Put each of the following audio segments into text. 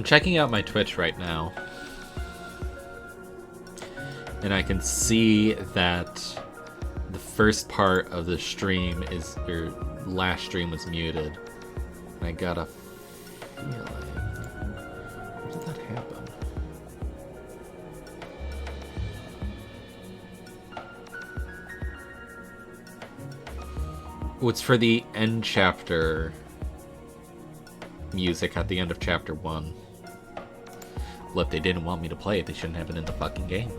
checking out my Twitch right now, and I can see that the first part of the stream is your last stream was muted. And I got a feeling. How did that happen? Oh, it's for the end chapter music at the end of chapter 1. Well, if they didn't want me to play it, they shouldn't have it in the fucking game.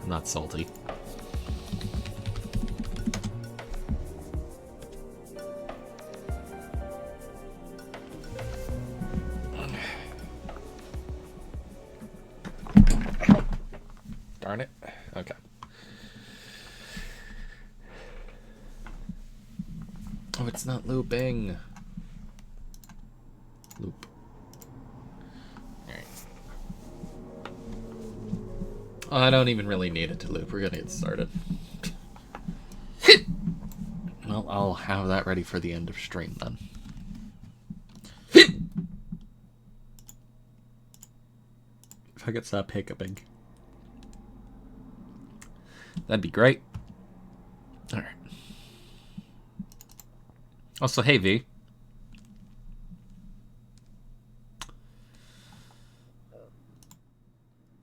I'm not salty. Darn it. Okay. Oh, it's not looping. Loop. Alright. Oh, I don't even really need it to loop. We're gonna get started. Well, I'll have that ready for the end of stream then. If I could stop hiccuping. That'd be great. Alright. Also, hey V.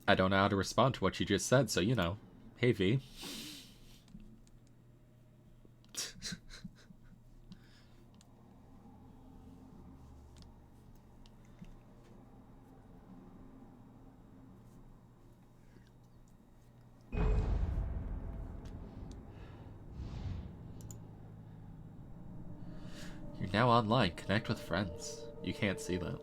I don't know how to respond to what you just said, so you know. Hey V. You're now online. Connect with friends. You can't see that.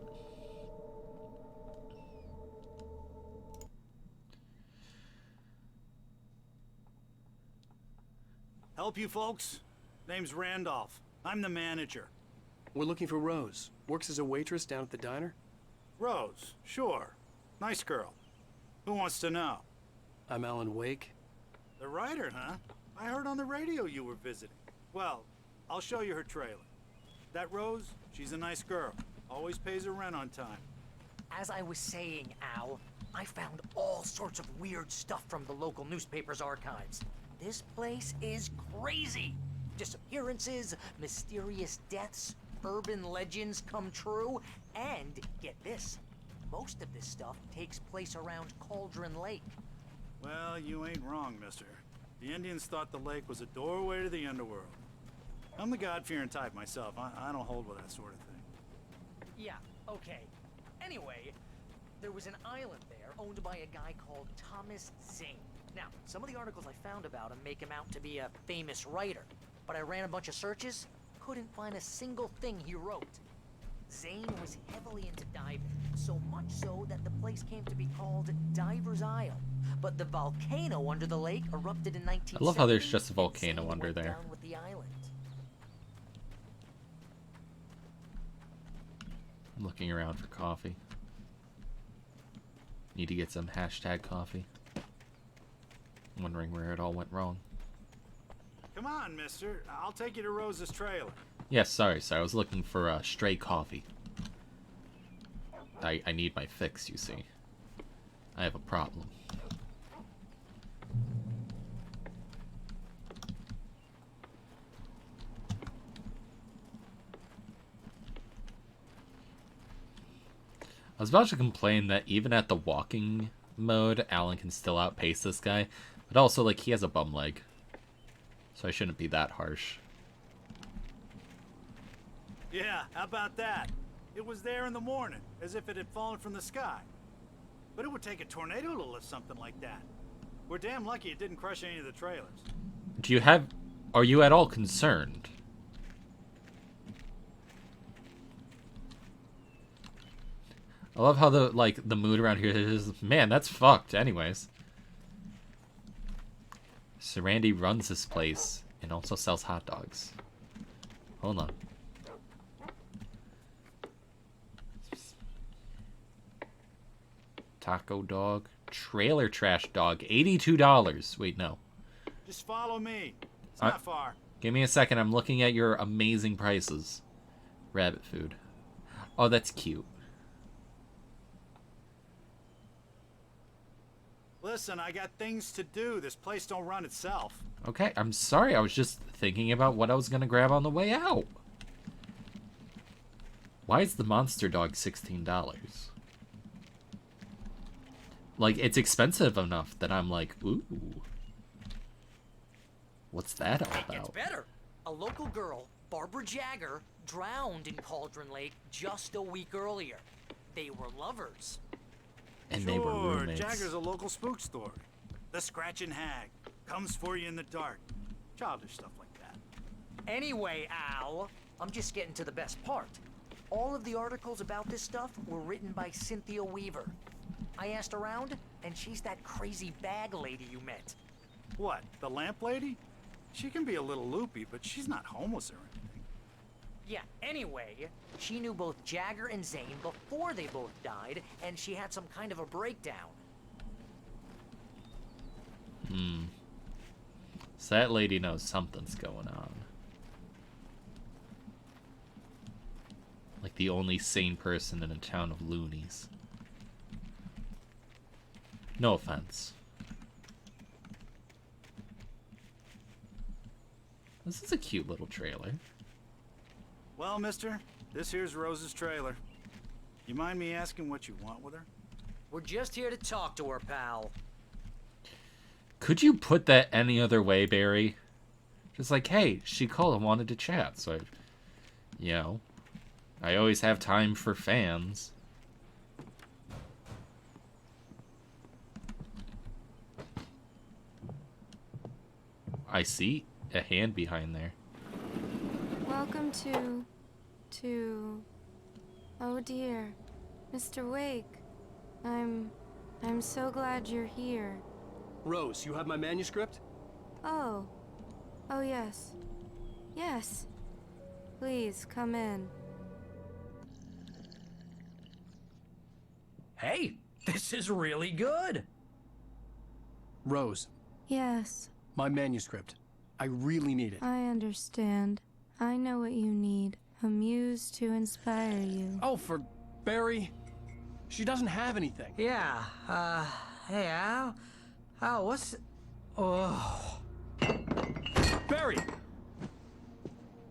Help you folks? Name's Randolph. I'm the manager. We're looking for Rose. Works as a waitress down at the diner. Rose, sure. Nice girl. Who wants to know? I'm Alan Wake. The writer, huh? I heard on the radio you were visiting. Well, I'll show you her trailer. That Rose, she's a nice girl. Always pays her rent on time. As I was saying, Al, I found all sorts of weird stuff from the local newspaper's archives. This place is crazy. Disappearances, mysterious deaths, urban legends come true, and get this, most of this stuff takes place around Cauldron Lake. Well, you ain't wrong, mister. The Indians thought the lake was a doorway to the underworld. I'm the God-fearing type myself. I don't hold with that sort of thing. Yeah, okay. Anyway, there was an island there owned by a guy called Thomas Zane. Now, some of the articles I found about him make him out to be a famous writer, but I ran a bunch of searches, couldn't find a single thing he wrote. Zane was heavily into diving, so much so that the place came to be called Diver's Isle. But the volcano under the lake erupted in 1970. I love how there's just a volcano under there. Down with the island. I'm looking around for coffee. Need to get some hashtag coffee. I'm wondering where it all went wrong. Come on, mister. I'll take you to Rose's trailer. Yes, sorry. I was looking for stray coffee. I need my fix, you see. I have a problem. I was about to complain that even at the walking mode, Alan can still outpace this guy, but also, like, he has a bum leg. So I shouldn't be that harsh. Yeah, how about that? It was there in the morning, as if it had fallen from the sky. But it would take a tornado to lift something like that. We're damn lucky it didn't crush any of the trailers. Are you at all concerned? I love how the mood around here is, man, that's fucked anyways. Sarandi runs this place and also sells hot dogs. Hold on. Taco dog. Trailer trash dog. $82. Wait, no. Just follow me. It's I- not far. Give me a second. I'm looking at your amazing prices. Rabbit food. Oh, that's cute. Listen, I got things to do. This place don't run itself. Okay, I'm sorry. I was just thinking about what I was gonna grab on the way out. Why is the monster dog $16? Like, it's expensive enough that I'm like, ooh. What's that all It gets about? better. A local girl, Barbara Jagger, drowned in Cauldron Lake just a week earlier. They were lovers. And they were Sure, roommates. Jagger's a local spook story. The Scratching Hag comes for you in the dark. Childish stuff like that. Anyway, Al, I'm just getting to the best part. All of the articles about this stuff were written by Cynthia Weaver. I asked around, and she's that crazy bag lady you met. What, the lamp lady? She can be a little loopy, but she's not homeless or anything. Yeah, anyway, she knew both Jagger and Zane before they both died, and she had some kind of a breakdown. So that lady knows something's going on. Like the only sane person in a town of loonies. No offense. This is a cute little trailer. Well, mister, this here's Rose's trailer. You mind me asking what you want with her? We're just here to talk to her, pal. Could you put that any other way, Barry? Just like, hey, she called and wanted to chat, so I always have time for fans. I see a hand behind there. Welcome to... Oh dear, Mr. Wake. I'm so glad you're here. Rose, you have my manuscript? Oh. Oh yes. Yes. Please, come in. Hey, this is really good. Rose, Yes, my manuscript. I really need it. I understand. I know what you need. A muse to inspire you. Oh, for Barry. She doesn't have anything. Yeah, hey, Al? Al, what's... Oh... Barry!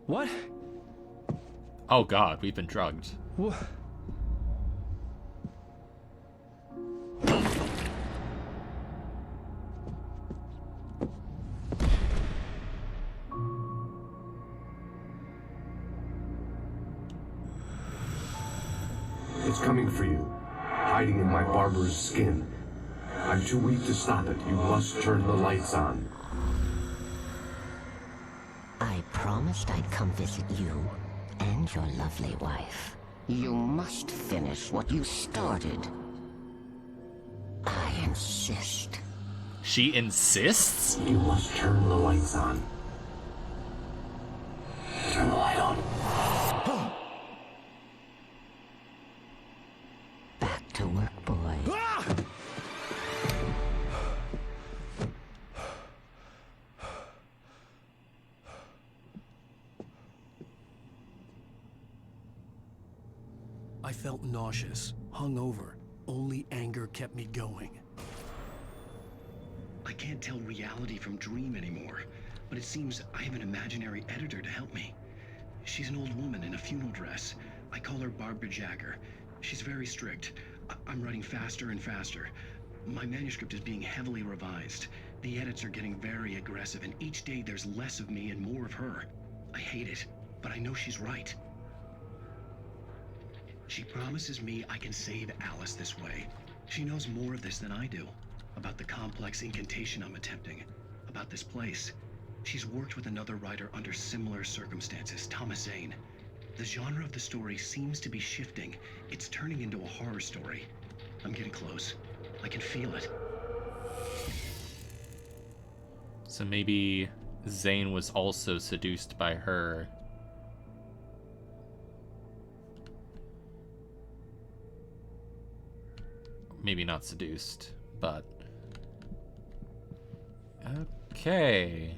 What? Oh god, we've been drugged. What? It's coming for you, hiding in my barber's skin. I'm too weak to stop it. You must turn the lights on. I promised I'd come visit you and your lovely wife. You must finish what you started. I insist. She insists? You must turn the lights on. Turn the light on. Back to work, boy. I felt nauseous, hungover. Only anger kept me going. I can't tell reality from dream anymore, but it seems I have an imaginary editor to help me. She's an old woman in a funeral dress. I call her Barbara Jagger. She's very strict. I'm writing faster and faster. My manuscript is being heavily revised. The edits are getting very aggressive, and each day there's less of me and more of her. I hate it, but I know she's right. She promises me I can save Alice this way. She knows more of this than I do. About the complex incantation I'm attempting. About this place. She's worked with another writer under similar circumstances, Thomas Zane. The genre of the story seems to be shifting. It's turning into a horror story. I'm getting close. I can feel it. So maybe Zane was also seduced by her. Maybe not seduced, but... Okay.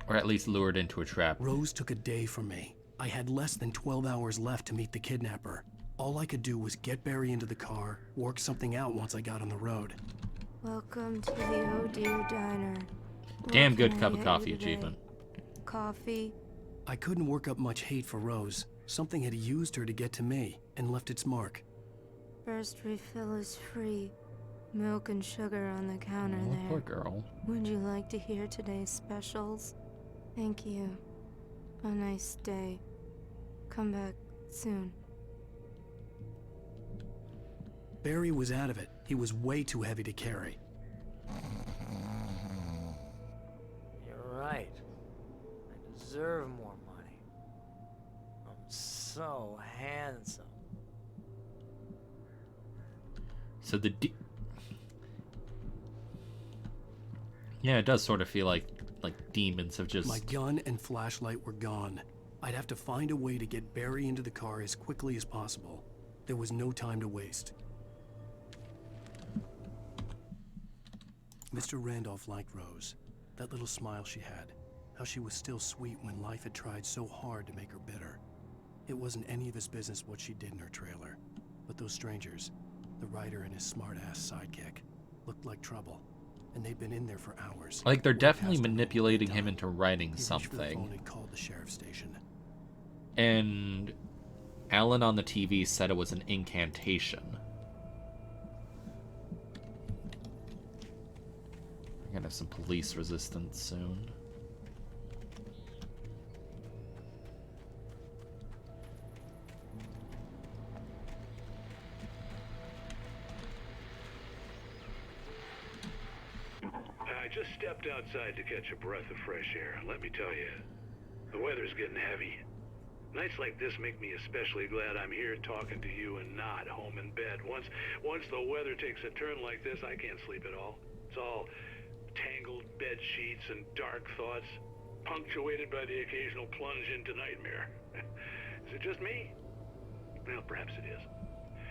Or at least lured into a trap. Rose took a day from me. I had less than 12 hours left to meet the kidnapper. All I could do was get Barry into the car, work something out once I got on the road. Welcome to the Oh Dear Diner. Damn What good can I cup of get coffee you today? achievement. Coffee? I couldn't work up much hate for Rose. Something had used her to get to me and left its mark. First refill is free. Milk and sugar on the counter Oh, there. poor girl. Would you like to hear today's specials? Thank you. A nice day. Come back soon. Barry was out of it. He was way too heavy to carry. You're right. I deserve more money. I'm so handsome. So yeah, it does sort of feel like demons have just... My gun and flashlight were gone. I'd have to find a way to get Barry into the car as quickly as possible. There was no time to waste. Mr. Randolph liked Rose. That little smile she had. How she was still sweet when life had tried so hard to make her bitter. It wasn't any of his business what she did in her trailer. But those strangers, the writer and his smart-ass sidekick, looked like trouble. And they'd been in there for hours. Like, they're Way definitely past the manipulating time. him into writing He reached for the phone something. and called the sheriff's station. And Alan on the TV said it was an incantation. We're gonna have some police resistance soon. I just stepped outside to catch a breath of fresh air. Let me tell you, the weather's getting heavy. Nights like this make me especially glad I'm here talking to you and not home in bed. Once the weather takes a turn like this, I can't sleep at all. It's all tangled bed sheets and dark thoughts, punctuated by the occasional plunge into nightmare. Is it just me? Well, perhaps it is.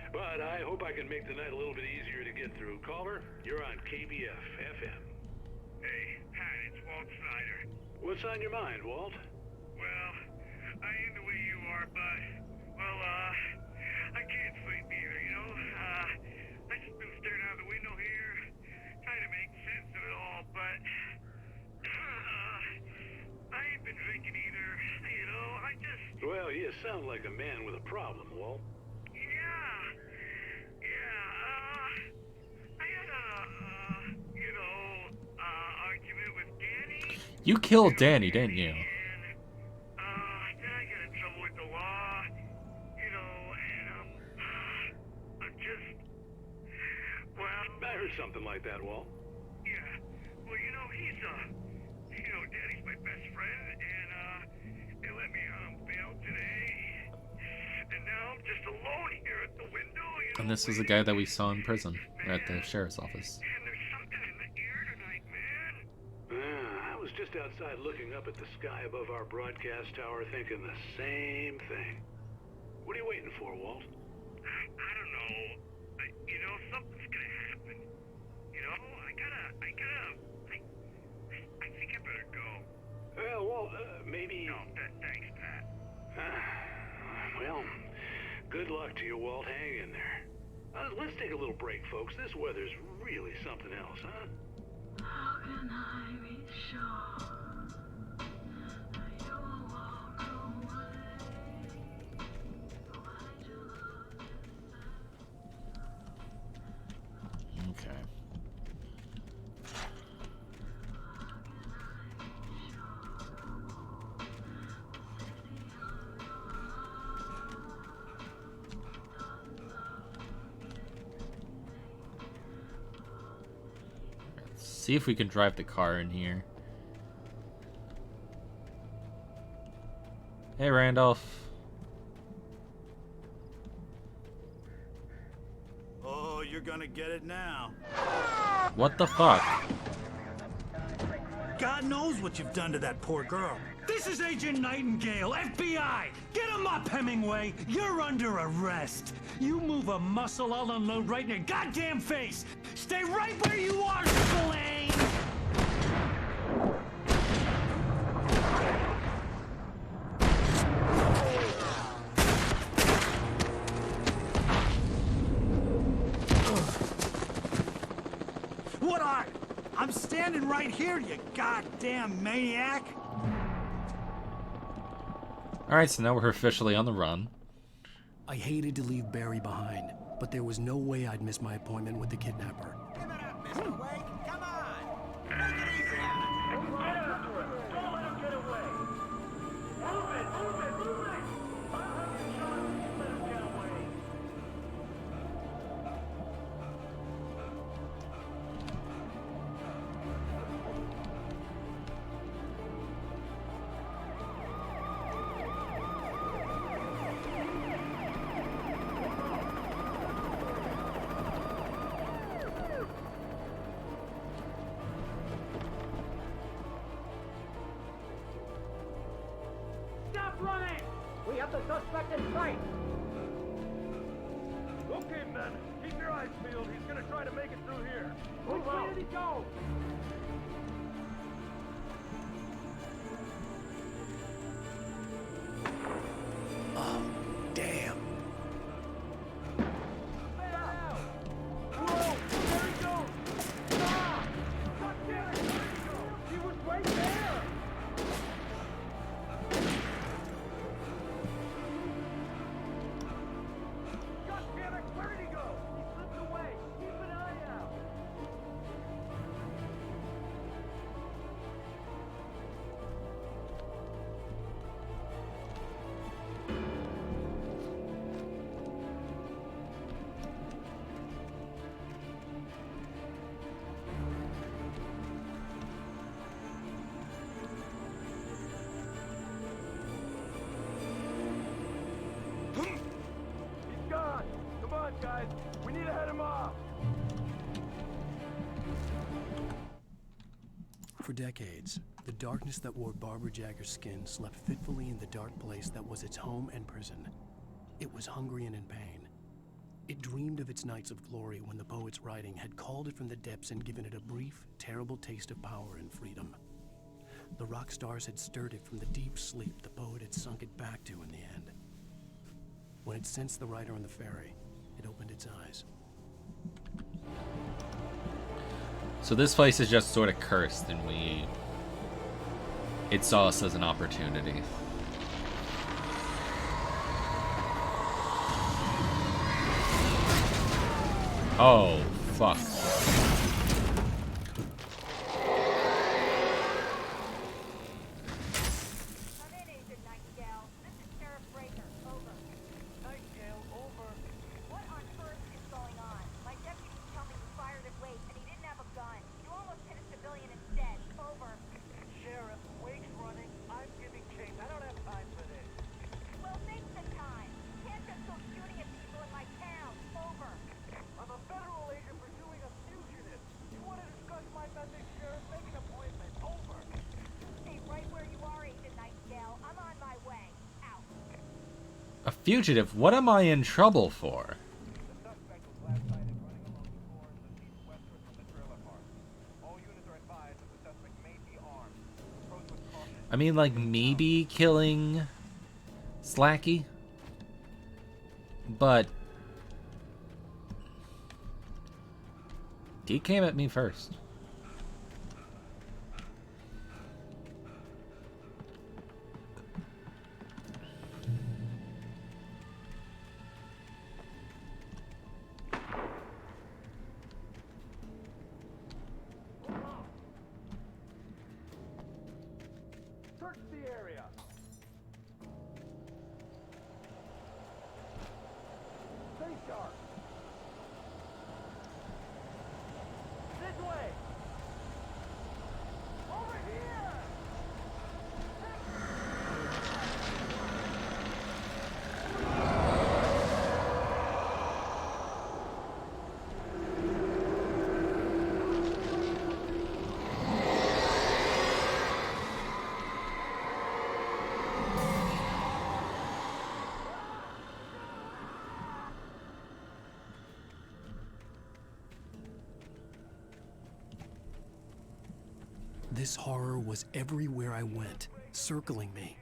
But I hope I can make the night a little bit easier to get through. Caller, you're on KBF FM. Hey, Pat, it's Walt Snyder. What's on your mind, Walt? Well, I ain't the way you are, but, well, I can't sleep either, you know? I just been staring out the window here, trying to make sense of it all, but, I ain't been drinking either, you know? I just... Well, you sound like a man with a problem, Walt. I had a, argument with Danny. You killed Danny, didn't you? Then I got in trouble with the law, you know, and, I'm just, well... I heard something like that, Walt. Yeah, well, you know, he's, Danny's my best friend, and, they let me on bail today, and now I'm just alone here at the window, you know. And this was the guy that we saw in prison, or at the sheriff's office. And there's something in the air tonight, man. I was just outside looking up at the sky above our broadcast tower thinking the same thing. What are you waiting for, Walt? I don't know. Something's gonna happen. You know, I think I better go. Well, Walt, maybe... No, thanks, Pat. Well, good luck to you, Walt. Hang in there. Let's take a little break, folks. This weather's really something else, huh? How can I be sure you will walk away? Why do Okay. Let's see if we can drive the car in here. Hey, Randolph. Oh, you're gonna get it now. What the fuck? God knows what you've done to that poor girl. This is Agent Nightingale, FBI! Get him up, Hemingway! You're under arrest! You move a muscle, I'll unload right in your goddamn face! Stay right where you are, Spillane! What are? I'm standing right here, you goddamn maniac! Alright, so now we're officially on the run. I hated to leave Barry behind, but there was no way I'd miss my appointment with the kidnapper. Give it up, Mr. Wake. Come on. Take it easy on him. Don't let him get away. Move it, move it, move it. I'll have you shot if you let him get away. Stop running! We have the suspect in sight! Okay, men. Keep your eyes peeled. He's gonna try to make it through here. Which way did he go? Oh, damn. Stay out! Whoa! There he goes! Stop! God damn it! Where did he go? He was right there! God damn it! Where did he go? He slipped away. Keep an eye out. He's gone. Come on, guys. We need to head him off. For decades, the darkness that wore Barbara Jagger's skin slept fitfully in the dark place that was its home and prison. It was hungry and in pain. It dreamed of its nights of glory when the poet's writing had called it from the depths and given it a brief, terrible taste of power and freedom. The rock stars had stirred it from the deep sleep the poet had sunk it back to in the end. When it sensed the writer on the ferry, it opened its eyes. So this place is just sort of cursed, and it saw us as an opportunity. Oh, fuck. Come in, Agent Nightingale. This is Sheriff Breaker. Over. Nightingale, over. What on earth is going on? My deputies tell me you fired at Wake and he didn't have a gun. You almost hit a civilian instead. Over. Sheriff, Wake's running. I'm giving chase. I don't have time for this. Well, make the time. Can't just go shooting at people in my town. Over. I'm a federal agent pursuing a fugitive. You want to discuss my message, Sheriff? Make an appointment. Over. Stay right where you are, Agent Nightingale. I'm on my way. Out. A fugitive? What am I in trouble for? The suspect was last sighted running along the shore of the Chief westward from the trailer park. All units are advised that the suspect may be armed. Approach with caution. I mean, like, maybe killing Slacky? But he came at me first. Search the area. Stay sharp. This way. Over here. This horror was everywhere I went, circling me.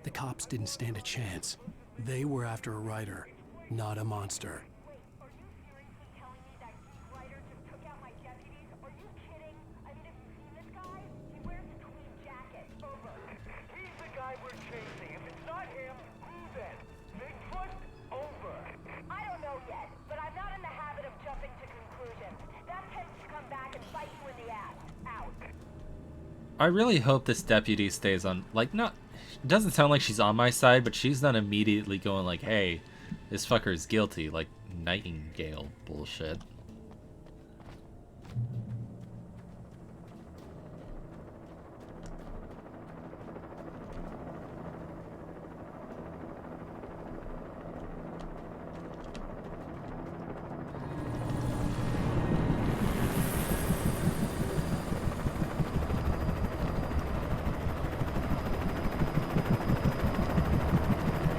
The cops didn't stand a chance. They were after a writer, not a monster. He's the guy we're chasing. If it's not him, who then? Bigfoot? Over. I don't know yet, but I'm not in the habit of jumping to conclusions. That tends to come back and bite you in the ass. Out. I really hope this deputy stays on, like, not, it doesn't sound like she's on my side, but she's not immediately going like, hey, this fucker is guilty, like Nightingale bullshit.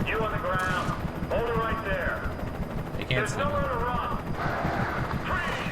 You on the ground. Hold it right there. They can't There's see nowhere me. to run. Freeze!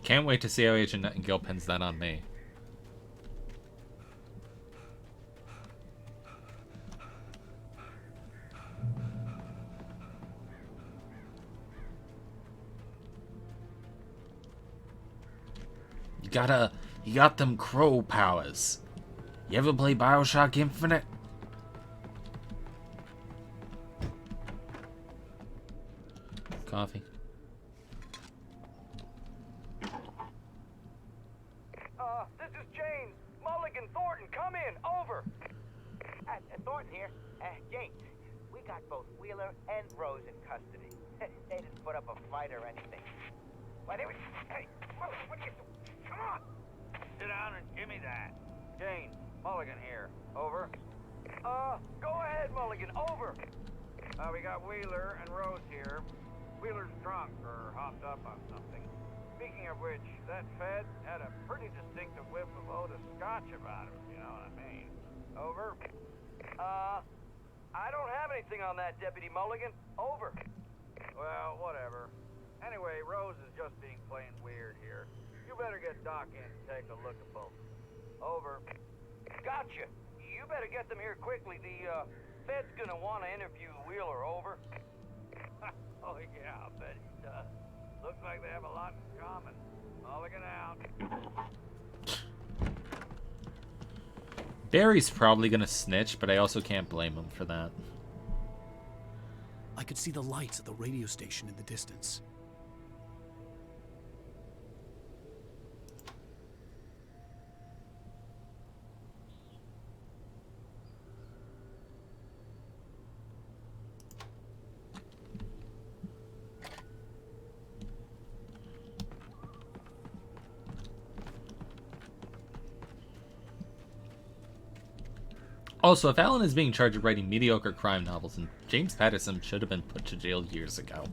Can't wait to see how Agent Nightingale pins that on me. You got them crow powers. You ever play BioShock Infinite? Coffee. This is James. Mulligan, Thornton, come in. Over. Thornton here. James, we got both Wheeler and Rose in custody. They didn't put up a fight or anything. Why, they were... Hey, Mulligan, what are you doing? Come on! Sit down and give me that. James, Mulligan here. Over. Go ahead, Mulligan. Over. We got Wheeler and Rose here. Wheeler's drunk or hopped up on something. Speaking of which, that Fed had a pretty distinctive whiff of Otis Scotch about him, you know what I mean. Over. I don't have anything on that, Deputy Mulligan. Over. Well, whatever. Anyway, Rose is just being plain weird here. You better get Doc in to take a look at both. Over. Gotcha. You better get them here quickly. The, Fed's gonna want to interview Wheeler. Over. Oh, yeah, I'll bet he does. Looks like they have a lot in common. Mulligan out. Barry's probably gonna snitch, but I also can't blame him for that. I could see the lights of the radio station in the distance. Also, if Alan is being charged with writing mediocre crime novels, then James Patterson should have been put to jail years ago.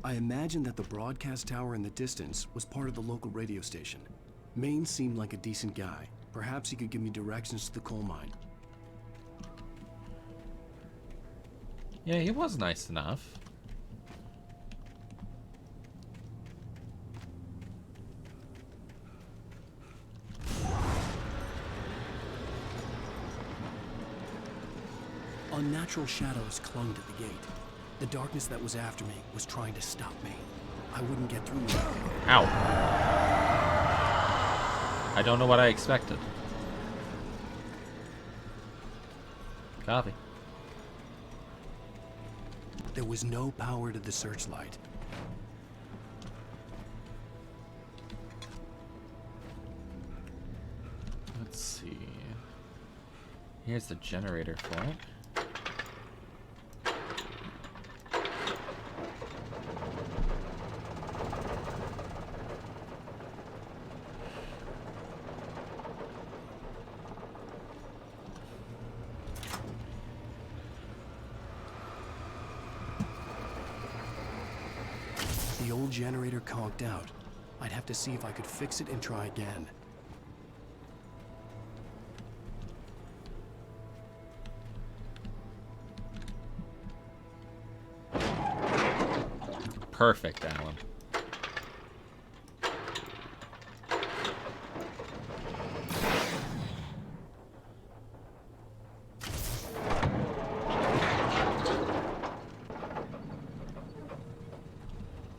I imagine that the broadcast tower in the distance was part of the local radio station. Maine seemed like a decent guy. Perhaps he could give me directions to the coal mine. Yeah, he was nice enough. Unnatural shadows clung to the gate. The darkness that was after me was trying to stop me. I wouldn't get through it. Ow. I don't know what I expected. Copy. There was no power to the searchlight. Let's see. Here's the generator for it. The old generator conked out. I'd have to see if I could fix it and try again. Perfect, Alan.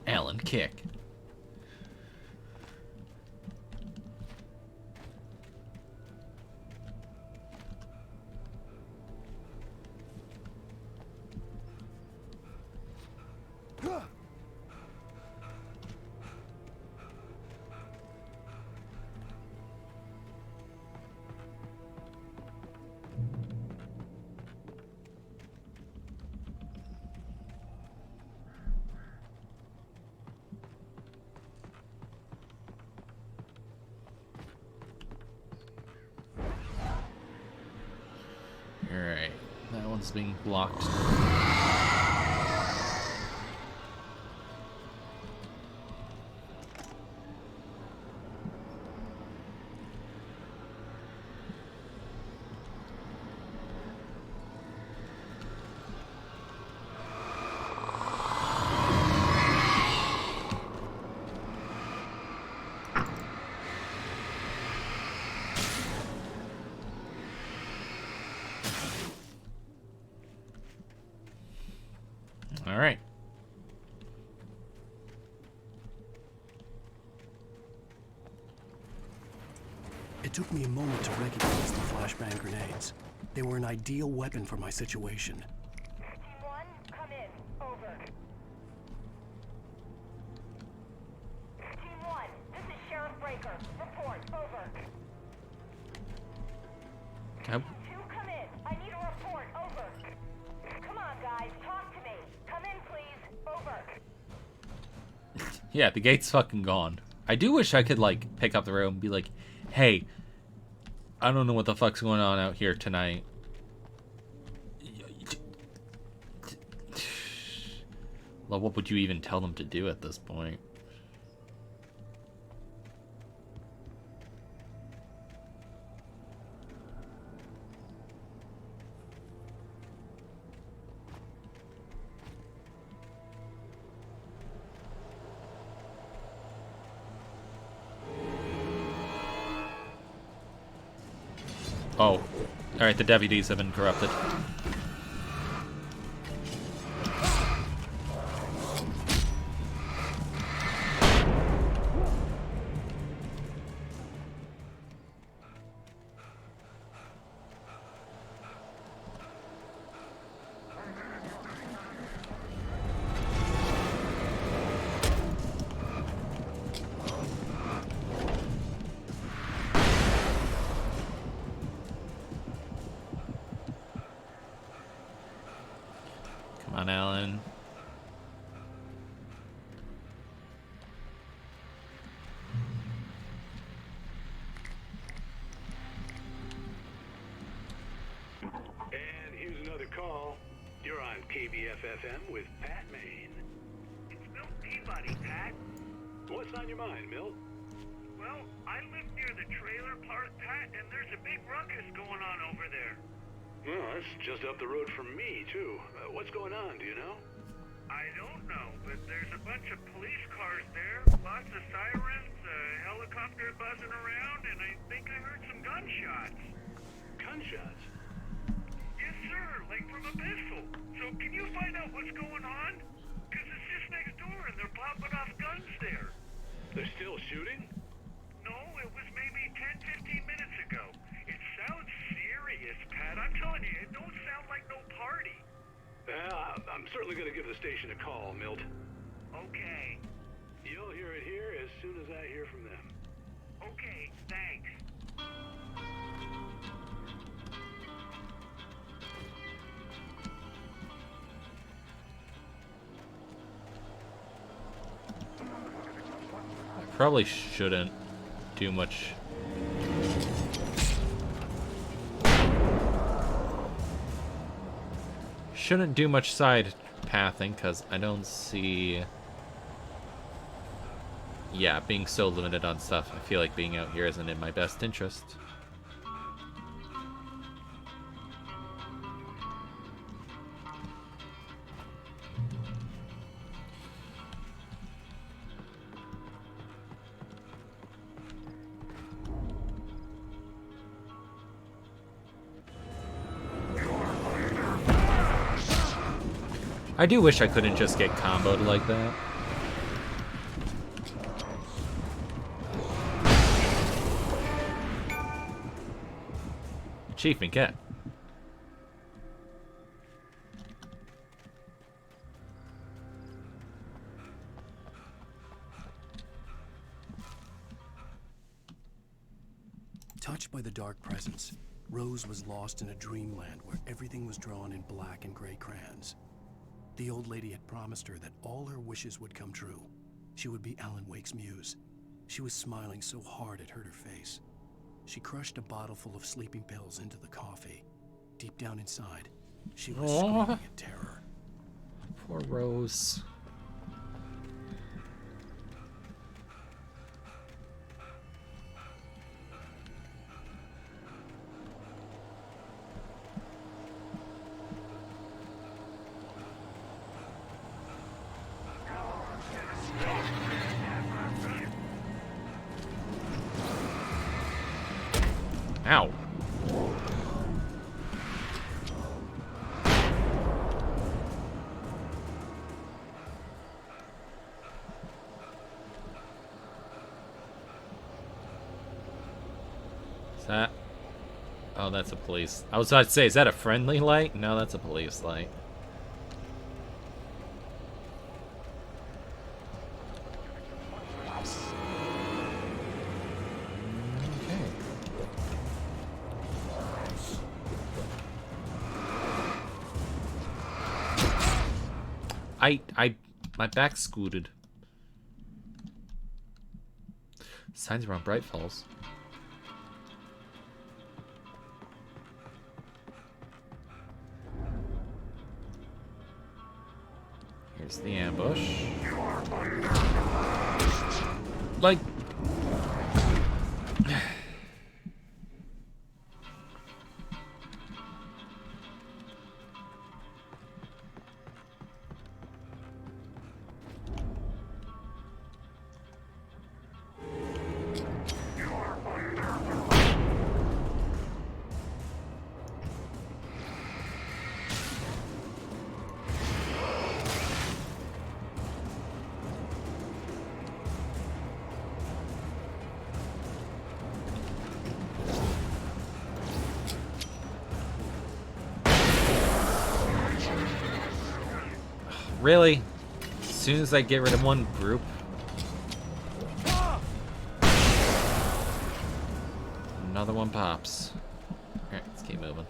Alan kick. Alright, that one's being blocked. All right. It took me a moment to recognize the flashbang grenades. They were an ideal weapon for my situation. Team 1, come in. Over. Team 1, this is Sheriff Breaker. Report. Over. Yep. 2, come in. I need a report. Over. Come on, guys. Talk to me. Come in, please. Over. Yeah, the gate's fucking gone. I do wish I could, like, pick up the road and be like, hey, I don't know what the fuck's going on out here tonight. Well, what would you even tell them to do at this point? Oh, alright, the deputies have been corrupted. Come on, Alan. And here's another call. You're on KBF-FM with Pat Maine. It's Milt Peabody, Pat. What's on your mind, Milt? Well, I live near the trailer park, Pat, and there's a big ruckus going on over there. Well, that's just up the road from me, too. What's going on, do you know? I don't know, but there's a bunch of police cars there, lots of sirens, a helicopter buzzing around, and I think I heard some gunshots. Gunshots? Yes, sir, like from a pistol. So can you find out what's going on? Because it's just next door and they're popping off guns there. They're still shooting? No, it was maybe 10, 15 minutes ago. It sounds serious, Pat. I'm telling you, it don't sound like no party. I'm certainly going to give the station a call, Milt. Okay. You'll hear it here as soon as I hear from them. Okay, thanks. I probably shouldn't do much. Shouldn't do much side pathing because I don't see yeah, being so limited on stuff, I feel like being out here isn't in my best interest. I do wish I couldn't just get comboed like that. Achievement get. Touched by the dark presence, Rose was lost in a dreamland where everything was drawn in black and gray crayons. The old lady had promised her that all her wishes would come true. She would be Alan Wake's muse. She was smiling so hard it hurt her face. She crushed a bottle full of sleeping pills into the coffee. Deep down inside, she was screaming in terror. Poor Rose. Ow. Is that? Oh, that's a police. I was about to say, is that a friendly light? No, that's a police light. My back scooted. Signs around Bright Falls. Here's the ambush. Like... Really? As soon as I get rid of one group? Another one pops. Alright, let's keep moving.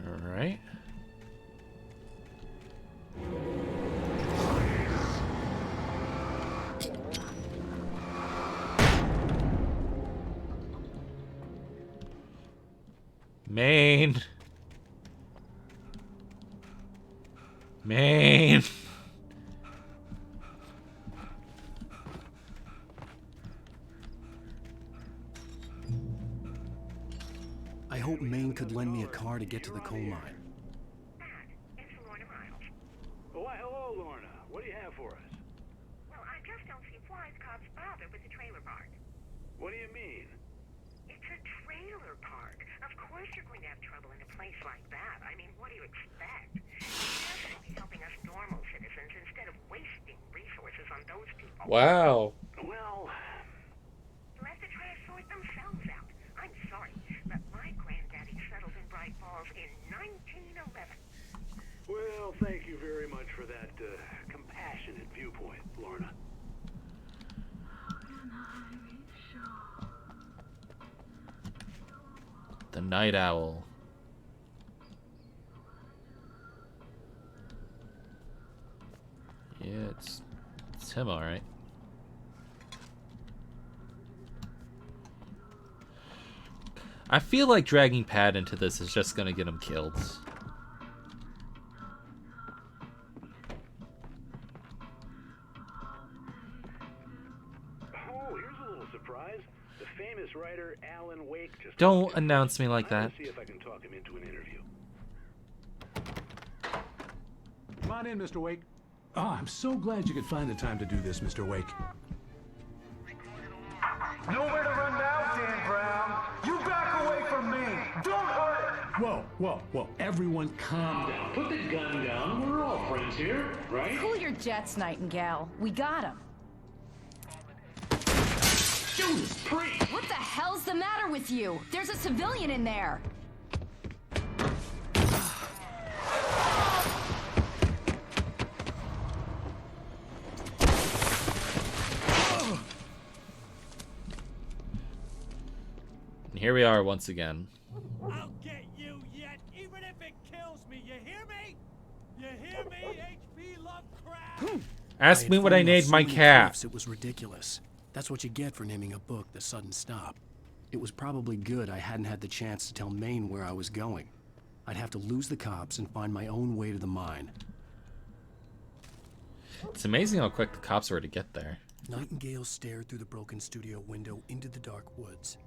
Alright. Main. Main. I hope Maine could lend me a car to get to the coal mine. Why, hello, Lorna. What do you have for us? Well, I just don't see why the cops bother with the trailer park. What do you mean? It's a trailer park. Of course you're going to have trouble in a place like that. I mean, what do you expect? You should be helping us normal citizens instead of wasting resources on those people. Wow. Well, Let the trash sort themselves out. I'm sorry, but my granddaddy settled in Bright Falls in 1911. well, thank you very much for that compassionate viewpoint, Lorna. The Night Owl. Yeah, it's him, all right. I feel like dragging Pat into this is just gonna get him killed. Oh, here's a little surprise. The famous writer Alan Wake just... Don't announce me like I'm that. gonna see if I can talk him into an interview. Come on in, Mr. Wake. Oh, I'm so glad you could find the time to do this, Mr. Wake. Nowhere to run now, Dan Brown. You back away from me. Don't hurt it. Whoa. Everyone calm down. Put the gun down. We're all friends here, right? Cool your jets, Nightingale. We got him. Judas Priest! What the hell's the matter with you? There's a civilian in there. And here we are once again. I'll get you yet, even if it kills me. You hear me? You hear me, H.P. Lovecraft? Ask me what I named my cat. It was ridiculous. That's what you get for naming a book The Sudden Stop. It was probably good I hadn't had the chance to tell Maine where I was going. I'd have to lose the cops and find my own way to the mine. It's amazing how quick the cops were to get there. Nightingale stared through the broken studio window into the dark woods.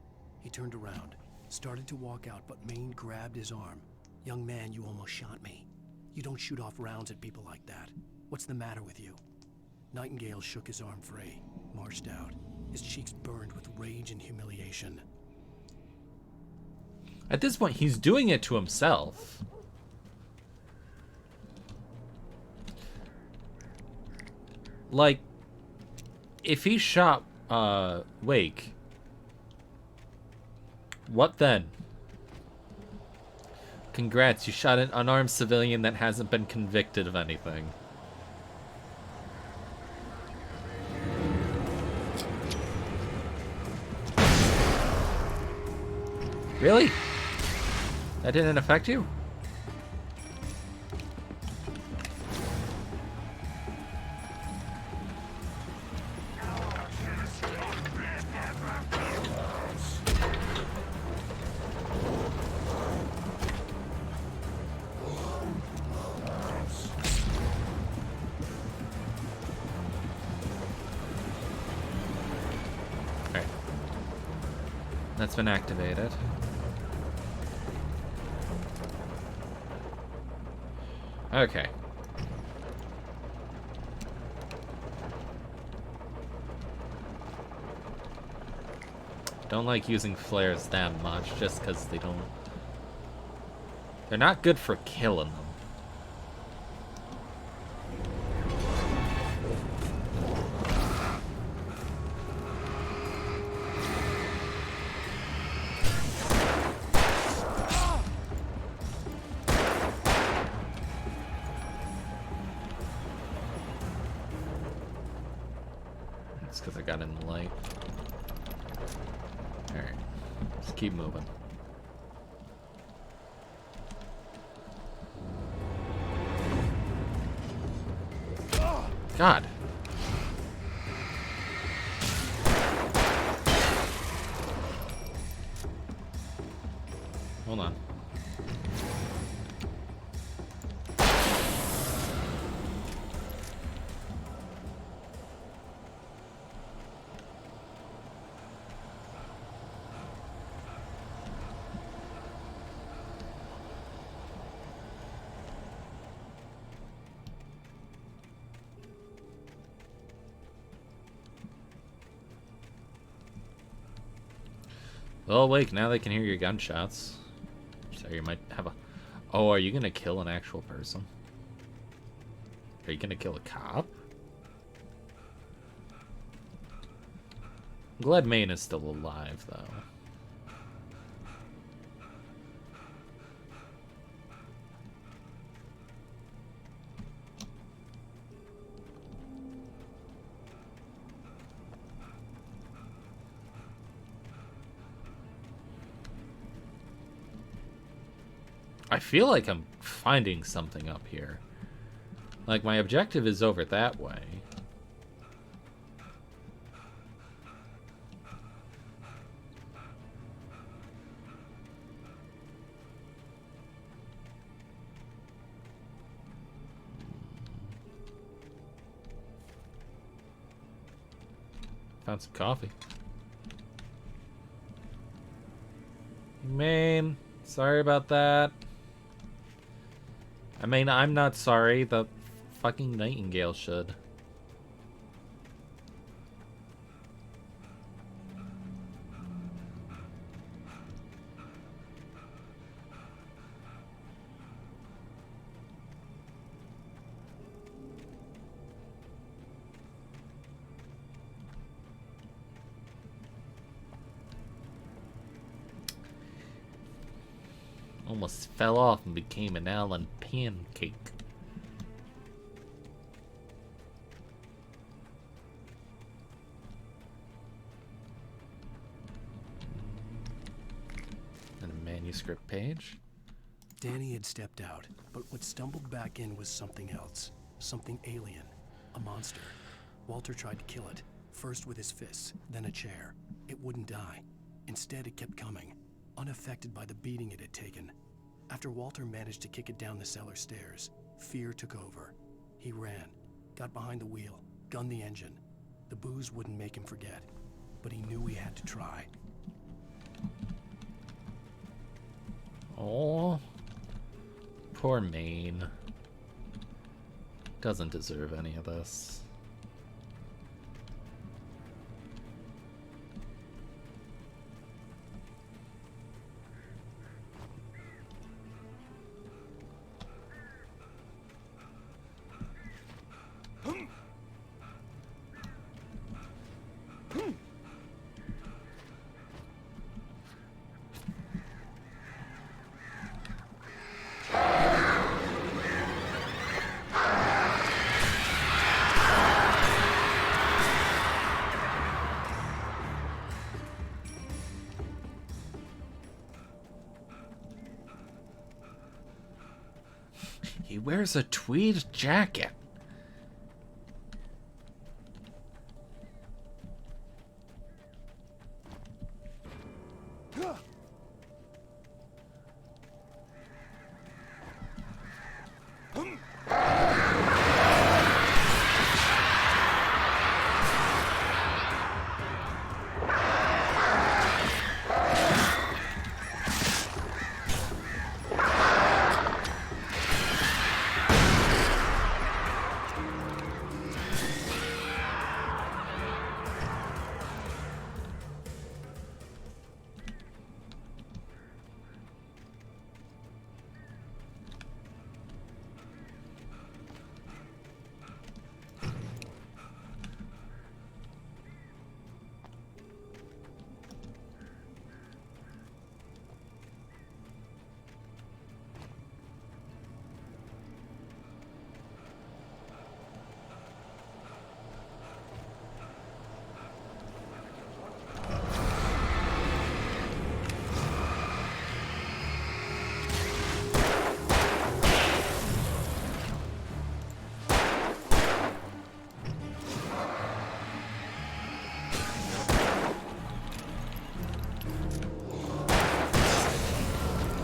He turned around, started to walk out, but Maine grabbed his arm. "Young man, you almost shot me. You don't shoot off rounds at people like that. What's the matter with you?" Nightingale shook his arm free, marched out. His cheeks burned with rage and humiliation. At this point, he's doing it to himself. Like, if he shot Wake, what then? Congrats, you shot an unarmed civilian that hasn't been convicted of anything. Really? That didn't affect you? Okay. That's been activated. Okay. Don't like using flares that much just because they don't... They're not good for killing them. It's because I got in the light. Alright. Just keep moving. God. Hold on. Well, awake, now they can hear your gunshots. So you might have a... Oh, are you gonna kill an actual person? Are you gonna kill a cop? I'm glad Maine is still alive, though. I feel like I'm finding something up here. Like, my objective is over that way. Found some coffee. Man, sorry about that. I mean, I'm not sorry. The fucking Nightingale should. Almost fell off and became an Allen pancake. And a manuscript page. Danny had stepped out, but what stumbled back in was something else. Something alien. A monster. Walter tried to kill it, first with his fists, then a chair. It wouldn't die. Instead, it kept coming, unaffected by the beating it had taken. After Walter managed to kick it down the cellar stairs, fear took over. He ran, got behind the wheel, gunned the engine. The booze wouldn't make him forget, but he knew he had to try. Oh, poor Maine. Doesn't deserve any of this. He wears a tweed jacket.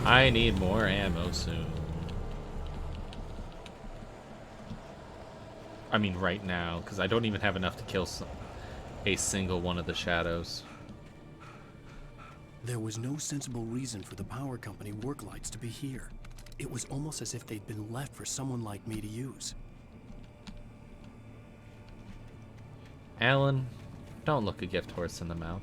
I need more ammo soon. I mean right now, because I don't even have enough to kill a single one of the shadows. There was no sensible reason for the power company work lights to be here. It was almost as if they'd been left for someone like me to use. Alan, don't look a gift horse in the mouth.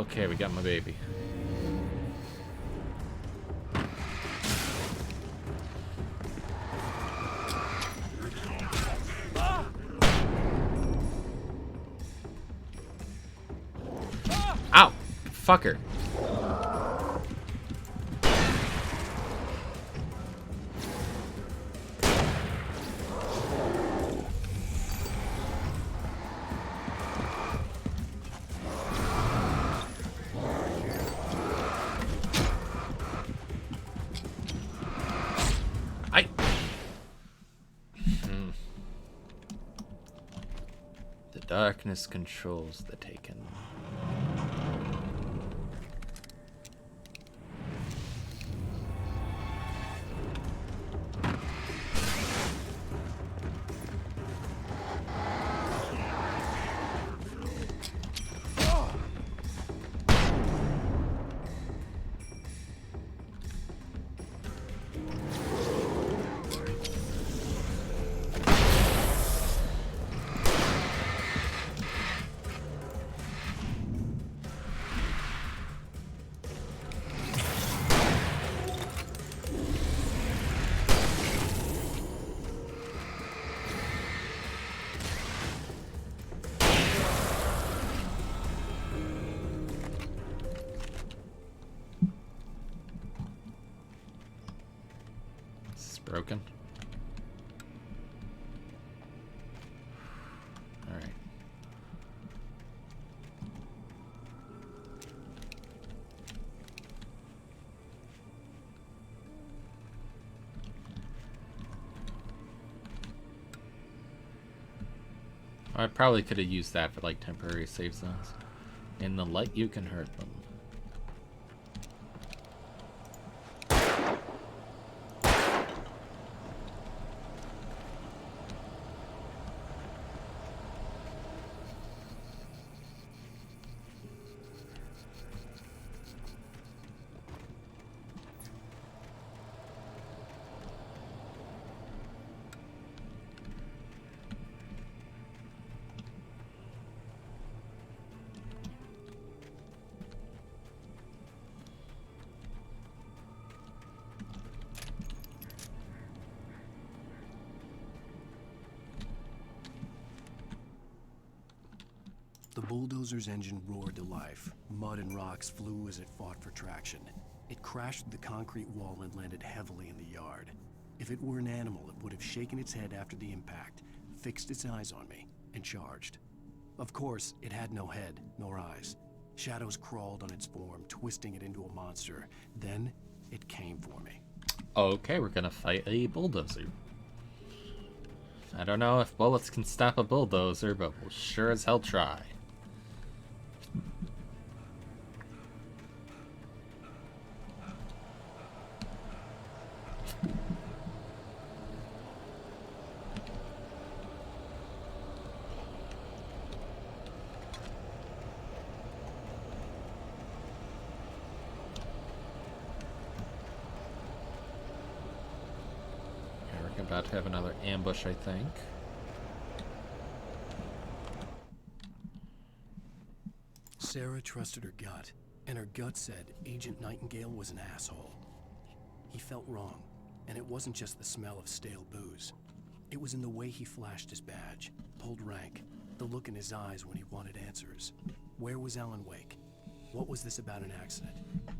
Okay, we got my baby. Ow! Fucker. The darkness controls the Taken. Broken. All right. I probably could have used that for like temporary save zones. In the light, you can hurt them. The bulldozer's engine roared to life. Mud and rocks flew as it fought for traction. It crashed through the concrete wall and landed heavily in the yard. If it were an animal, it would have shaken its head after the impact, fixed its eyes on me, and charged. Of course, it had no head, nor eyes. Shadows crawled on its form, twisting it into a monster. Then, it came for me. Okay, we're gonna fight a bulldozer. I don't know if bullets can stop a bulldozer, but we'll sure as hell try. About to have another ambush, I think. Sarah trusted her gut, and her gut said Agent Nightingale was an asshole. He felt wrong, and it wasn't just the smell of stale booze. It was in the way he flashed his badge, pulled rank, the look in his eyes when he wanted answers. Where was Alan Wake? What was this about an accident?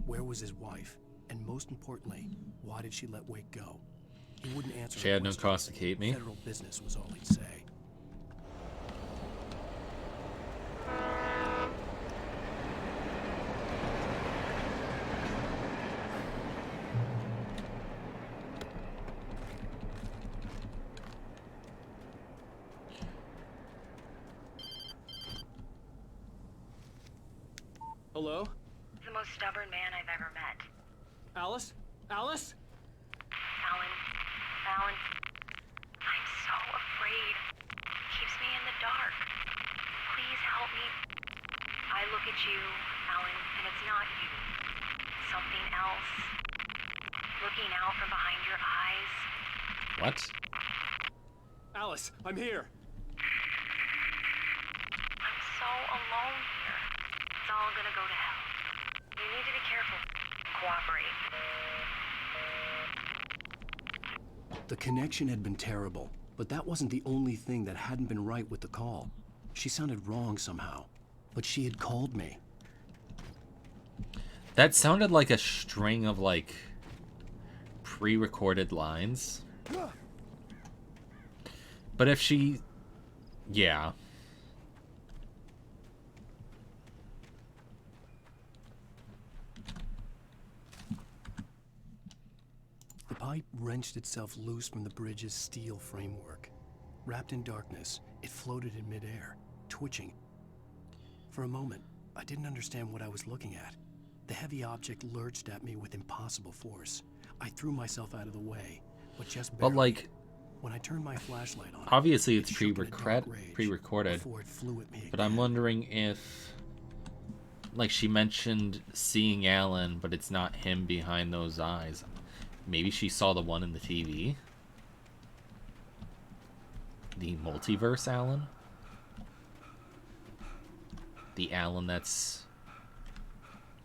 Where was his wife? And most importantly, why did she let Wake go? He wouldn't answer. She had no cause to keep me. Federal business was all he'd say. Hello? The most stubborn man I've ever met. Alice? Alice? Alan, I'm so afraid. It keeps me in the dark. Please help me. I look at you, Alan, and it's not you. Something else. Looking out from behind your eyes. What? Alice, I'm here. I'm so alone here. It's all gonna go to hell. The connection had been terrible, but that wasn't the only thing that hadn't been right with the call. She sounded wrong somehow, but she had called me. That sounded like a string of, like, pre-recorded lines. But if she... Yeah. The pipe wrenched itself loose from the bridge's steel framework. Wrapped in darkness, it floated in midair, twitching. For a moment, I didn't understand what I was looking at. The heavy object lurched at me with impossible force. I threw myself out of the way, but just barely. But, like... When I turned my flashlight on, obviously it's it shook in a dark rage pre-recorded, before it flew at me but I'm wondering if, like, she mentioned seeing Alan, but it's not him behind those eyes. Maybe she saw the one in the TV? The multiverse Alan? The Alan that's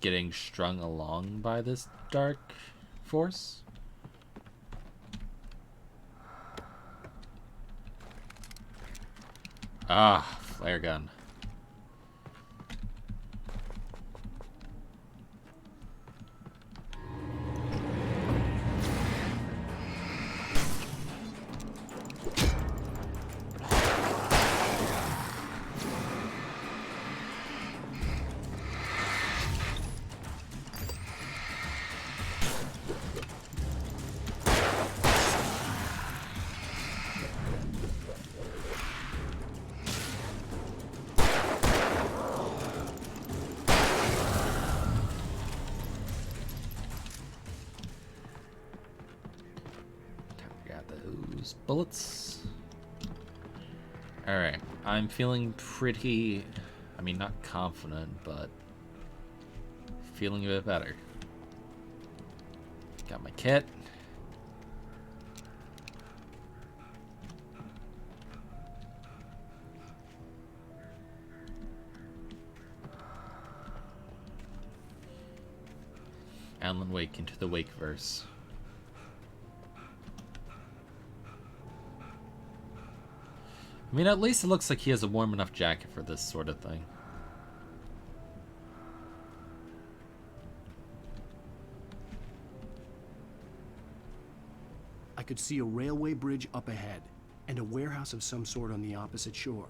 getting strung along by this dark force? Ah, flare gun. Bullets. Alright, I'm feeling pretty, I mean, not confident, but feeling a bit better. Got my kit. Alan Wake into the Wakeverse. I mean, at least it looks like he has a warm enough jacket for this sort of thing. I could see a railway bridge up ahead, and a warehouse of some sort on the opposite shore.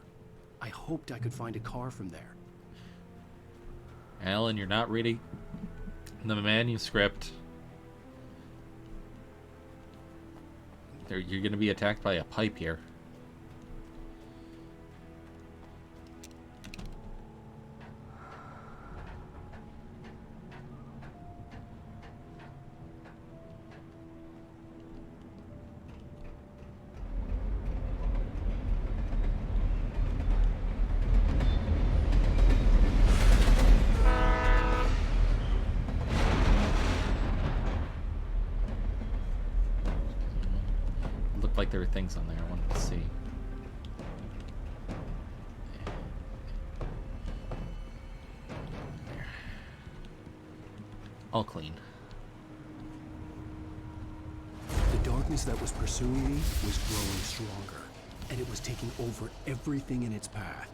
I hoped I could find a car from there. Alan, you're not reading the manuscript. You're gonna be attacked by a pipe here. Like there were things on there I wanted to see. There. All clean. The darkness that was pursuing me was growing stronger, and it was taking over everything in its path.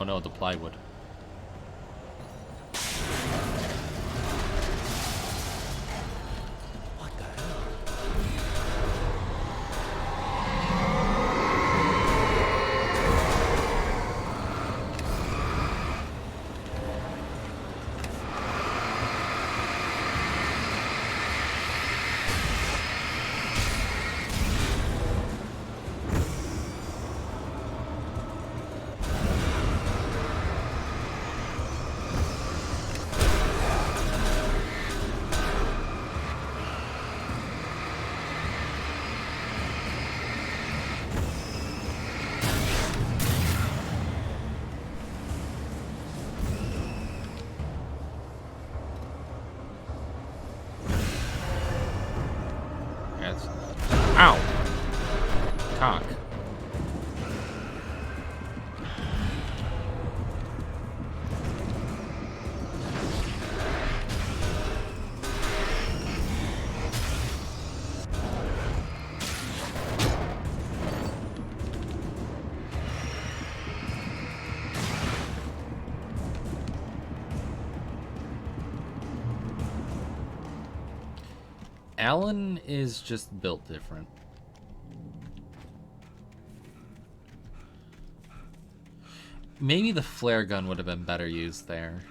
Oh no, the plywood. Ow! Cock. Alan is just built different. Maybe the flare gun would have been better used there.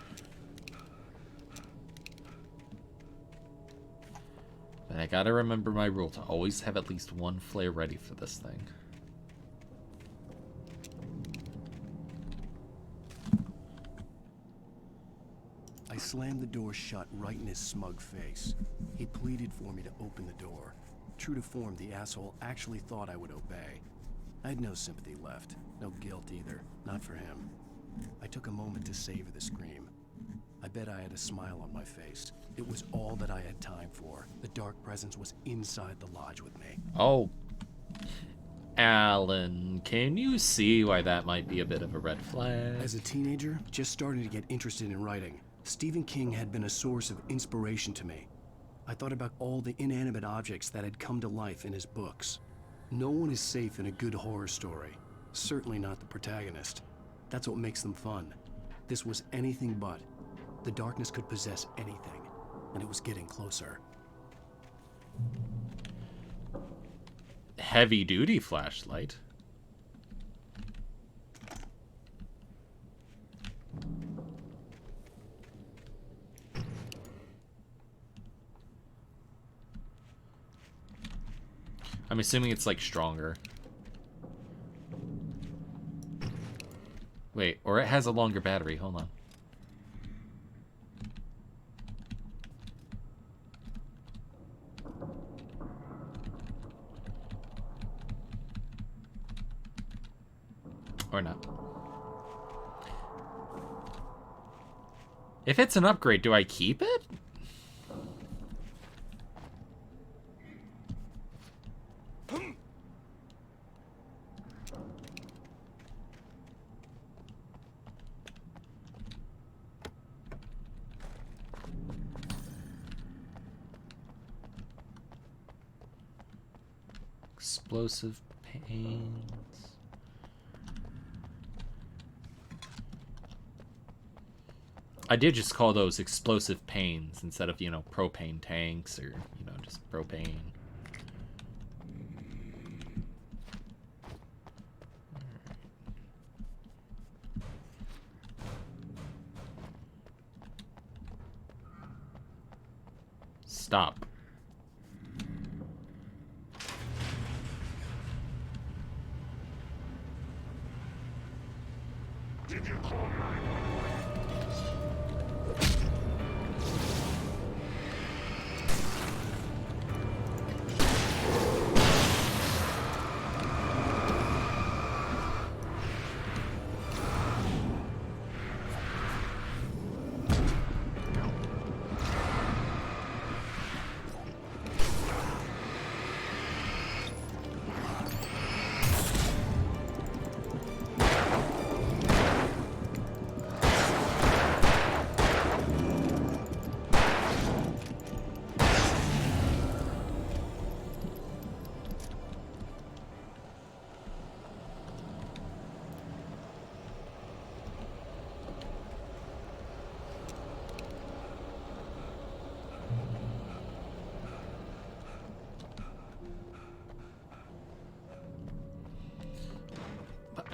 But I gotta remember my rule to always have at least one flare ready for this thing. I slammed the door shut right in his smug face. He pleaded for me to open the door. True to form, the asshole actually thought I would obey. I had no sympathy left, no guilt either, not for him. I took a moment to savor the scream. I bet I had a smile on my face. It was all that I had time for. The dark presence was inside the lodge with me. Oh. Alan, can you see why that might be a bit of a red flag? As a teenager, just starting to get interested in writing, Stephen King had been a source of inspiration to me. I thought about all the inanimate objects that had come to life in his books. No one is safe in a good horror story. Certainly not the protagonist. That's what makes them fun. This was anything but. The darkness could possess anything, and it was getting closer. Heavy-duty flashlight. I'm assuming it's like stronger. Wait, or it has a longer battery. Hold on. Or not. If it's an upgrade, do I keep it? Explosive pains. I did just call those explosive pains instead of, you know, propane tanks or, you know, just propane. Stop. Did you call 911?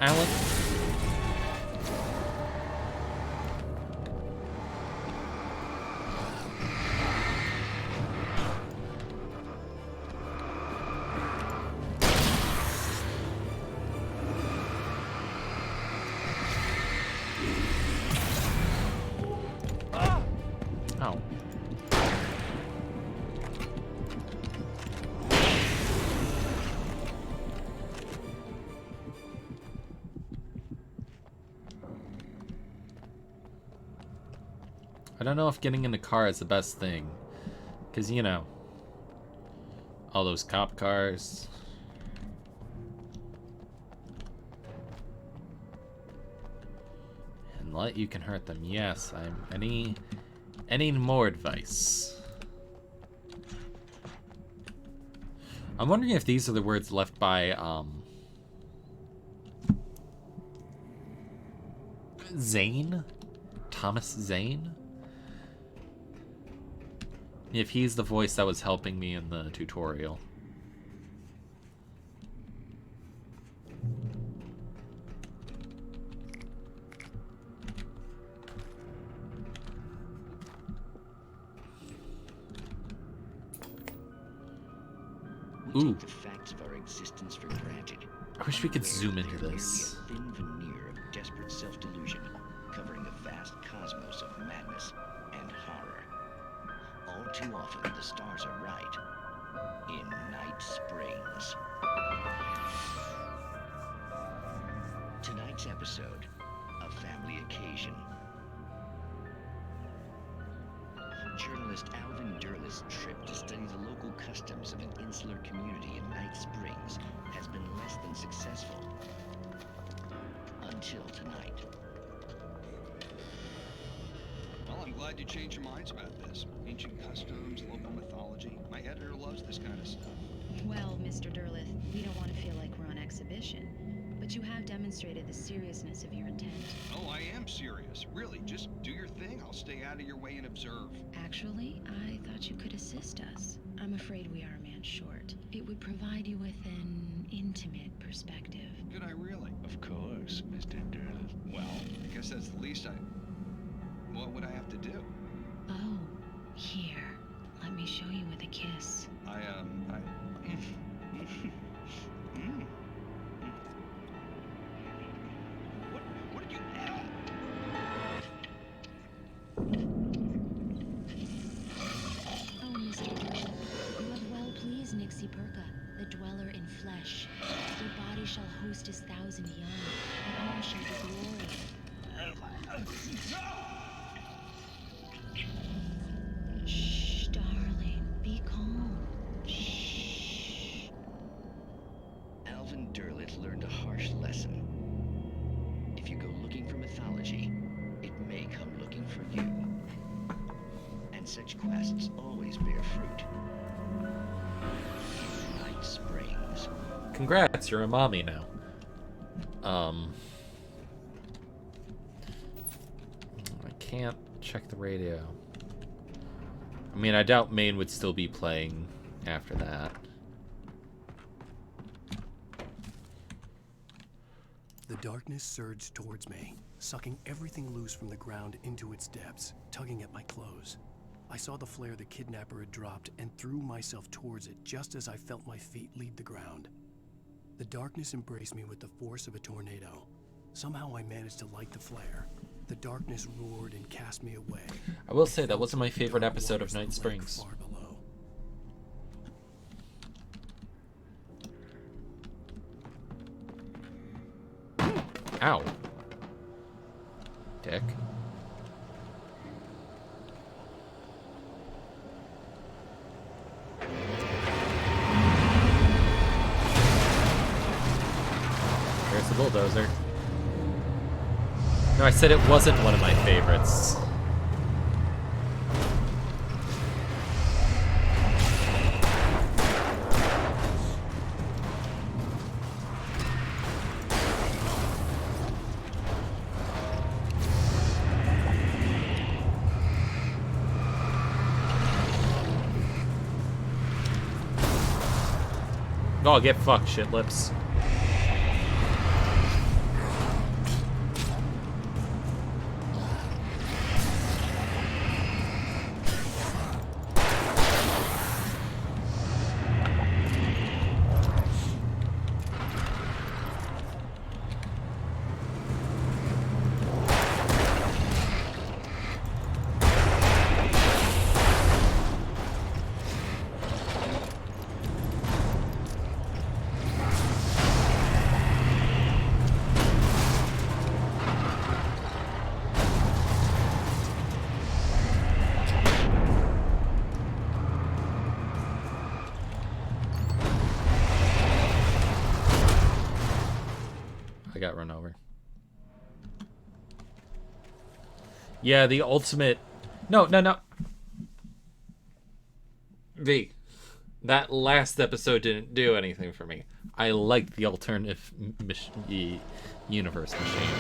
Alan? Ow. I don't know if getting in the car is the best thing. Because, you know, all those cop cars. And light, you can hurt them. Yes, any more advice? I'm wondering if these are the words left by, Zane? Thomas Zane? If he's the voice that was helping me in the tutorial. Ooh. The facts of our existence for granted. I wish we could zoom into this. A thin veneer of desperate self-delusion, covering a vast cosmos of madness and horror. All too often, the stars are right. In Night Springs. Tonight's episode, A Family Occasion. Journalist Alvin Derlis' trip to study the local customs of an insular community in Night Springs has been less than successful. Until tonight. Well, I'm glad you changed your minds about this. Ancient customs, local mythology. My editor loves this kind of stuff. Well, Mr. Derlith, we don't want to feel like we're on exhibition, but you have demonstrated the seriousness of your intent. Oh, I am serious. Really, just do your thing. I'll stay out of your way and observe. Actually, I thought you could assist us. I'm afraid we are a man short. It would provide you with an intimate perspective. Could I really? Of course, Mr. Derlith. Well, I guess that's the least what would I have to do? Oh, here. Let me show you with a kiss. What did you... Oh, Mr. Derlith, you have well pleased Nixie Perka, the dweller in flesh. Your body shall host his 1,000 young, and all shall be glory. Shh, darling, be calm. Shh. Alvin Derlith learned a harsh lesson. If you go looking for mythology, it may come looking for you. And such quests always bear fruit. Night Springs. Congrats, you're a mommy now. I can't check the radio. I mean, I doubt Maine would still be playing after that. The darkness surged towards me, sucking everything loose from the ground into its depths, tugging at my clothes. I saw the flare the kidnapper had dropped and threw myself towards it just as I felt my feet leave the ground. The darkness embraced me with the force of a tornado. Somehow I managed to light the flare. The darkness roared and cast me away. I will say that wasn't my favorite episode of Night Springs. Far below. Ow. Dick. There's the bulldozer. No, I said it wasn't one of my favorites. Oh, get fucked, shit lips. I got run over. Yeah, the ultimate... No. V. That last episode didn't do anything for me. I liked the alternative universe machine.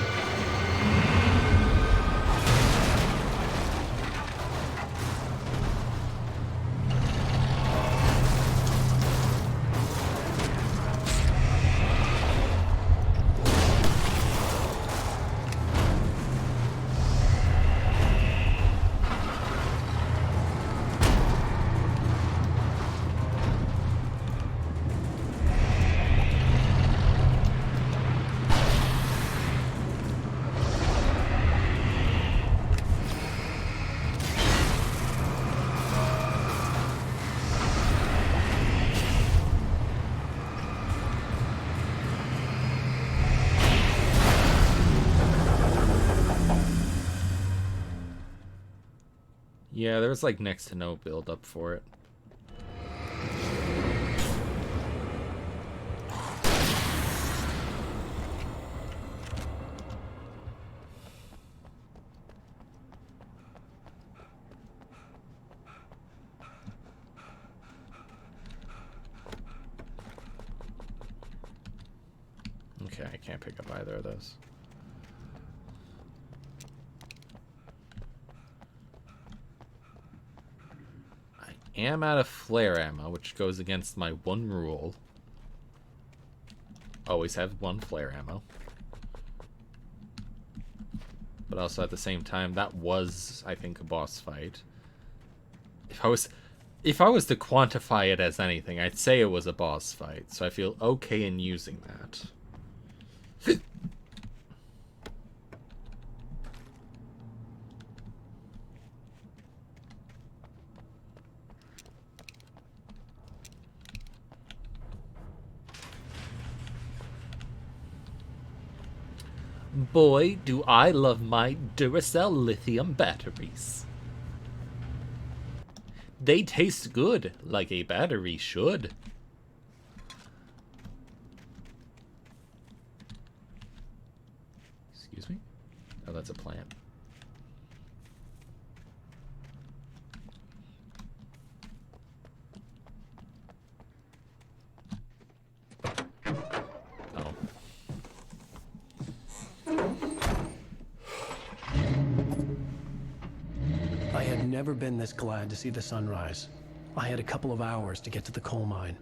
Yeah, there was like next to no build up for it. Okay, I can't pick up either of those. I am out of flare ammo, which goes against my one rule. Always have one flare ammo. But also at the same time, that was, I think, a boss fight. If I was to quantify it as anything, I'd say it was a boss fight, so I feel okay in using that. Boy, do I love my Duracell lithium batteries. They taste good, like a battery should. Excuse me? Oh, that's a plant. Oh. I had never been this glad to see the sunrise. I had a couple of hours to get to the coal mine.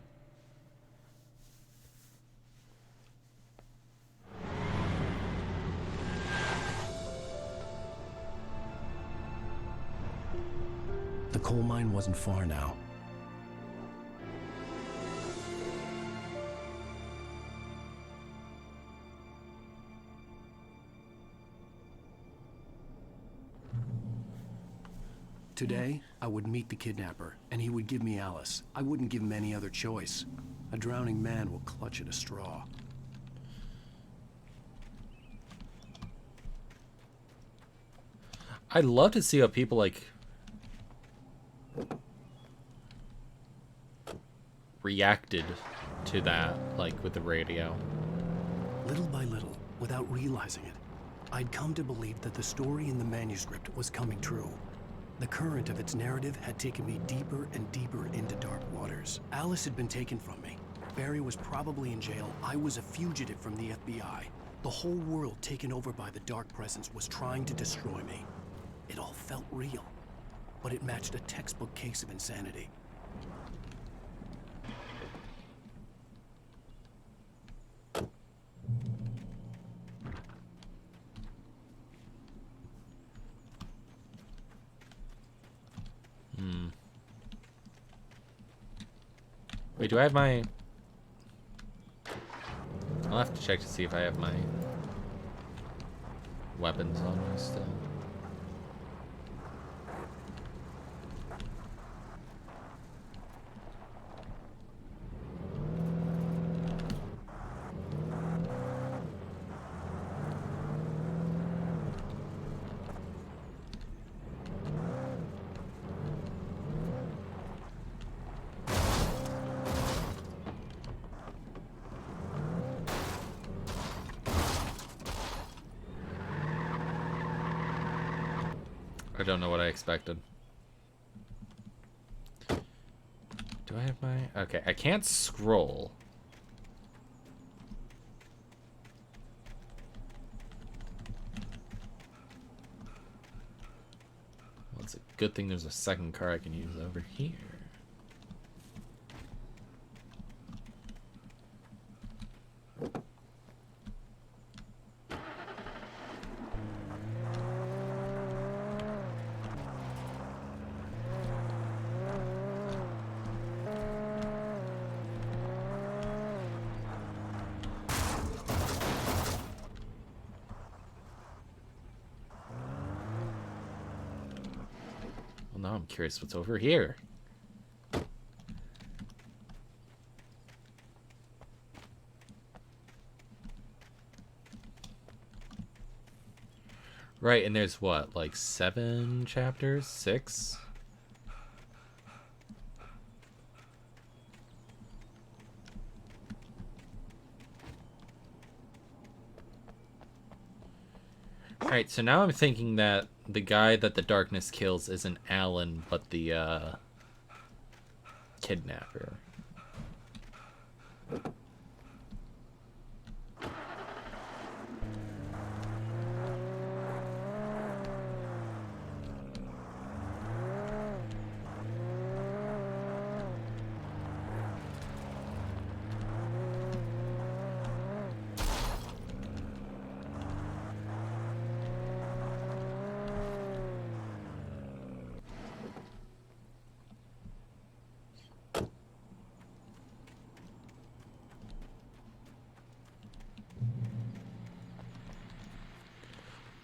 The coal mine wasn't far now. Today, I would meet the kidnapper, and he would give me Alice. I wouldn't give him any other choice. A drowning man will clutch at a straw. I'd love to see how people, like, reacted to that, like, with the radio. Little by little, without realizing it, I'd come to believe that the story in the manuscript was coming true. The current of its narrative had taken me deeper and deeper into dark waters. Alice had been taken from me. Barry was probably in jail. I was a fugitive from the FBI. The whole world taken over by the Dark Presence was trying to destroy me. It all felt real, but it matched a textbook case of insanity. Wait, do I have my... I'll have to check to see if I have my weapons on me still. I don't know what I expected. Do I have my... Okay, I can't scroll. Well, it's a good thing there's a second car I can use over here. Well, now I'm curious what's over here. Right, and there's what, like 7 chapters? 6? Alright, so now I'm thinking that the guy that the darkness kills isn't Alan, but the kidnapper.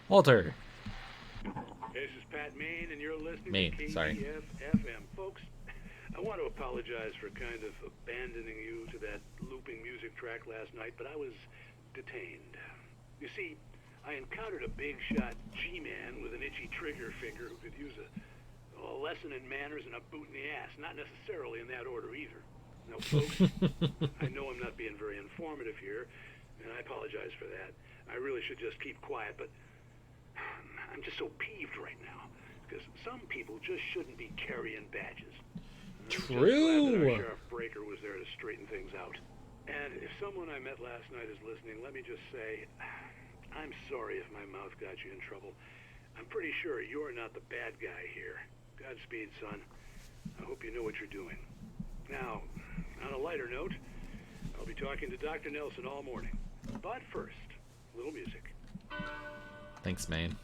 Walter. This is Pat Maine, and you're listening Maine, to sorry. KBF-FM. Folks, I want to apologize for kind of abandoning you to that looping music track last night, but I was detained. You see, I encountered a big shot G-man with an itchy trigger finger who could use a lesson in manners and a boot in the ass. Not necessarily in that order either. Now, folks, I know I'm not being very informative here, and I apologize for that. I really should just keep quiet, but I'm just so peeved right now, because some people just shouldn't be carrying badges. True. Our Sheriff Breaker was there to straighten things out. And if someone I met last night is listening, let me just say, I'm sorry if my mouth got you in trouble. I'm pretty sure you're not the bad guy here. Godspeed, son. I hope you know what you're doing. Now, on a lighter note, I'll be talking to Dr. Nelson all morning. But first, a little music. Thanks, Maine.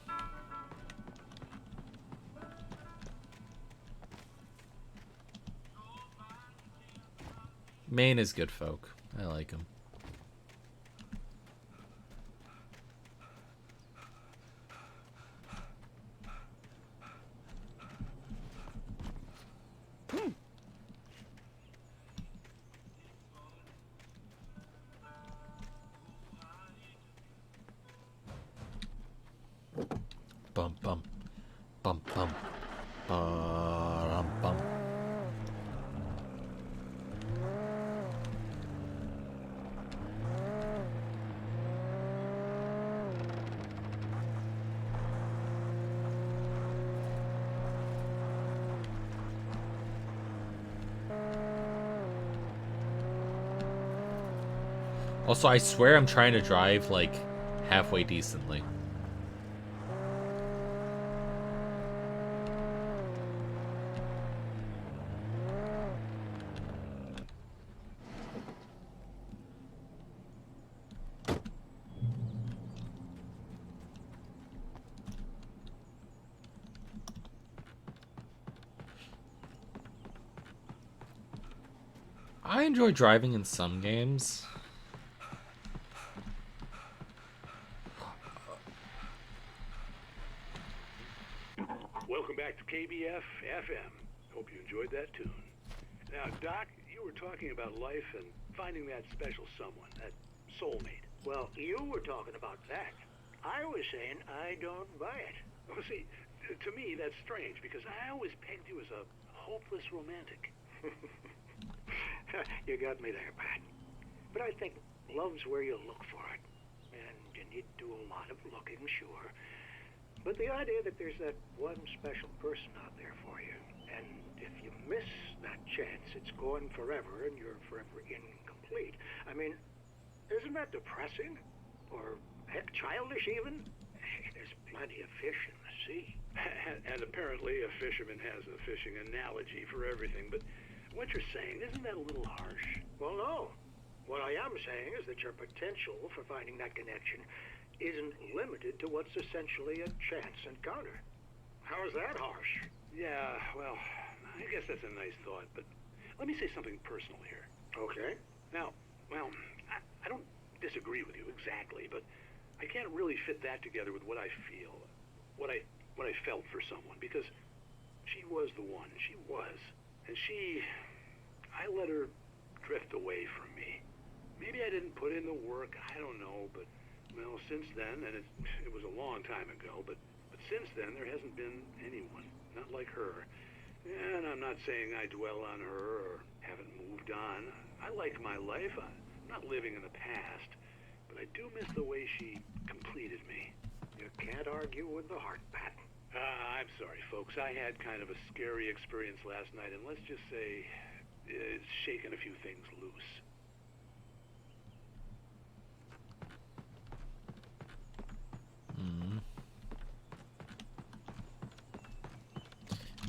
Maine is good folk. I like him. Bum bum bum bum bum. Also, I swear I'm trying to drive like halfway decently. I enjoy driving in some games. Welcome back to KBF-FM. Hope you enjoyed that tune. Now, Doc, you were talking about life and finding that special someone, that soulmate. Well, you were talking about that. I was saying I don't buy it. Well, see, to me, that's strange, because I always pegged you as a hopeless romantic. You got me there, Pat. But I think love's where you look for it. And you need to do a lot of looking, sure. But the idea that there's that one special person out there for you, and if you miss that chance, it's gone forever and you're forever incomplete. I mean, isn't that depressing? Or, heck, childish even? There's plenty of fish in the sea. And apparently a fisherman has a fishing analogy for everything, but what you're saying, isn't that a little harsh? Well, no. What I am saying is that your potential for finding that connection isn't limited to what's essentially a chance encounter. How is that harsh? Yeah, well, I guess that's a nice thought, but let me say something personal here. Okay. Now, well, I don't disagree with you exactly, but I can't really fit that together with what I feel, what I felt for someone, because she was the one. She was. And I let her drift away from me. Maybe I didn't put in the work, I don't know, but, well, since then, and it was a long time ago, but since then, there hasn't been anyone, not like her. And I'm not saying I dwell on her or haven't moved on. I like my life. I'm not living in the past, but I do miss the way she completed me. You can't argue with the heart, Pat. I'm sorry, folks. I had kind of a scary experience last night, and let's just say it's shaken a few things loose.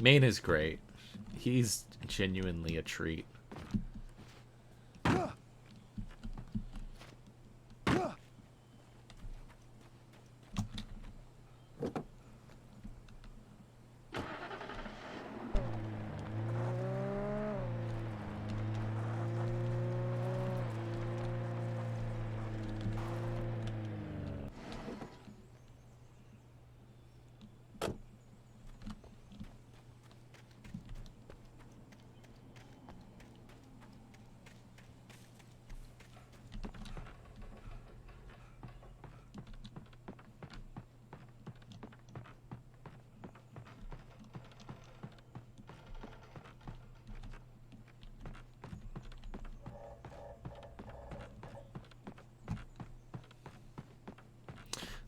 Maine is great. He's genuinely a treat.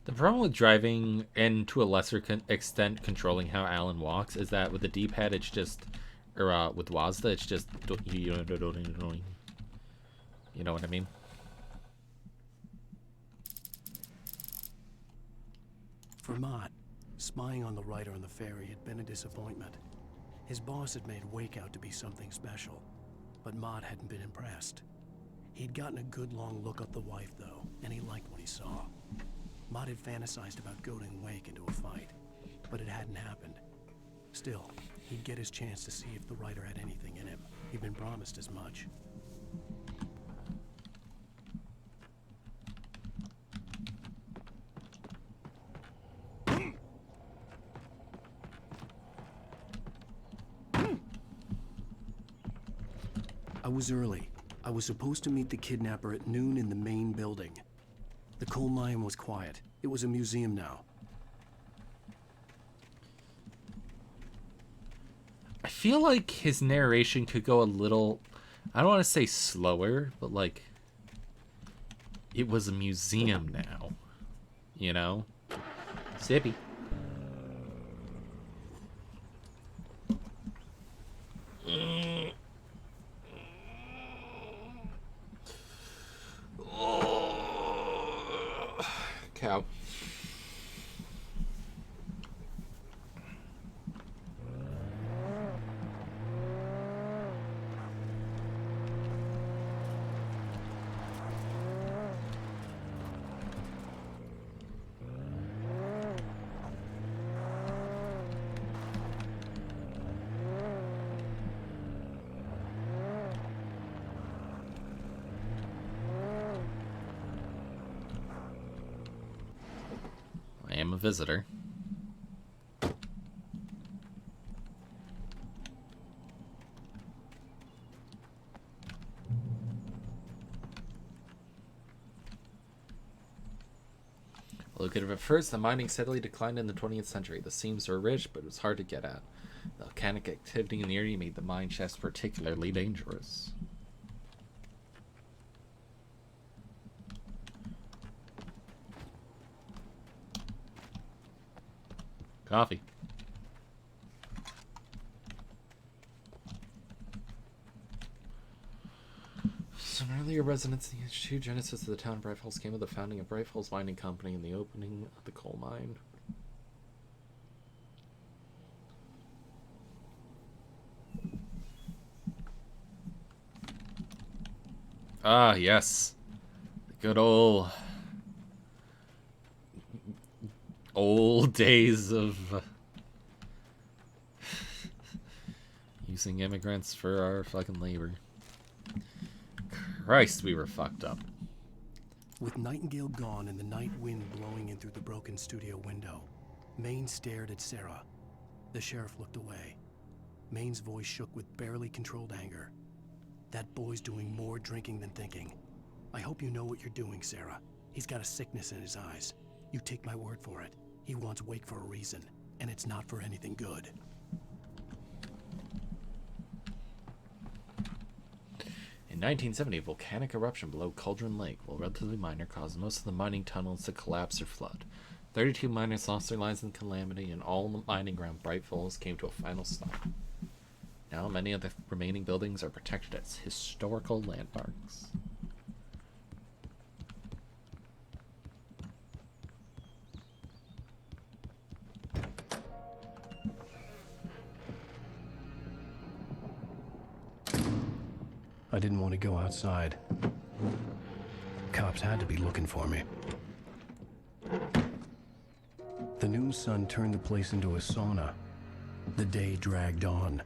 The problem with driving, and to a lesser extent controlling how Alan walks, is that with the D-pad it's just, or with WASD it's just, you know what I mean? For Mott, spying on the writer on the ferry had been a disappointment. His boss had made Wake out to be something special, but Mott hadn't been impressed. He'd gotten a good long look at the wife, though, and he liked what he saw. Mott had fantasized about goading Wake into a fight, but it hadn't happened. Still, he'd get his chance to see if the writer had anything in him. He'd been promised as much. I was early. I was supposed to meet the kidnapper at noon in the main building. The coal mine was quiet. It was a museum now. I feel like his narration could go a little, I don't want to say slower, but like, it was a museum now, you know? Sippy. Cow. I am a visitor. Look at it at first, the mining steadily declined in the 20th century. The seams were rich, but it was hard to get at. The volcanic activity in the area made the mine shafts particularly dangerous. Coffee. Some earlier residents in the HQ, genesis of the town of Bright Falls came with the founding of Bright Falls Mining Company and the opening of the coal mine. Ah, yes. The good old days of using immigrants for our fucking labor. Christ, we were fucked up. With Nightingale gone and the night wind blowing in through the broken studio window, Maine stared at Sarah. The sheriff looked away. Maine's voice shook with barely controlled anger. That boy's doing more drinking than thinking. I hope you know what you're doing, Sarah. He's got a sickness in his eyes. You take my word for it. He wants Wake for a reason, and it's not for anything good. In 1970, a volcanic eruption below Cauldron Lake, while relatively minor, caused most of the mining tunnels to collapse or flood. 32 miners lost their lives in Calamity, and all mining around Bright Falls came to a final stop. Now many of the remaining buildings are protected as historical landmarks. I didn't want to go outside. Cops had to be looking for me. The noon sun turned the place into a sauna. The day dragged on.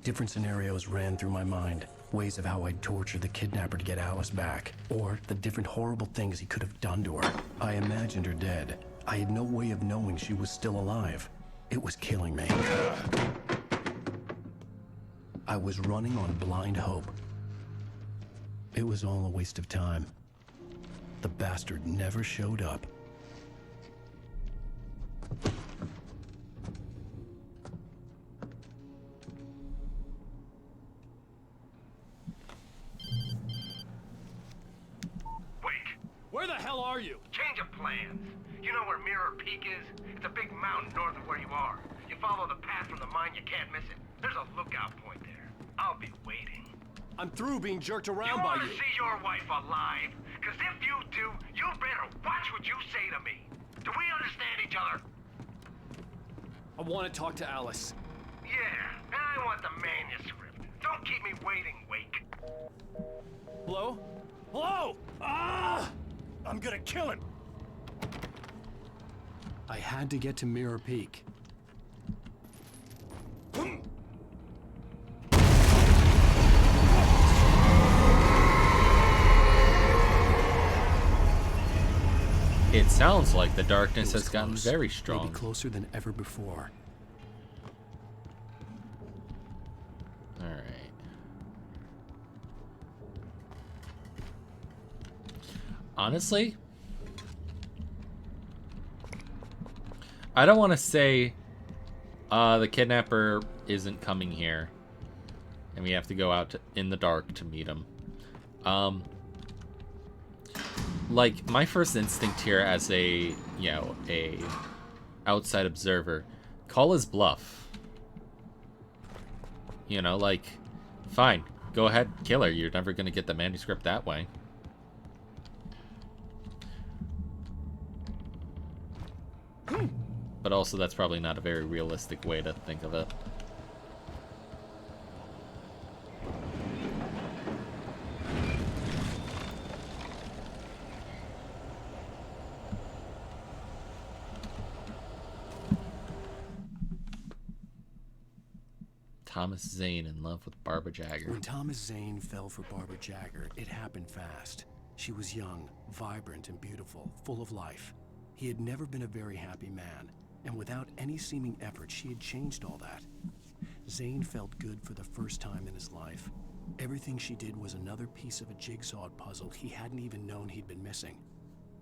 Different scenarios ran through my mind. Ways of how I'd torture the kidnapper to get Alice back. Or the different horrible things he could have done to her. I imagined her dead. I had no way of knowing she was still alive. It was killing me. I was running on blind hope. It was all a waste of time. The bastard never showed up. Where the hell are you? Change of plans. You know where Mirror Peak is? It's a big mountain north of where you are. You follow the path from the mine, you can't miss it. There's a lookout point there. I'll be waiting. I'm through being jerked around You by want you. to see your wife alive? Because if you do, you better watch what you say to me. Do we understand each other? I want to talk to Alice. Yeah, and I want the manuscript. Don't keep me waiting, Wake. Hello? Hello? Ah! I'm gonna kill him. I had to get to Mirror Peak. It sounds like the darkness It was has gotten close. very strong. Maybe closer than ever before. Alright. Honestly, I don't want to say the kidnapper isn't coming here and we have to go out in the dark to meet him. Like, my first instinct here as a, you know, a outside observer, call his bluff. You know, like, fine, go ahead, kill her. You're never going to get the manuscript that way. But also, that's probably not a very realistic way to think of it. Thomas Zane in love with Barbara Jagger. When Thomas Zane fell for Barbara Jagger, it happened fast. She was young, vibrant, and beautiful, full of life. He had never been a very happy man, and without any seeming effort, she had changed all that. Zane felt good for the first time in his life. Everything she did was another piece of a jigsaw puzzle he hadn't even known he'd been missing.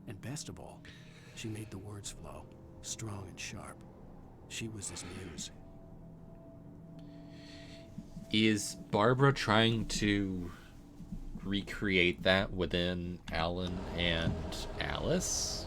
And best of all, she made the words flow, strong and sharp. She was his muse. Is Barbara trying to recreate that within Alan and Alice?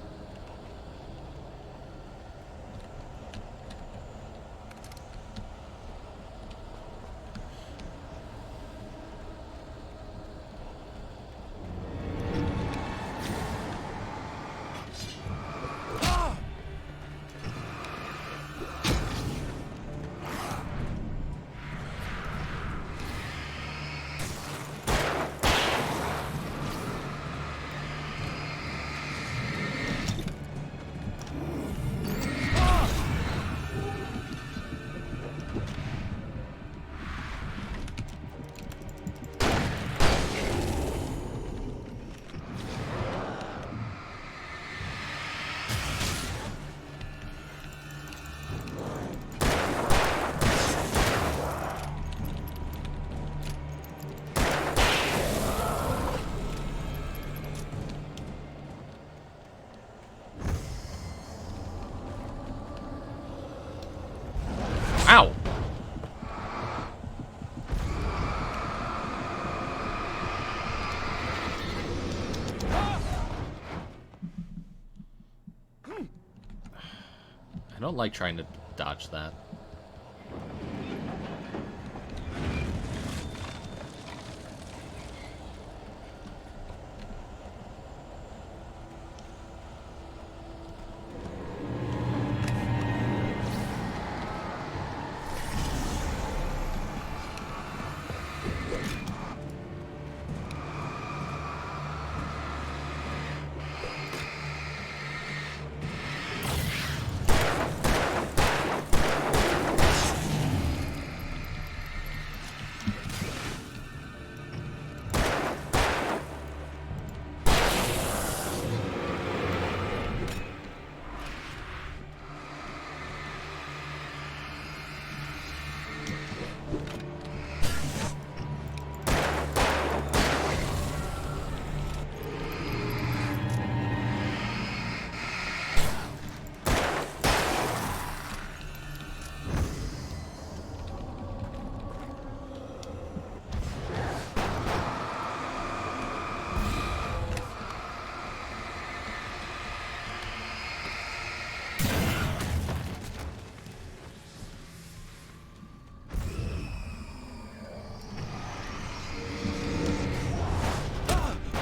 don't like trying to dodge that.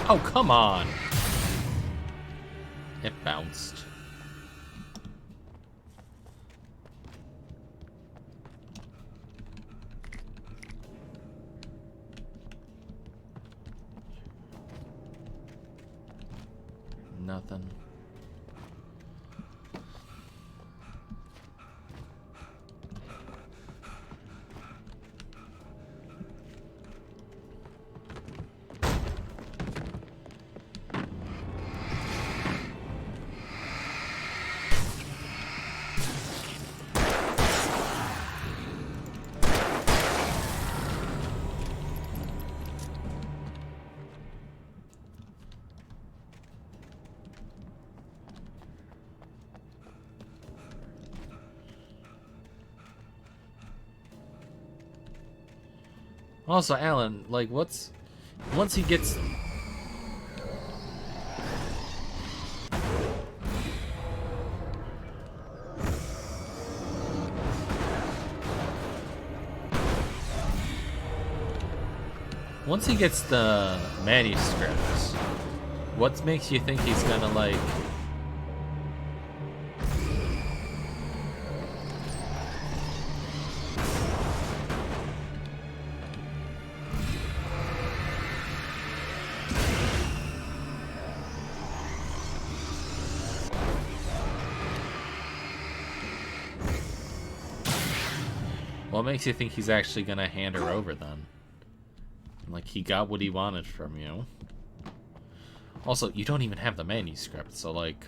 Oh, come on! It bounced. Nothing. Also, Alan, like, once he gets... Once he gets the manuscripts, what makes you think he's gonna, like... What makes you think he's actually gonna hand her over then? Like, he got what he wanted from you. Also, you don't even have the manuscript, so like...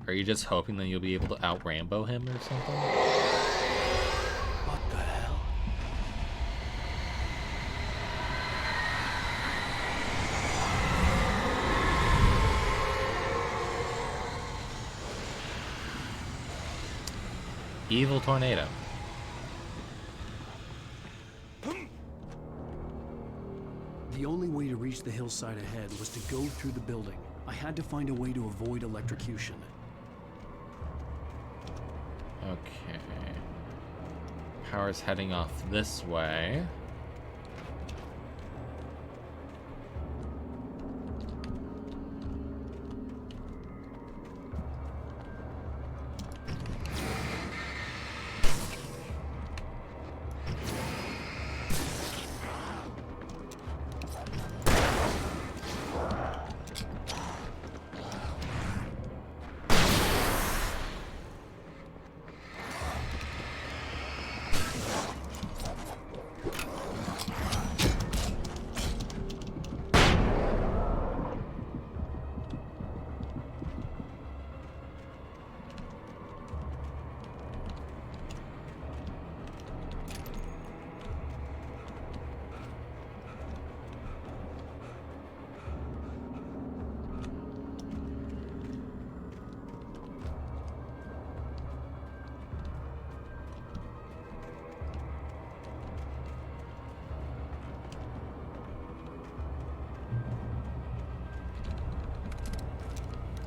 Are you just hoping that you'll be able to out-Rambo him or something? What the hell? Evil tornado. The only way to reach the hillside ahead was to go through the building. I had to find a way to avoid electrocution. Okay. Power's heading off this way.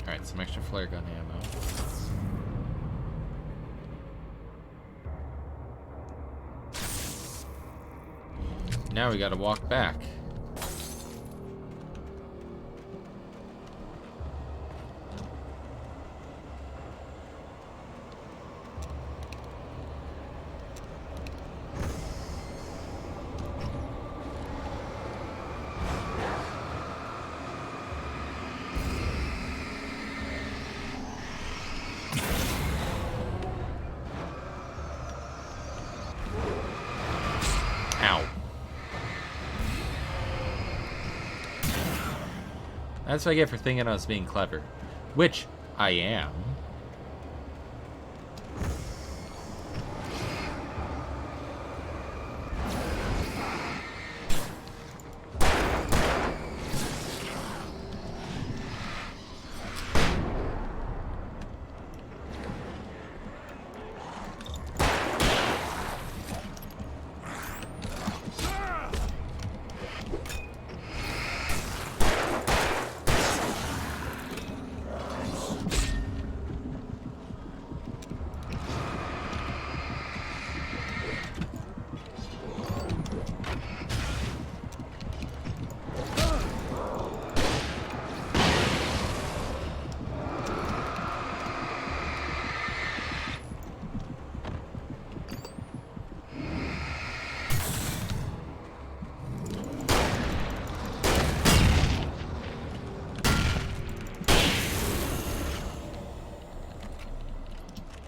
Alright, some extra flare gun ammo. Now we gotta walk back. That's what I get for thinking I was being clever. Which I am.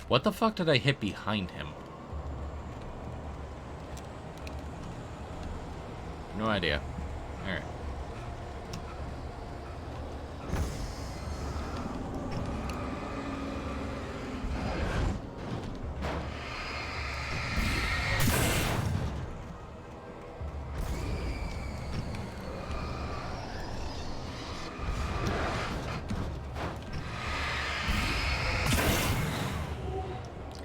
What the fuck did I hit behind him? No idea. Alright.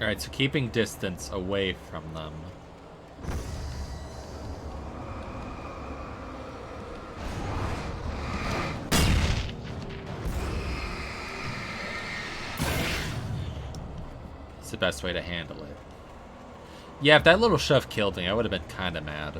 Alright, so keeping distance away from them. It's the best way to handle it. Yeah, if that little shove killed me, I would have been kind of mad.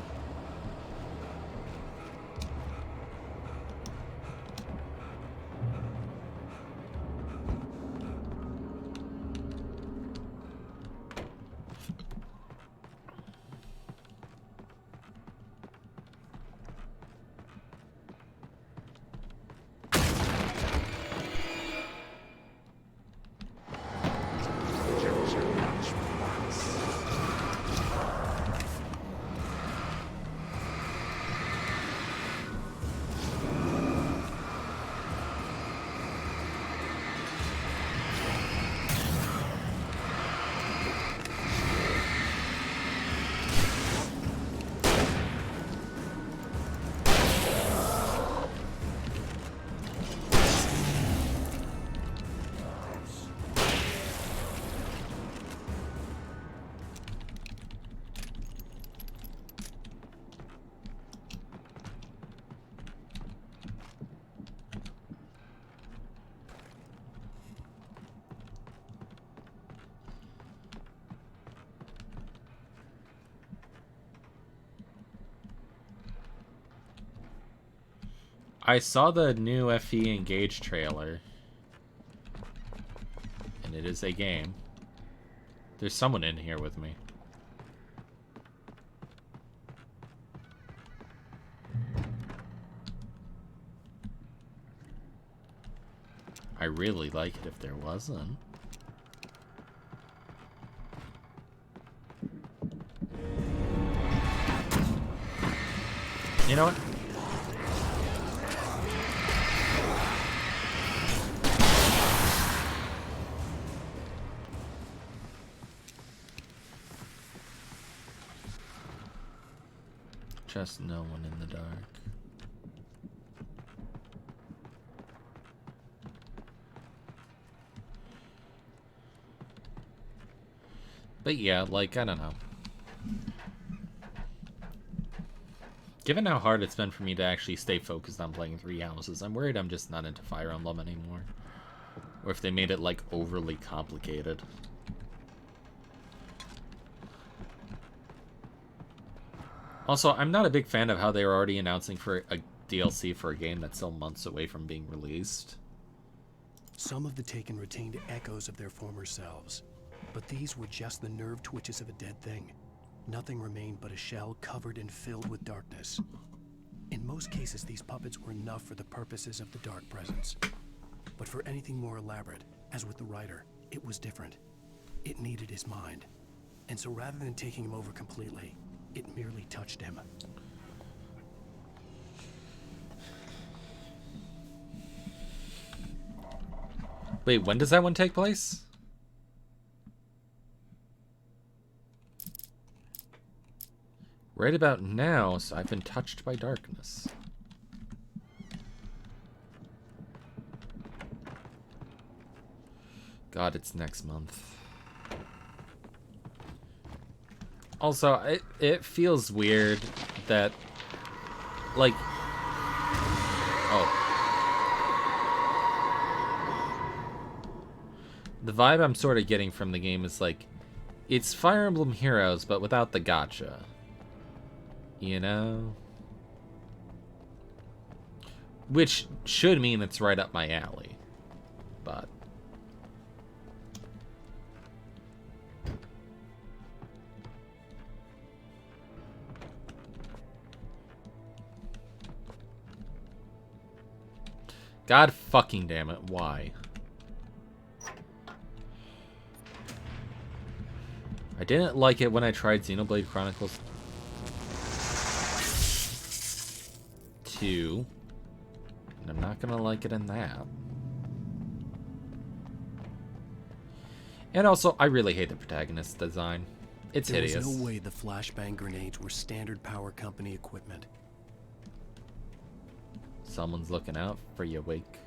I saw the new FE Engage trailer. And it is a game. There's someone in here with me. I really like it if there wasn't. You know what? Just no one in the dark. But yeah, like, I don't know. Given how hard it's been for me to actually stay focused on playing Three Houses, I'm worried I'm just not into Fire Emblem anymore. Or if they made it, like, overly complicated. Also, I'm not a big fan of how they were already announcing for a DLC for a game that's still months away from being released. Some of the Taken retained echoes of their former selves, but these were just the nerve twitches of a dead thing. Nothing remained but a shell covered and filled with darkness. In most cases, these puppets were enough for the purposes of the Dark Presence. But for anything more elaborate, as with the writer, it was different. It needed his mind. And so rather than taking him over completely, it merely touched him. Wait, when does that one take place? Right about now, so I've been touched by darkness. God, it's next month. Also, it feels weird that, like, oh. The vibe I'm sort of getting from the game is like, it's Fire Emblem Heroes, but without the gacha. You know? Which should mean it's right up my alley. But God fucking damn it, why? I didn't like it when I tried Xenoblade Chronicles 2, and I'm not gonna like it in that. And also, I really hate the protagonist's design. It's hideous. There was no way the flashbang grenades were standard Power Company equipment. Someone's looking out for you, Wake.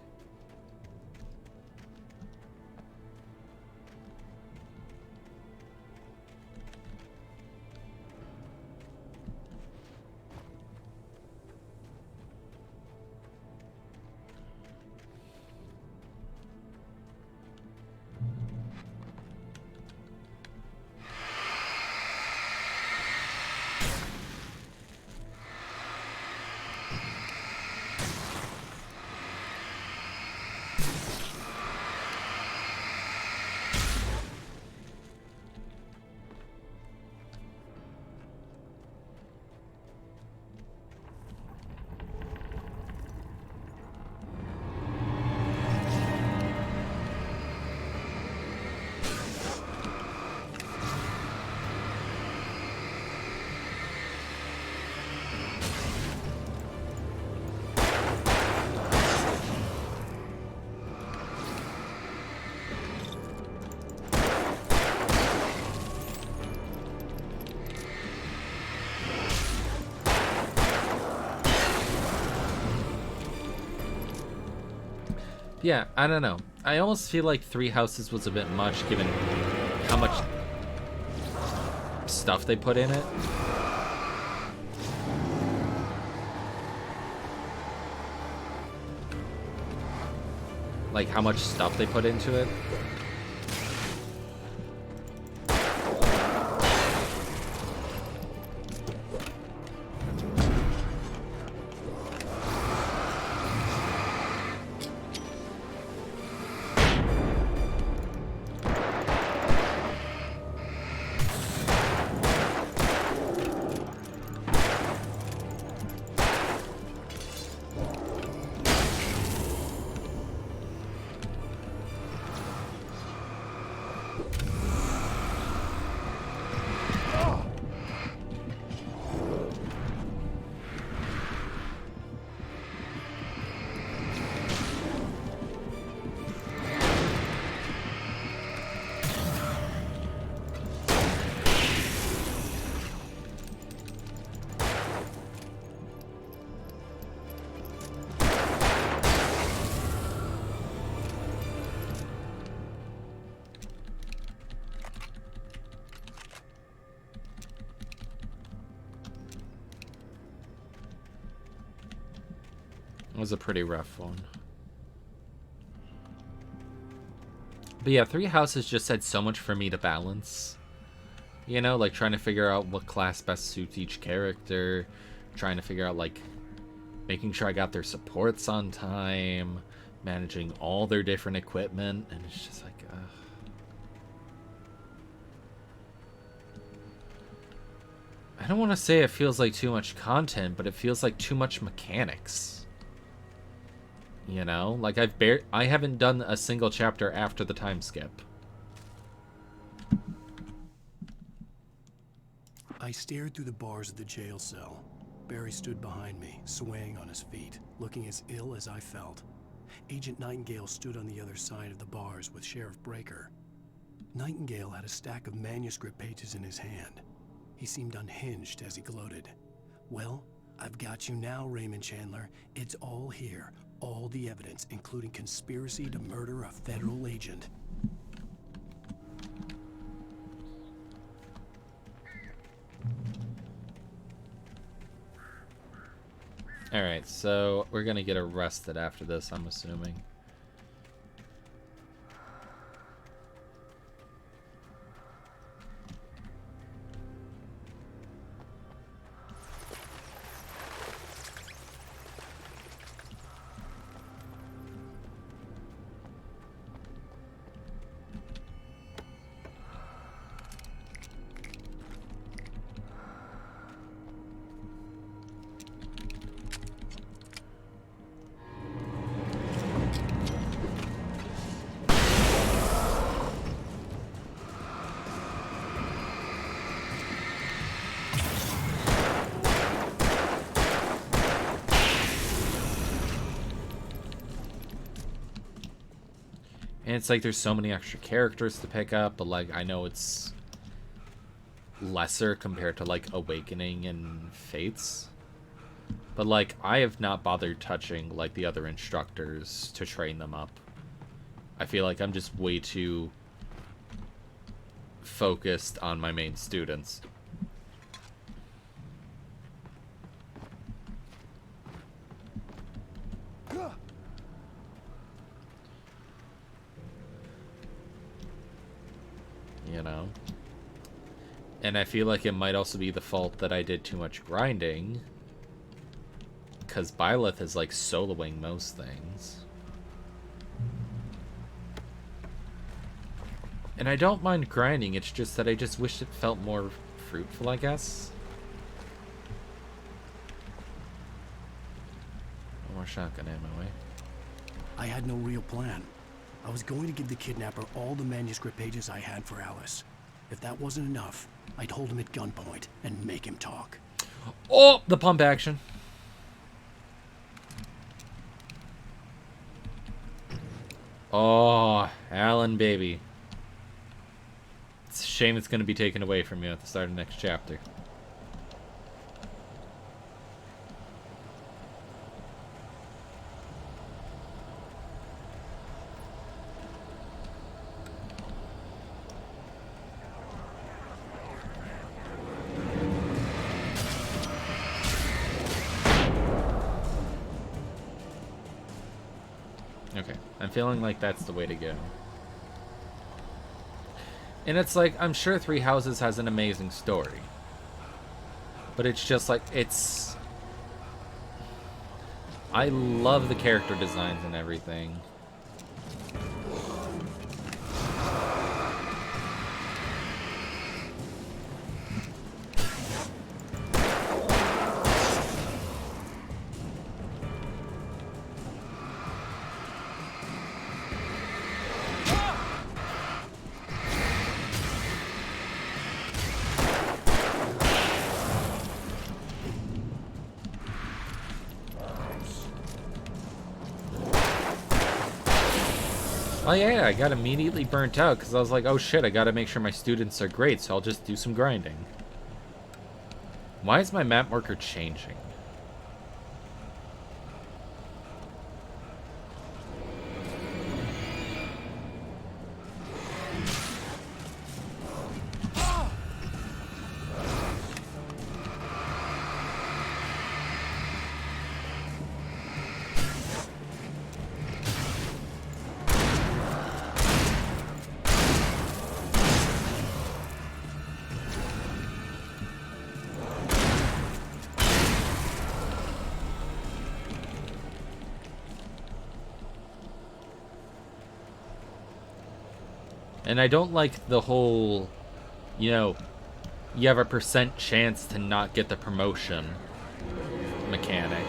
Yeah, I don't know. I almost feel like Three Houses was a bit much given how much stuff they put in it. Like how much stuff they put into it. It was a pretty rough one. But yeah, Three Houses just had so much for me to balance. You know, like trying to figure out what class best suits each character, trying to figure out like making sure I got their supports on time, managing all their different equipment, and it's just like, I don't want to say it feels like too much content, but it feels like too much mechanics. You know, like I haven't done a single chapter after the time skip. I stared through the bars of the jail cell. Barry stood behind me, swaying on his feet, looking as ill as I felt. Agent Nightingale stood on the other side of the bars with Sheriff Breaker. Nightingale had a stack of manuscript pages in his hand. He seemed unhinged as he gloated. Well, I've got you now, Raymond Chandler. It's all here. All the evidence, including conspiracy to murder a federal agent. Alright, so we're gonna get arrested after this, I'm assuming. And it's like there's so many extra characters to pick up, but like I know it's lesser compared to like Awakening and Fates. But like I have not bothered touching like the other instructors to train them up. I feel like I'm just way too focused on my main students. You know? And I feel like it might also be the fault that I did too much grinding, because Byleth is like soloing most things. And I don't mind grinding, it's just that I just wish it felt more fruitful, I guess. No more shotgun ammo, eh? I had no real plan. I was going to give the kidnapper all the manuscript pages I had for Alice. If that wasn't enough, I'd hold him at gunpoint and make him talk. Oh, the pump action. Oh, Alan, baby. It's a shame it's going to be taken away from you at the start of the next chapter. Okay, I'm feeling like that's the way to go. And it's like, I'm sure Three Houses has an amazing story. But it's just like, it's... I love the character designs and everything. Oh yeah, I got immediately burnt out because I was like, oh shit, I gotta make sure my students are great, so I'll just do some grinding. Why is my map marker changing? And I don't like the whole, you know, you have a % chance to not get the promotion mechanic.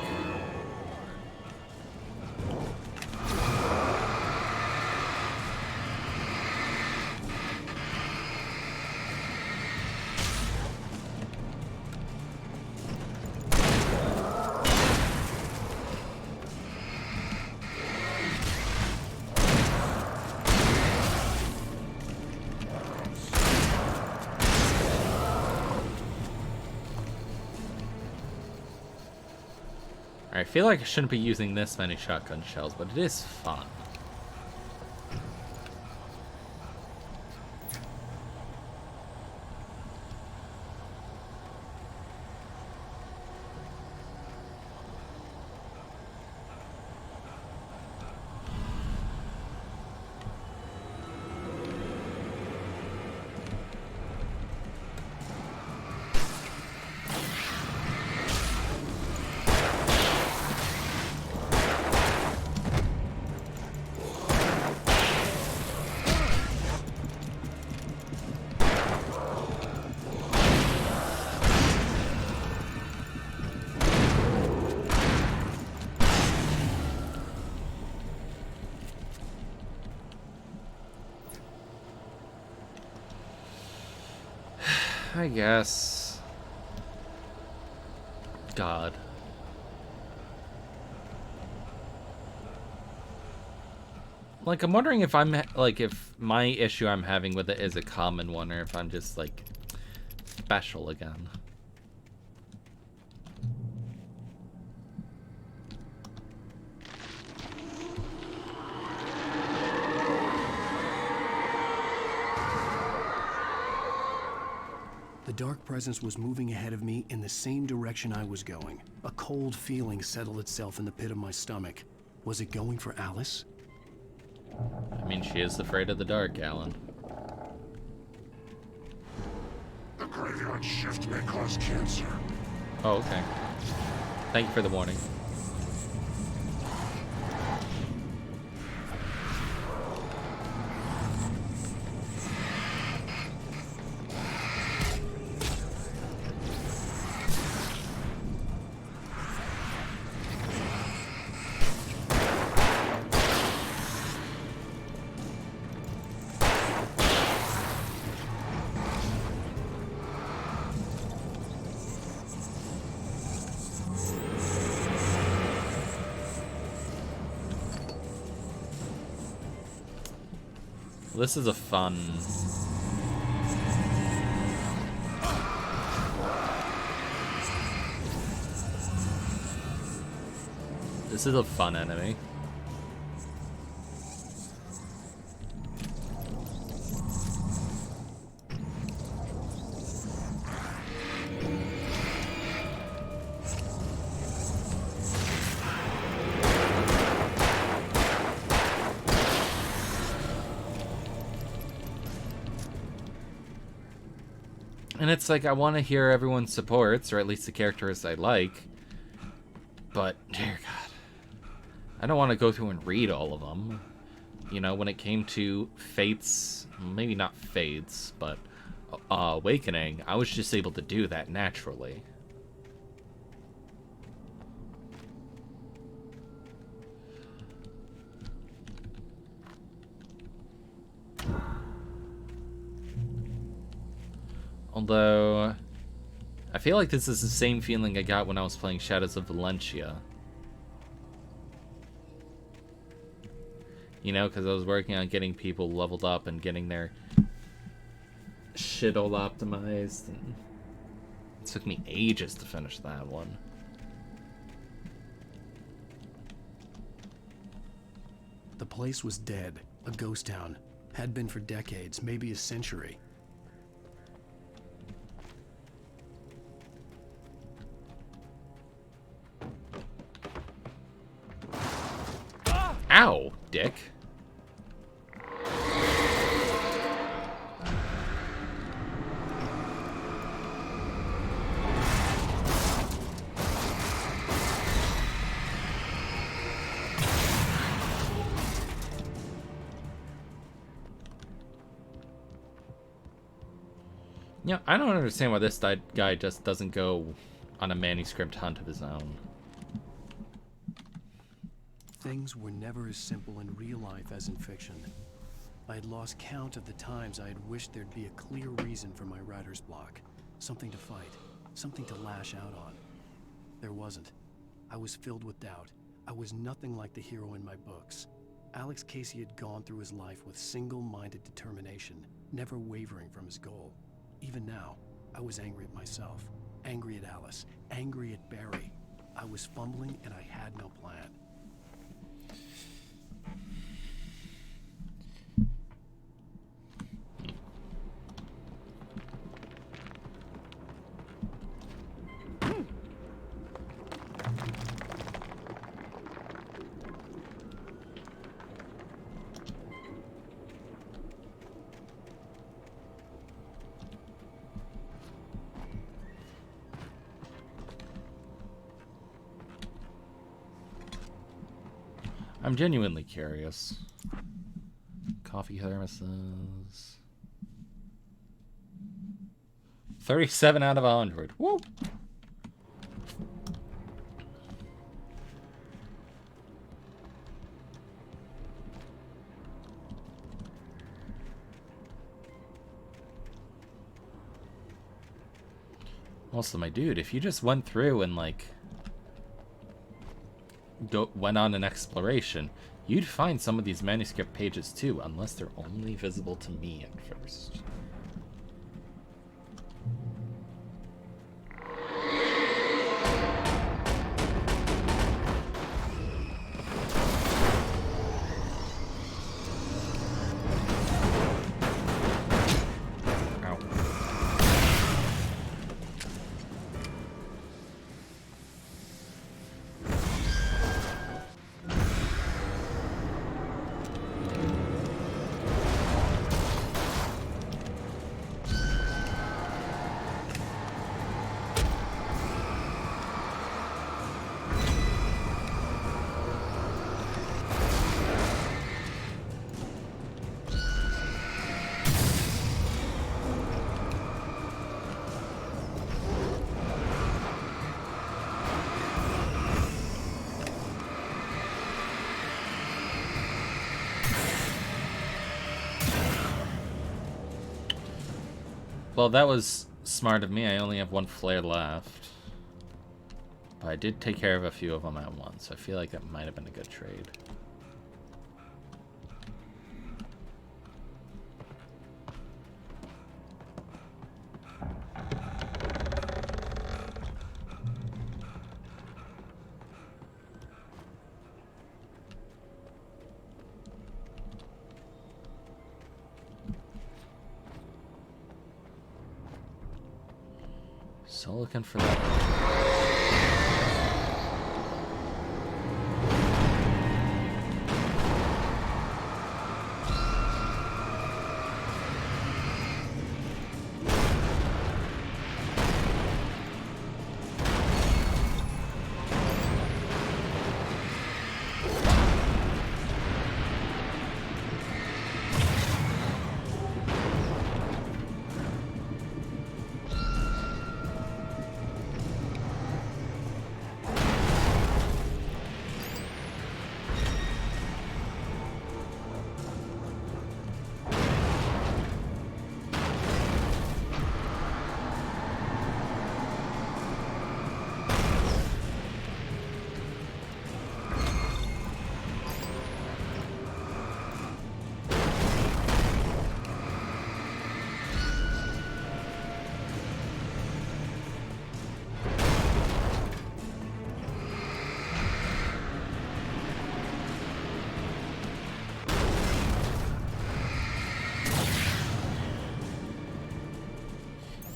I feel like I shouldn't be using this many shotgun shells, but it is fun. I guess. God. Like, I'm wondering if I'm, like, if my issue I'm having with it is a common one, or if I'm just, like, special again. The dark presence was moving ahead of me in the same direction I was going. A cold feeling settled itself in the pit of my stomach. Was it going for Alice? I mean, she is afraid of the dark, Alan. The graveyard shift may cause cancer. Oh, okay. Thank you for the warning. This is a fun... This is a fun enemy. And it's like, I want to hear everyone's supports, or at least the characters I like. But, dear God. I don't want to go through and read all of them. You know, when it came to Fates, maybe not Fates, but Awakening, I was just able to do that naturally. Although, I feel like this is the same feeling I got when I was playing Shadows of Valentia. You know, because I was working on getting people leveled up and getting their shit all optimized. And it took me ages to finish that one. The place was dead, a ghost town. Had been for decades, maybe a century. Ow, dick. You know, I don't understand why this guy just doesn't go on a manuscript hunt of his own. Things were never as simple in real life as in fiction. I had lost count of the times I had wished there'd be a clear reason for my writer's block. Something to fight, something to lash out on. There wasn't. I was filled with doubt. I was nothing like the hero in my books. Alex Casey had gone through his life with single-minded determination, never wavering from his goal. Even now, I was angry at myself, angry at Alice, angry at Barry. I was fumbling and I had no plan. I'm genuinely curious. Coffee thermoses. 37 out of 100. Woo! Also, my dude, if you just went through and like went on an exploration, you'd find some of these manuscript pages too, unless they're only visible to me at first. Well, that was smart of me. I only have one flare left. But I did take care of a few of them at once, so I feel like that might have been a good trade. So looking for that.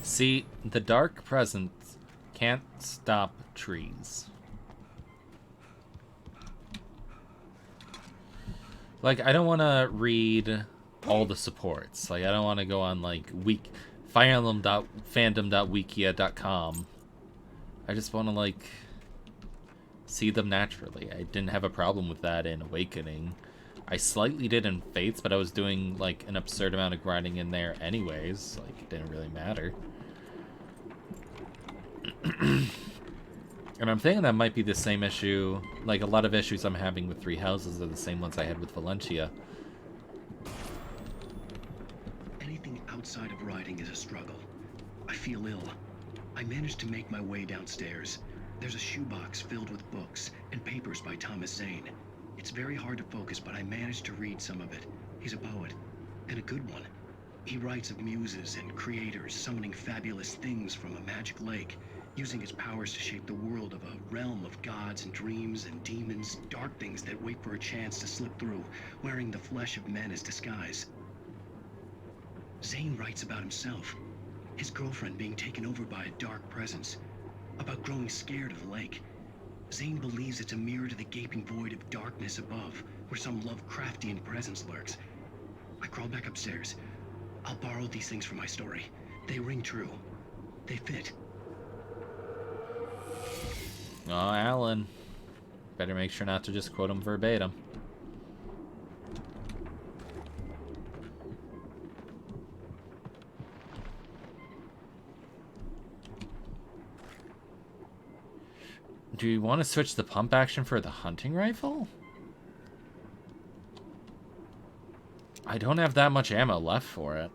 See, the dark presence can't stop trees. Like, I don't want to read all the supports. Like, I don't want to go on, like, fireemblem.fandom.wikia.com. I just want to, like, see them naturally. I didn't have a problem with that in Awakening. I slightly did in Fates, but I was doing like an absurd amount of grinding in there anyways. Like, it didn't really matter. And I'm thinking that might be the same issue. Like, a lot of issues I'm having with Three Houses are the same ones I had with Valencia. Anything outside of writing is a struggle. I feel ill. I managed to make my way downstairs. There's a shoebox filled with books and papers by Thomas Zane. It's very hard to focus, but I managed to read some of it. He's a poet, and a good one. He writes of muses and creators summoning fabulous things from a magic lake, using his powers to shape the world of a realm of gods and dreams and demons, dark things that wait for a chance to slip through, wearing the flesh of men as disguise. Zane writes about himself, his girlfriend being taken over by a dark presence, about growing scared of the lake. Zane believes it's a mirror to the gaping void of darkness above, where some Lovecraftian presence lurks. I crawled back upstairs. I'll borrow these things for my story. They ring true. They fit. Oh, Alan. Better make sure not to just quote him verbatim. Do you want to switch the pump action for the hunting rifle? I don't have that much ammo left for it.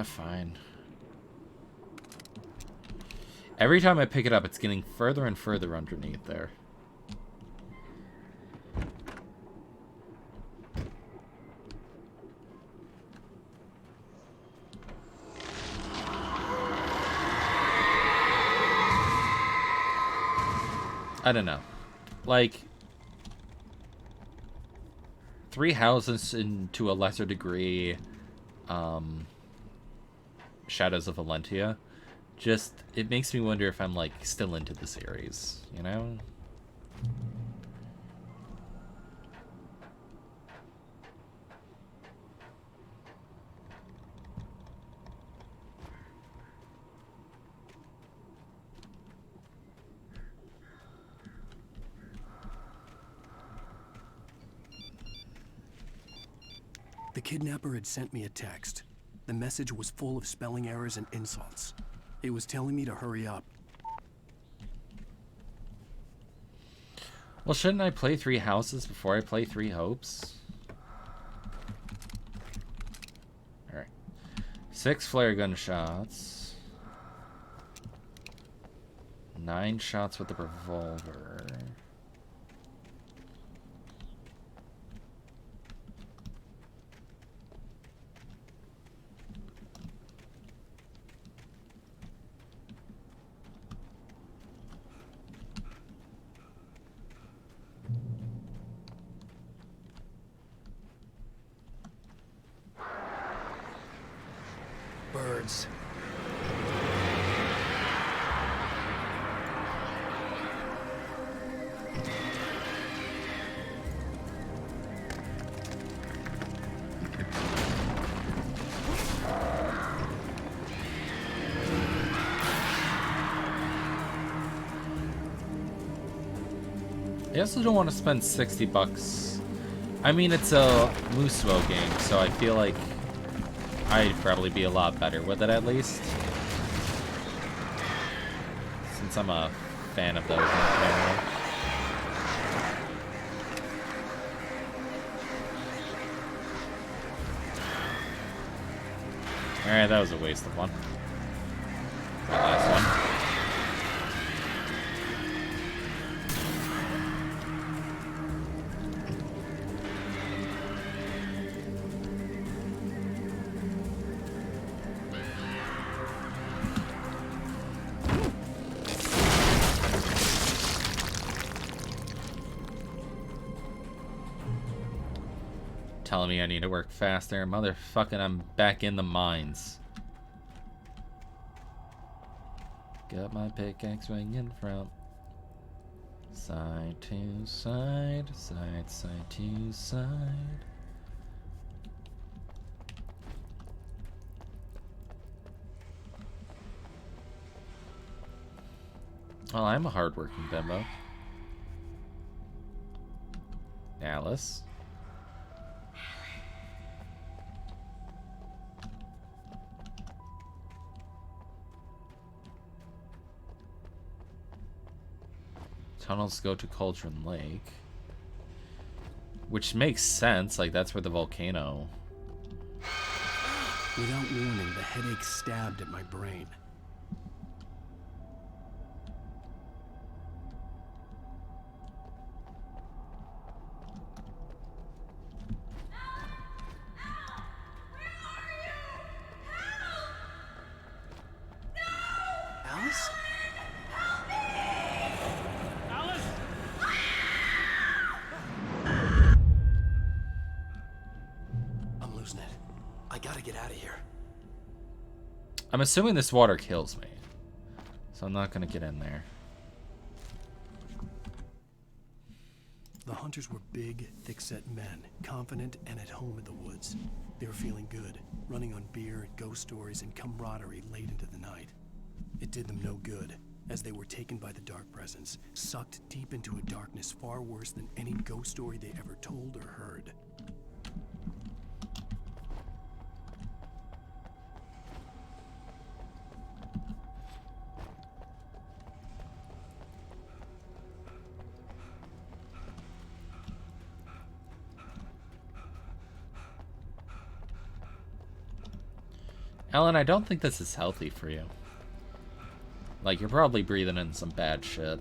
Fine. Every time I pick it up, it's getting further and further underneath there. I don't know. Like, Three Houses, and to a lesser degree, Shadows of Valentia, just, it makes me wonder if I'm, like, still into the series, you know? The kidnapper had sent me a text. The message was full of spelling errors and insults. It was telling me to hurry up. Well, shouldn't I play Three Houses before I play Three Hopes? Alright. 6 flare gun shots. 9 shots with the revolver. Birds. I also don't want to spend 60 bucks. I mean, it's a Musuo game, so I feel like I'd probably be a lot better with it, at least. Since I'm a fan of those in general. Alright, that was a waste of one. That last one. Telling me I need to work faster. Motherfucking, I'm back in the mines. Got my pickaxe swinging from side to side, side to side. Well, I'm a hardworking bimbo. Alice. Tunnels go to Cauldron Lake. Which makes sense, like that's where the volcano... Without warning, the headache stabbed at my brain. Alice? I'm losing it. I gotta get out of here. I'm assuming this water kills me. So I'm not gonna get in there. The hunters were big, thick-set men, confident and at home in the woods. They were feeling good, running on beer, ghost stories, and camaraderie late into the night. It did them no good, as they were taken by the dark presence, sucked deep into a darkness far worse than any ghost story they ever told or heard. Ellen, I don't think this is healthy for you. Like, you're probably breathing in some bad shit.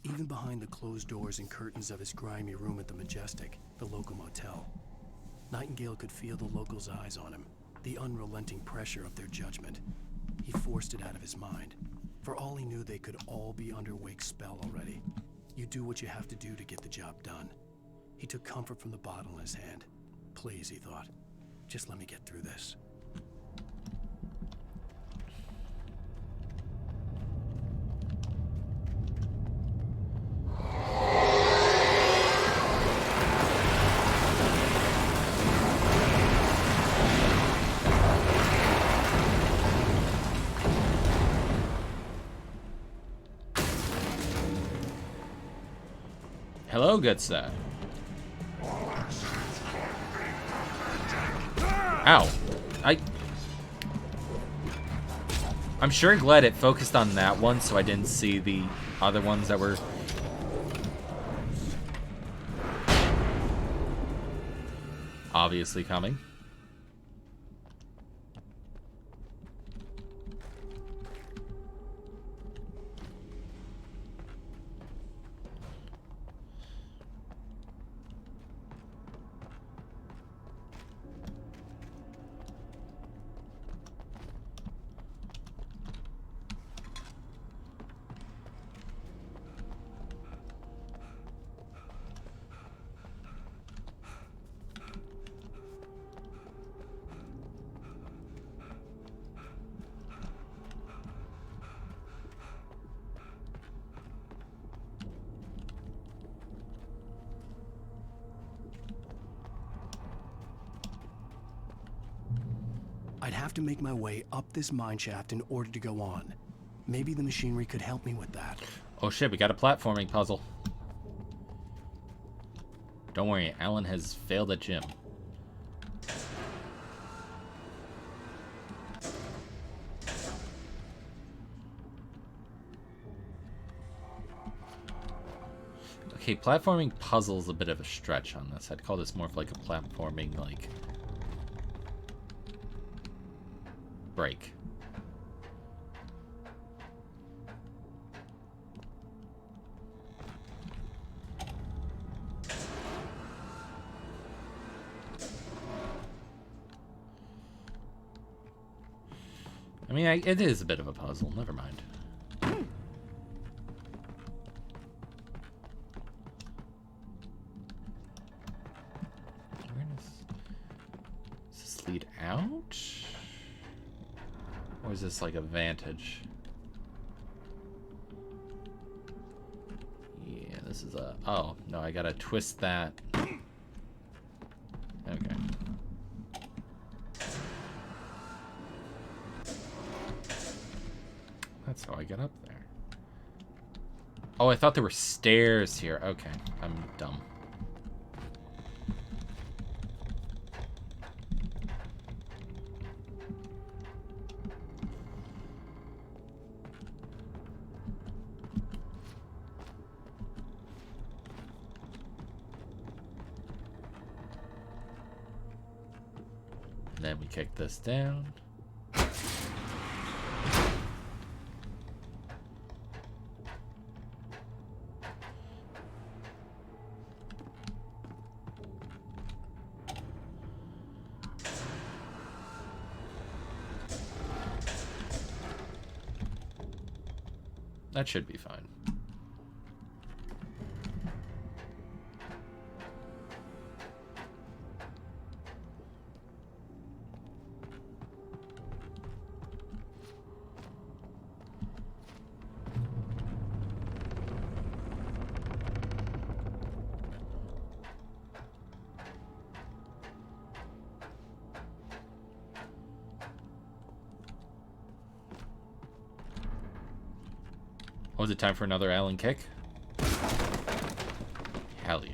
Even behind the closed doors and curtains of his grimy room at the Majestic, the local motel, Nightingale could feel the locals' eyes on him, the unrelenting pressure of their judgment. He forced it out of his mind. For all he knew, they could all be under Wake's spell already. You do what you have to do to get the job done. He took comfort from the bottle in his hand. Please, he thought, just let me get through this. Hello, good sir. Ow. I'm sure glad it focused on that one so I didn't see the other ones that were... obviously coming. I'd have to make my way up this mine shaft in order to go on. Maybe the machinery could help me with that. Oh shit, we got a platforming puzzle. Don't worry, Alan has failed at gym. Okay, platforming puzzle is a bit of a stretch on this. I'd call this more of like a platforming, like... break. mean, it is a bit of a puzzle. Never mind. Where does this lead out? Or is this like a vantage? Yeah, this is a... Oh, no, I gotta twist that. Okay. That's how I get up there. Oh, I thought there were stairs here. Okay, I'm dumb. Then we kick this down. That should be fine. Was it time for another Allen kick? Hell yeah.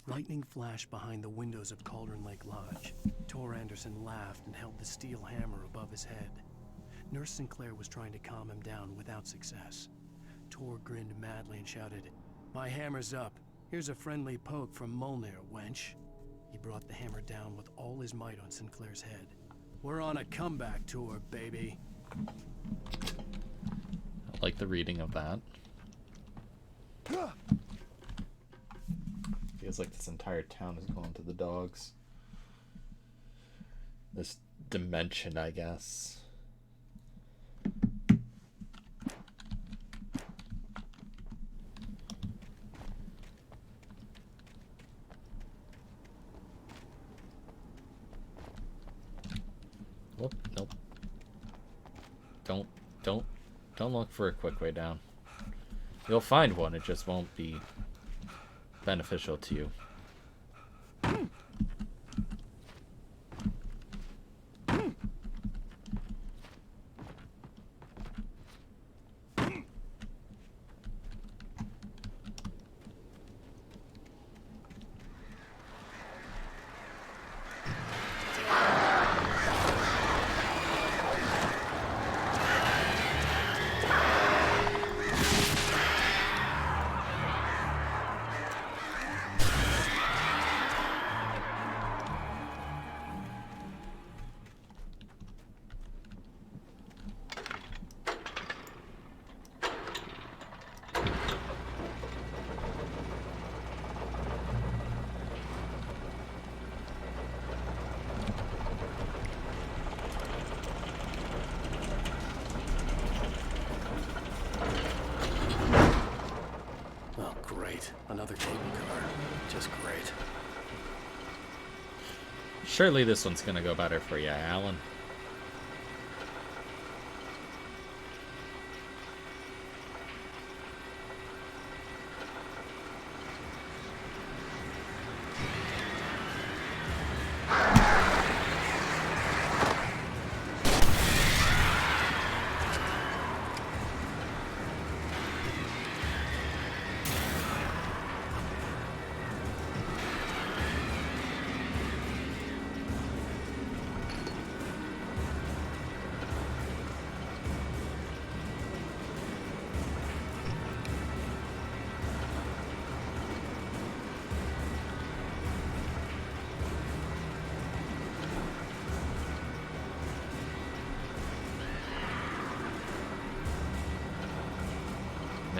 Lightning flashed behind the windows of Cauldron Lake Lodge. Tor Anderson laughed and held the steel hammer above his head. Nurse Sinclair was trying to calm him down without success. Tor grinned madly and shouted, "My hammer's up. Here's a friendly poke from Molnir, wench." He brought the hammer down with all his might on Sinclair's head. "We're on a comeback tour, baby." I like the reading of that. Feels like this entire town is going to the dogs. This dimension, I guess. Whoop, nope. Don't look for a quick way down. You'll find one, it just won't be beneficial to you. Another cable car. Just great. Surely this one's gonna go better for you, Alan.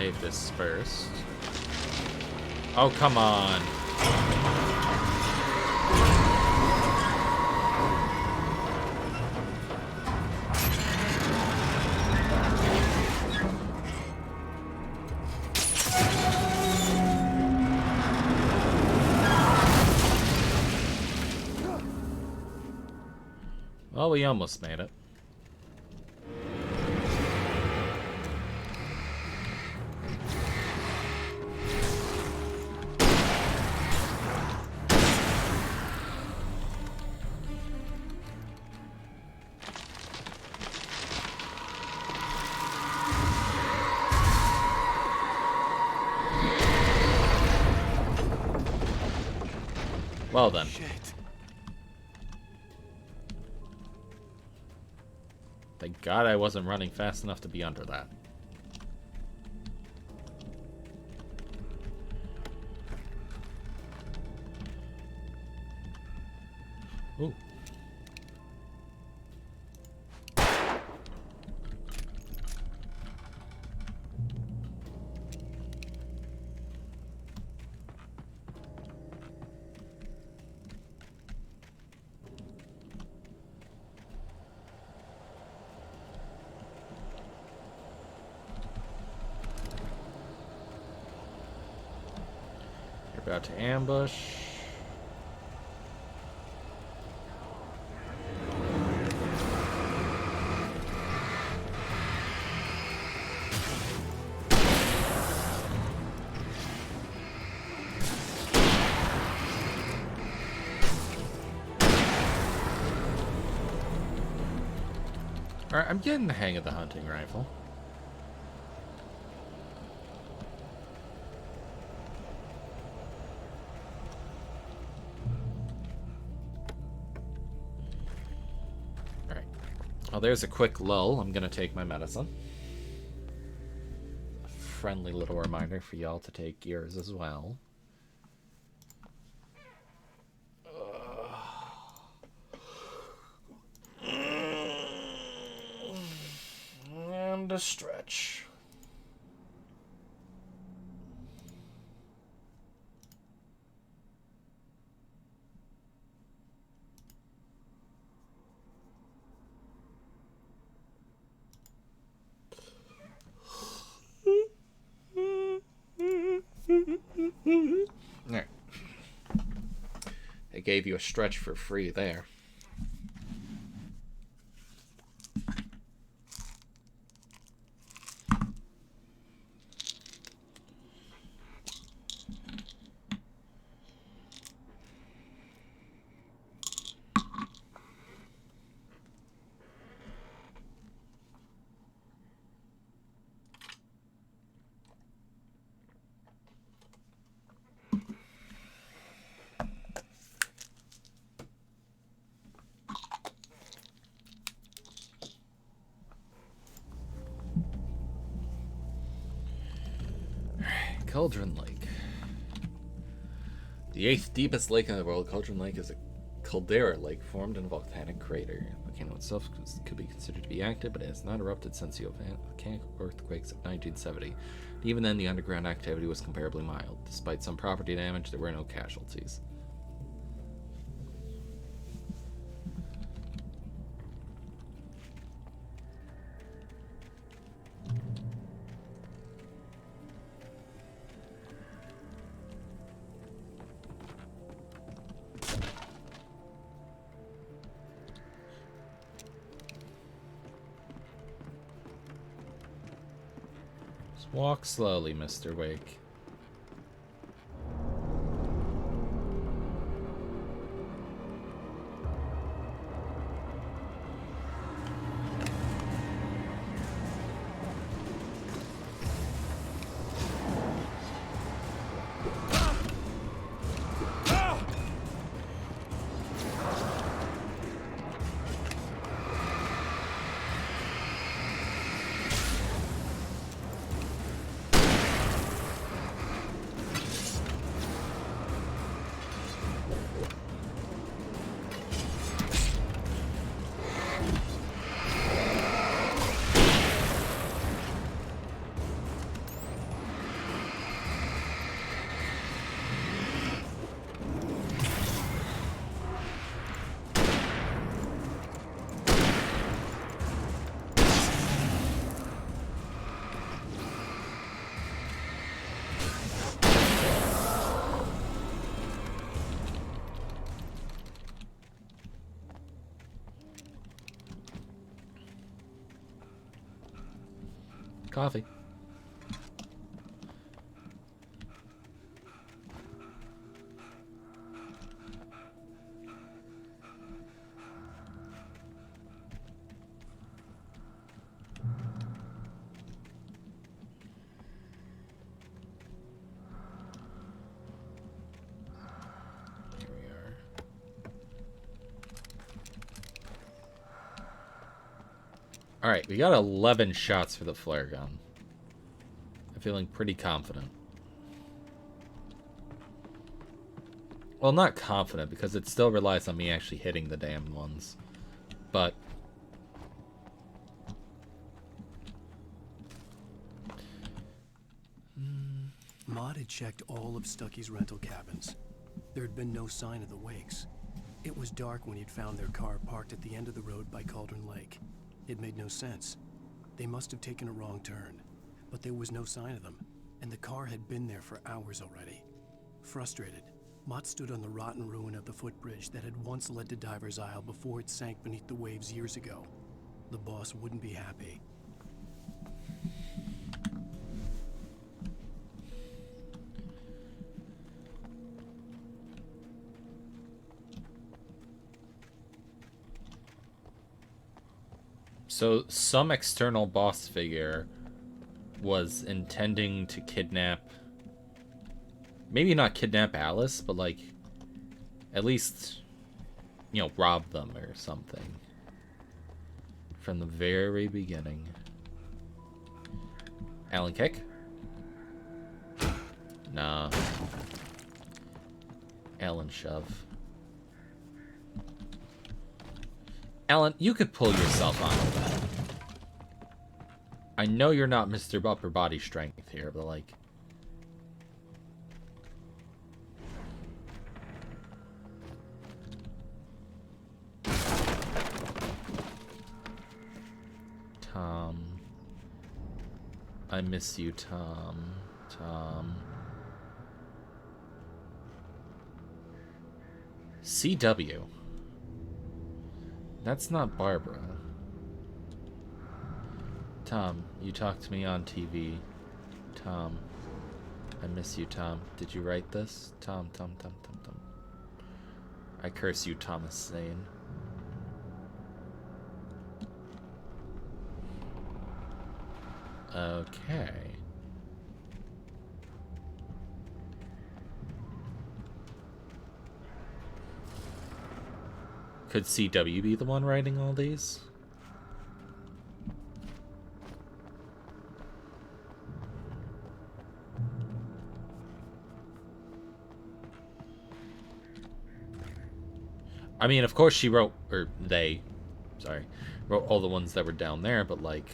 they've dispersed. Oh, come on. Well, we almost made it. Well then. Shit. Thank God I wasn't running fast enough to be under that. Ooh. About to ambush. Alright, I'm getting the hang of the hunting rifle. Well, there's a quick lull. I'm gonna take my medicine. A friendly little reminder for y'all to take yours as well. And a stretch. Alright. They gave you a stretch for free there. Cauldron Lake. The 8th deepest lake in the world, Cauldron Lake is a caldera lake formed in a volcanic crater. The volcano itself could be considered to be active, but it has not erupted since the volcanic earthquakes of 1970. Even then, the underground activity was comparably mild. Despite some property damage, there were no casualties. Walk slowly, Mr. Wake. Coffee. Alright, we got 11 shots for the flare gun. I'm feeling pretty confident. Well, not confident, because it still relies on me actually hitting the damn ones. But... Maud had checked all of Stucky's rental cabins. There had been no sign of the Wakes. It was dark when he'd found their car parked at the end of the road by Cauldron Lake. It made no sense. They must have taken a wrong turn, but there was no sign of them, and the car had been there for hours already. Frustrated, Mott stood on the rotten ruin of the footbridge that had once led to Diver's Isle before it sank beneath the waves years ago. The boss wouldn't be happy. So, some external boss figure was intending to kidnap... Maybe not kidnap Alice, but like... At least, you know, rob them or something. From the very beginning. Alan kick? Nah. Alan shove. Alan, you could pull yourself out of that. I know you're not Mr. Upper Body Strength here, but like... Tom. I miss you, Tom. Tom. CW. That's not Barbara. Tom, you talked to me on TV. Tom. I miss you, Tom. Did you write this? Tom. I curse you, Thomas Zane. Okay. Could CW be the one writing all these? I mean, of course she wrote, or they, sorry, wrote all the ones that were down there, but like...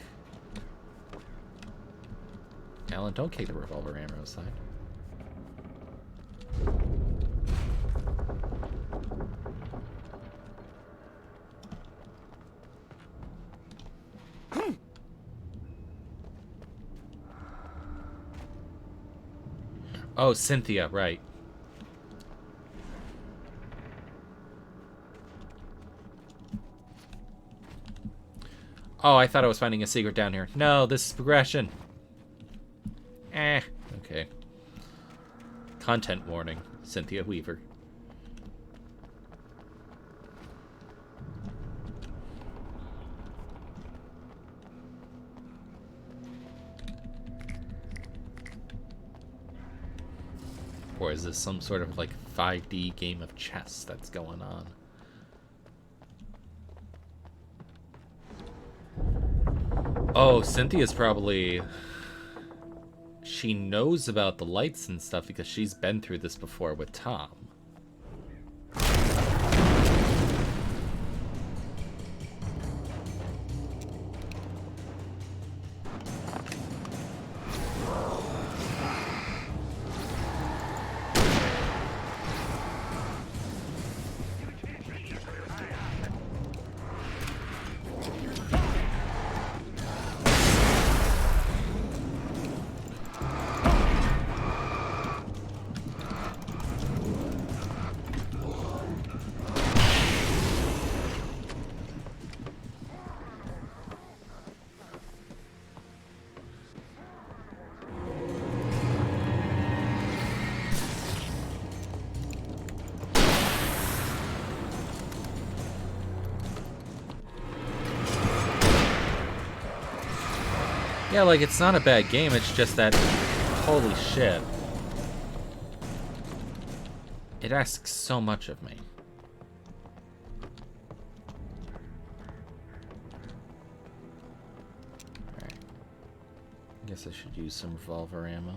Alan, don't kick the revolver ammo aside. Oh, Cynthia, right. Oh, I thought I was finding a secret down here. No, this is progression. Okay. Content warning. Cynthia Weaver. Or is this some sort of like 5D game of chess that's going on? Oh, Cynthia's probably... She knows about the lights and stuff because she's been through this before with Tom. Yeah, like, it's not a bad game, it's just that, holy shit. It asks so much of me. Alright. I guess I should use some revolver ammo.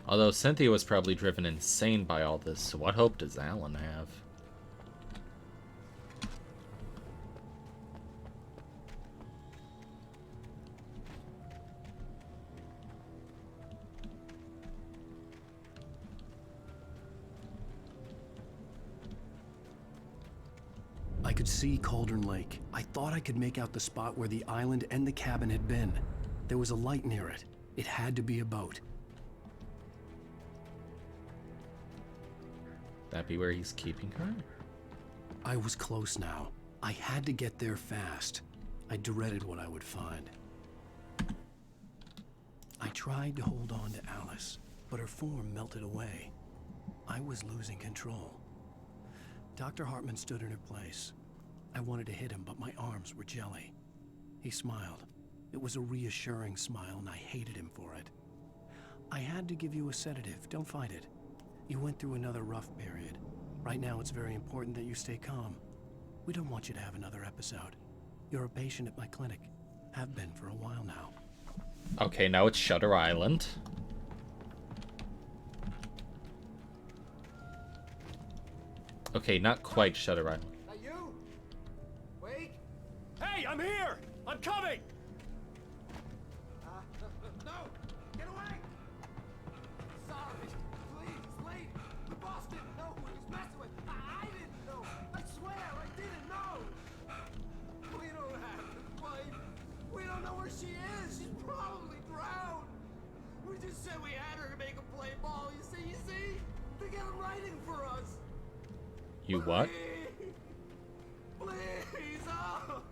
Although Cynthia was probably driven insane by all this, so what hope does Alan have? I could see Cauldron Lake. I thought I could make out the spot where the island and the cabin had been. There was a light near it. It had to be a boat. That be where he's keeping her? I was close now. I had to get there fast. I dreaded what I would find. I tried to hold on to Alice, but her form melted away. I was losing control. Dr. Hartman stood in her place. I wanted to hit him, but my arms were jelly. He smiled. It was a reassuring smile, and I hated him for it. I had to give you a sedative. Don't fight it. You went through another rough period. Right now, it's very important that you stay calm. We don't want you to have another episode. You're a patient at my clinic. Have been for a while now. Okay, now it's Shutter Island. Okay, not quite Shutter Island. That you? Wait. Hey, I'm here! I'm coming! No! Get away! Sorry. Please, wait. The boss didn't know who he was messing with. I didn't know. I swear, I didn't know. We don't have his wife. We don't know where she is. She's probably drowned. We just said we had her to make a play ball. You see? They got him writing for us. You what? Please, oh.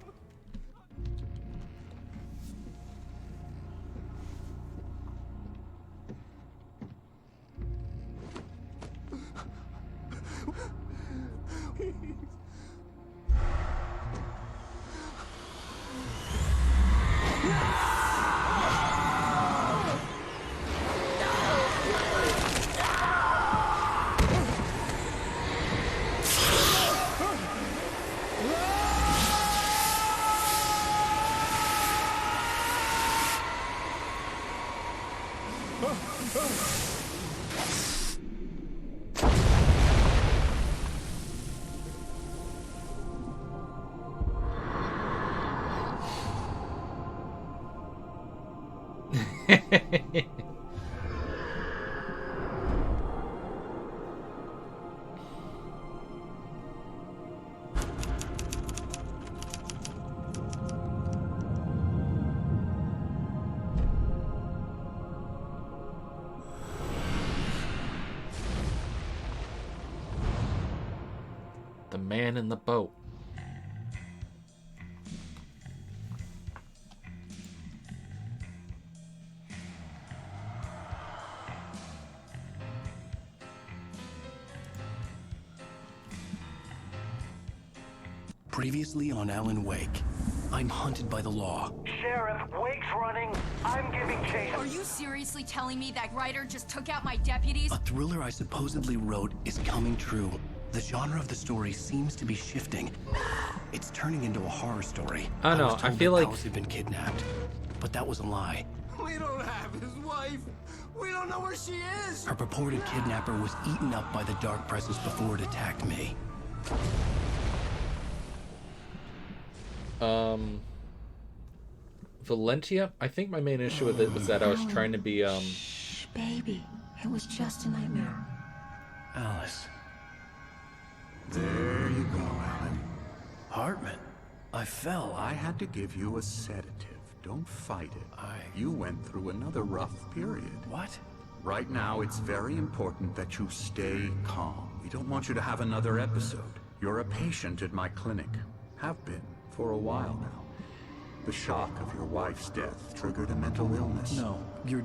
The man in the boat. Previously on Alan Wake, I'm hunted by the law. Sheriff, Wake's running. I'm giving chase. Are you seriously telling me that Ryder just took out my deputies? A thriller I supposedly wrote is coming true. The genre of the story seems to be shifting. It's turning into a horror story. I know, I feel like Alice had been kidnapped, but that was a lie. We don't have his wife. We don't know where she is. Her purported kidnapper was eaten up by the dark presence before it attacked me. Valentia? I think my main issue with it was that I was trying to be, Shh, baby. It was just a nightmare. Alice. There you go, Alan. Hartman. I fell. I had to give you a sedative. Don't fight it. You went through another rough period. What? Right now, it's very important that you stay calm. We don't want you to have another episode. You're a patient at my clinic. Have been for a while now. The shock of your wife's death triggered a mental illness. No, you're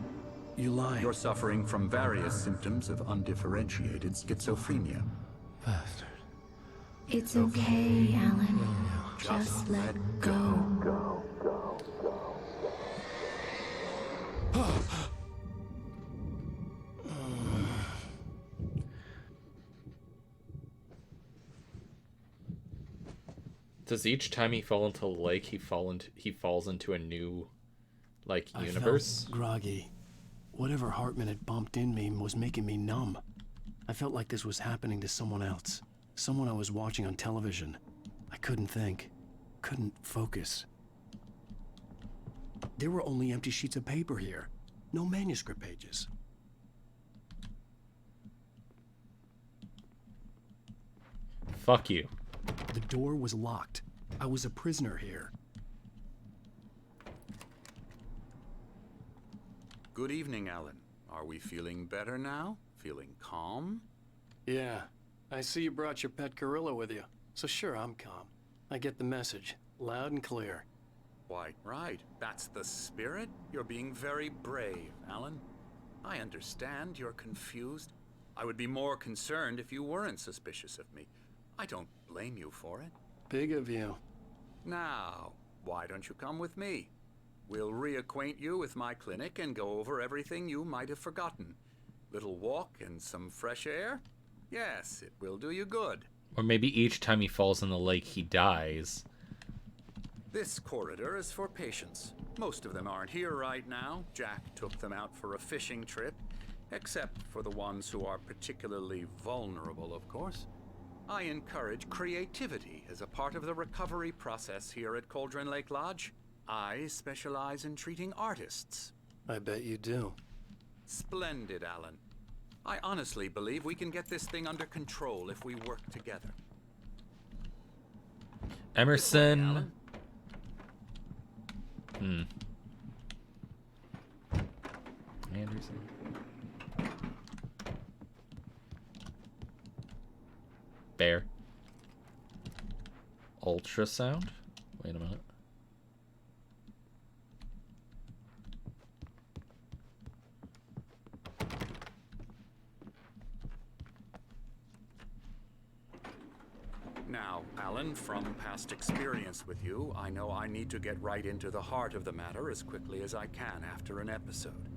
lying. You're suffering from various symptoms of undifferentiated schizophrenia. Bastard. It's okay, Alan. Just let go. Does each time he fall into the lake, he falls into a new, like, universe? I felt groggy. Whatever Hartman had bumped in me was making me numb. I felt like this was happening to someone else. Someone I was watching on television. I couldn't think. Couldn't focus. There were only empty sheets of paper here. No manuscript pages. Fuck you. The door was locked. I was a prisoner here. Good evening, Alan. Are we feeling better now? Feeling calm? Yeah. I see you brought your pet gorilla with you. So sure, I'm calm. I get the message. Loud and clear. Why, right. That's the spirit. You're being very brave, Alan. I understand you're confused. I would be more concerned if you weren't suspicious of me. I don't blame you for it. Big of you. Now, why don't you come with me? We'll reacquaint you with my clinic and go over everything you might have forgotten. Little walk and some fresh air? Yes, it will do you good. Or maybe each time he falls in the lake, he dies. This corridor is for patients. Most of them aren't here right now. Jack took them out for a fishing trip, except for the ones who are particularly vulnerable, of course. I encourage creativity as a part of the recovery process here at Cauldron Lake Lodge. I specialize in treating artists. I bet you do. Splendid, Alan. I honestly believe we can get this thing under control if we work together. Emerson. Anderson. Bear. Ultrasound? Wait a minute. Now, Alan, from past experience with you, I know I need to get right into the heart of the matter as quickly as I can after an episode.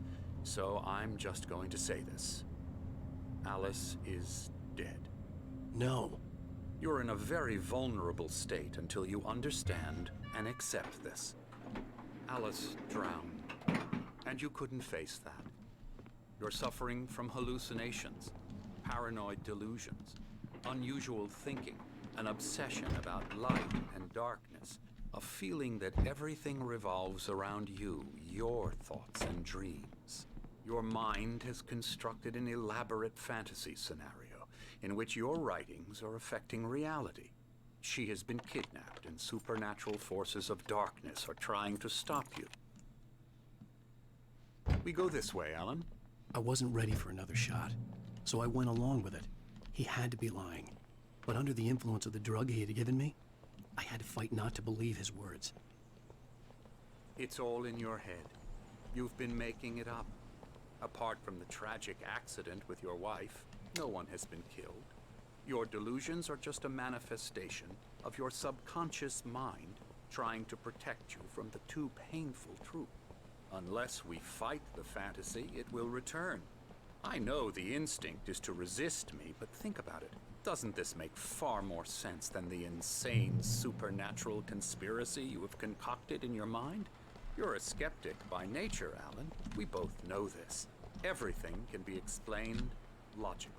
So I'm just going to say this. Alice is dead. No. You're in a very vulnerable state until you understand and accept this. Alice drowned, and you couldn't face that. You're suffering from hallucinations, paranoid delusions, unusual thinking, an obsession about light and darkness, a feeling that everything revolves around you, your thoughts and dreams. Your mind has constructed an elaborate fantasy scenario in which your writings are affecting reality. She has been kidnapped, and supernatural forces of darkness are trying to stop you. We go this way, Alan. I wasn't ready for another shot, so I went along with it. He had to be lying. But under the influence of the drug he had given me, I had to fight not to believe his words. It's all in your head. You've been making it up. Apart from the tragic accident with your wife, no one has been killed. Your delusions are just a manifestation of your subconscious mind trying to protect you from the too painful truth. Unless we fight the fantasy, it will return. I know the instinct is to resist me, but think about it. Doesn't this make far more sense than the insane supernatural conspiracy you have concocted in your mind? You're a skeptic by nature, Alan. We both know this. Everything can be explained logically.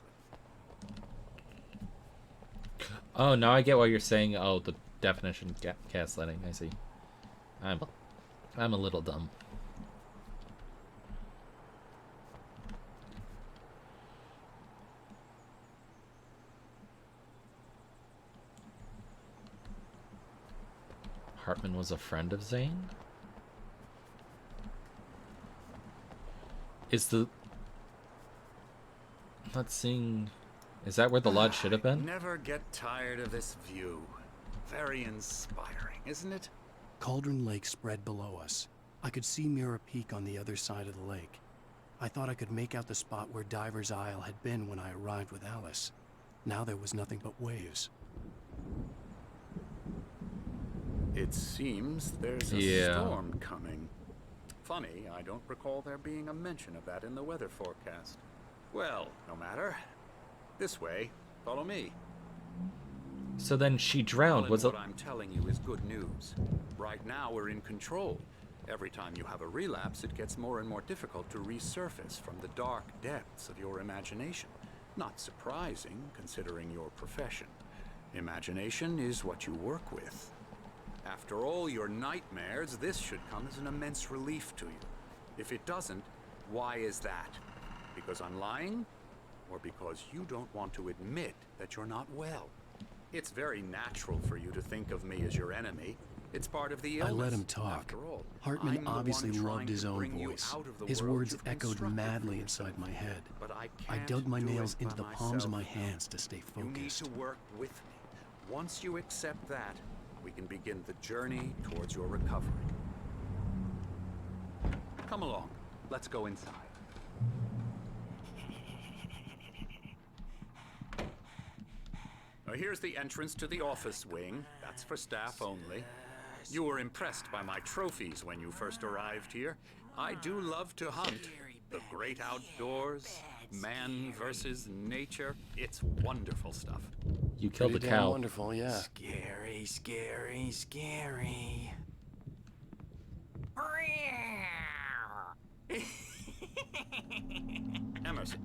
Oh, now I get why you're saying, oh, the definition gaslighting. I see. I'm a little dumb. Hartman was a friend of Zane? Is the... Let's see... Is that where the lodge should have been? Never get tired of this view. Very inspiring, isn't it? Cauldron Lake spread below us. I could see Mirror Peak on the other side of the lake. I thought I could make out the spot where Diver's Isle had been when I arrived with Alice. Now there was nothing but waves. It seems there's a storm coming. Funny, I don't recall there being a mention of that in the weather forecast. Well, no matter. This way. Follow me. So then she drowned. Was it? What I'm telling you is good news. Right now we're in control. Every time you have a relapse, it gets more and more difficult to resurface from the dark depths of your imagination. Not surprising, considering your profession. Imagination is what you work with. After all your nightmares, this should come as an immense relief to you. If it doesn't, why is that? Because I'm lying? Or because you don't want to admit that you're not well? It's very natural for you to think of me as your enemy. It's part of the illness. I let him talk. After all, Hartman obviously loved his own bring you voice. out of the His world words you've echoed constructed madly for inside yourself. my head. But I can't dug my do nails it into the by palms of my myself. hands to stay You need focused. to work with me. Once you accept that, we can begin the journey towards your recovery. Come along. Let's go inside. Now here's the entrance to the office wing. That's for staff only. You were impressed by my trophies when you first arrived here. I do love to hunt. The great outdoors, man versus nature. It's wonderful stuff. You killed the Pretty damn cow. wonderful, yeah. Scary, scary, scary. Emerson.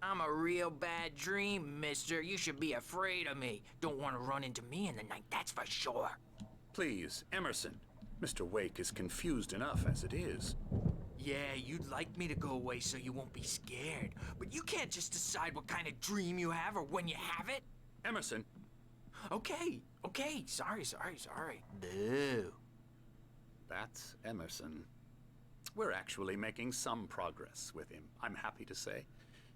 I'm a real bad dream, mister. You should be afraid of me. Don't want to run into me in the night, that's for sure. Please, Emerson. Mr. Wake is confused enough as it is. Yeah, you'd like me to go away so you won't be scared. But you can't just decide what kind of dream you have or when you have it. Emerson. Okay. Sorry. Boo. That's Emerson. We're actually making some progress with him, I'm happy to say.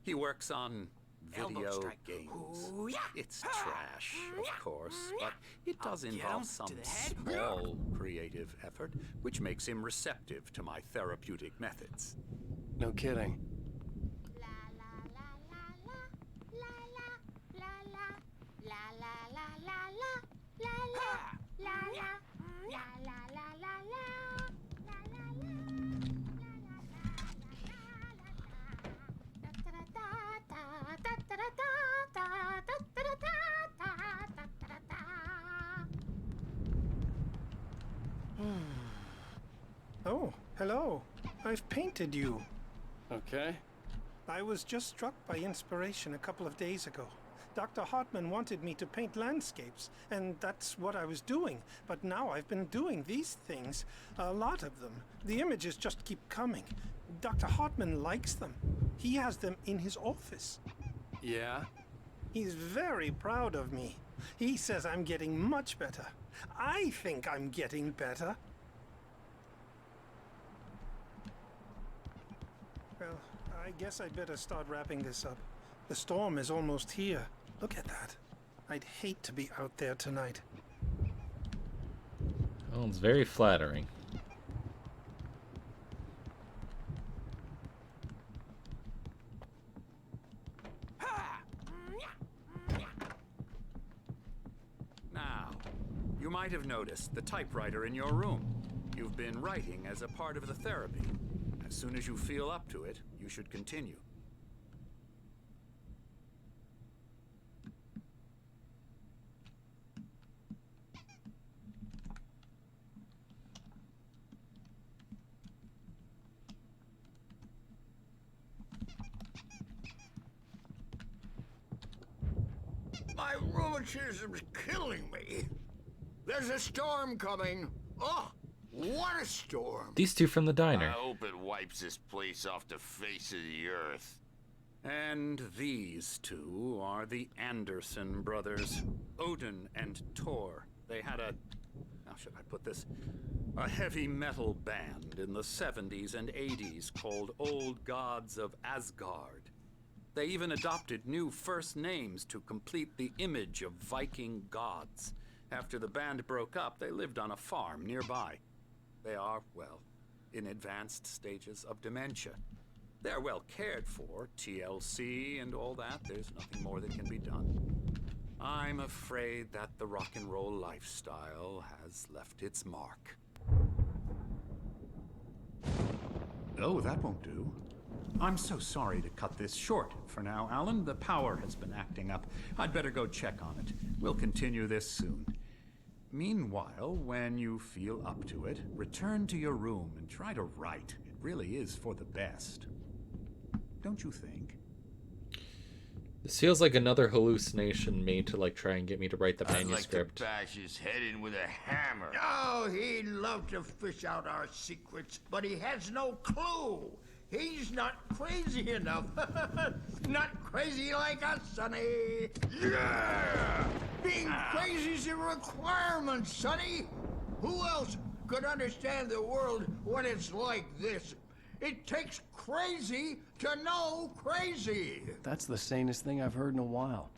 He works on video games. Ooh, yeah. It's trash, of course, but it does I'll get involve him some to the head. small creative effort, which makes him receptive to my therapeutic methods. No kidding. Oh, hello. I've painted you. Okay. I was just struck by inspiration a couple of days ago. Dr. Hartman wanted me to paint landscapes, and that's what I was doing. But now I've been doing these things, a lot of them. The images just keep coming. Dr. Hartman likes them. He has them in his office. Yeah? He's very proud of me. He says I'm getting much better. I think I'm getting better. Well, I guess I'd better start wrapping this up. The storm is almost here. Look at that. I'd hate to be out there tonight. Oh, it's very flattering. Now, you might have noticed the typewriter in your room. You've been writing as a part of the therapy. As soon as you feel up to it, you should continue. My rheumatism's killing me. There's a storm coming. Oh, what a storm. These two from the diner. I hope it wipes this place off the face of the earth. And these two are the Anderson brothers, Odin and Tor. They had how should I put this? A heavy metal band in the 70s and 80s called Old Gods of Asgard. They even adopted new first names to complete the image of Viking gods. After the band broke up, they lived on a farm nearby. They are, well, in advanced stages of dementia. They're well cared for, TLC and all that. There's nothing more that can be done. I'm afraid that the rock and roll lifestyle has left its mark. Oh, that won't do. I'm so sorry to cut this short for now, Alan. The power has been acting up. I'd better go check on it. We'll continue this soon. Meanwhile, when you feel up to it, return to your room and try to write. It really is for the best. Don't you think? This feels like another hallucination made to like try and get me to write the manuscript. I'd like to bash his head in with a hammer. Oh, he'd love to fish out our secrets, but he has no clue. He's not crazy enough. Not crazy like us, Sonny. Yeah! Being crazy's a requirement, Sonny. Who else could understand the world when it's like this? It takes crazy to know crazy. That's the sanest thing I've heard in a while.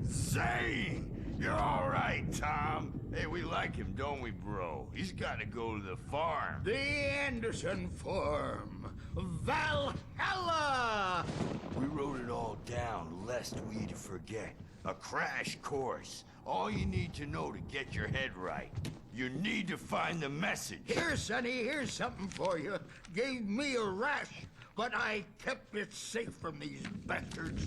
Zane! You're all right, Tom. Hey, we like him, don't we, bro? He's got to go to the farm. The Anderson farm. Valhalla! We wrote it all down, lest we forget. A crash course. All you need to know to get your head right. You need to find the message. Here, Sonny, here's something for you. Gave me a rash, but I kept it safe from these bastards.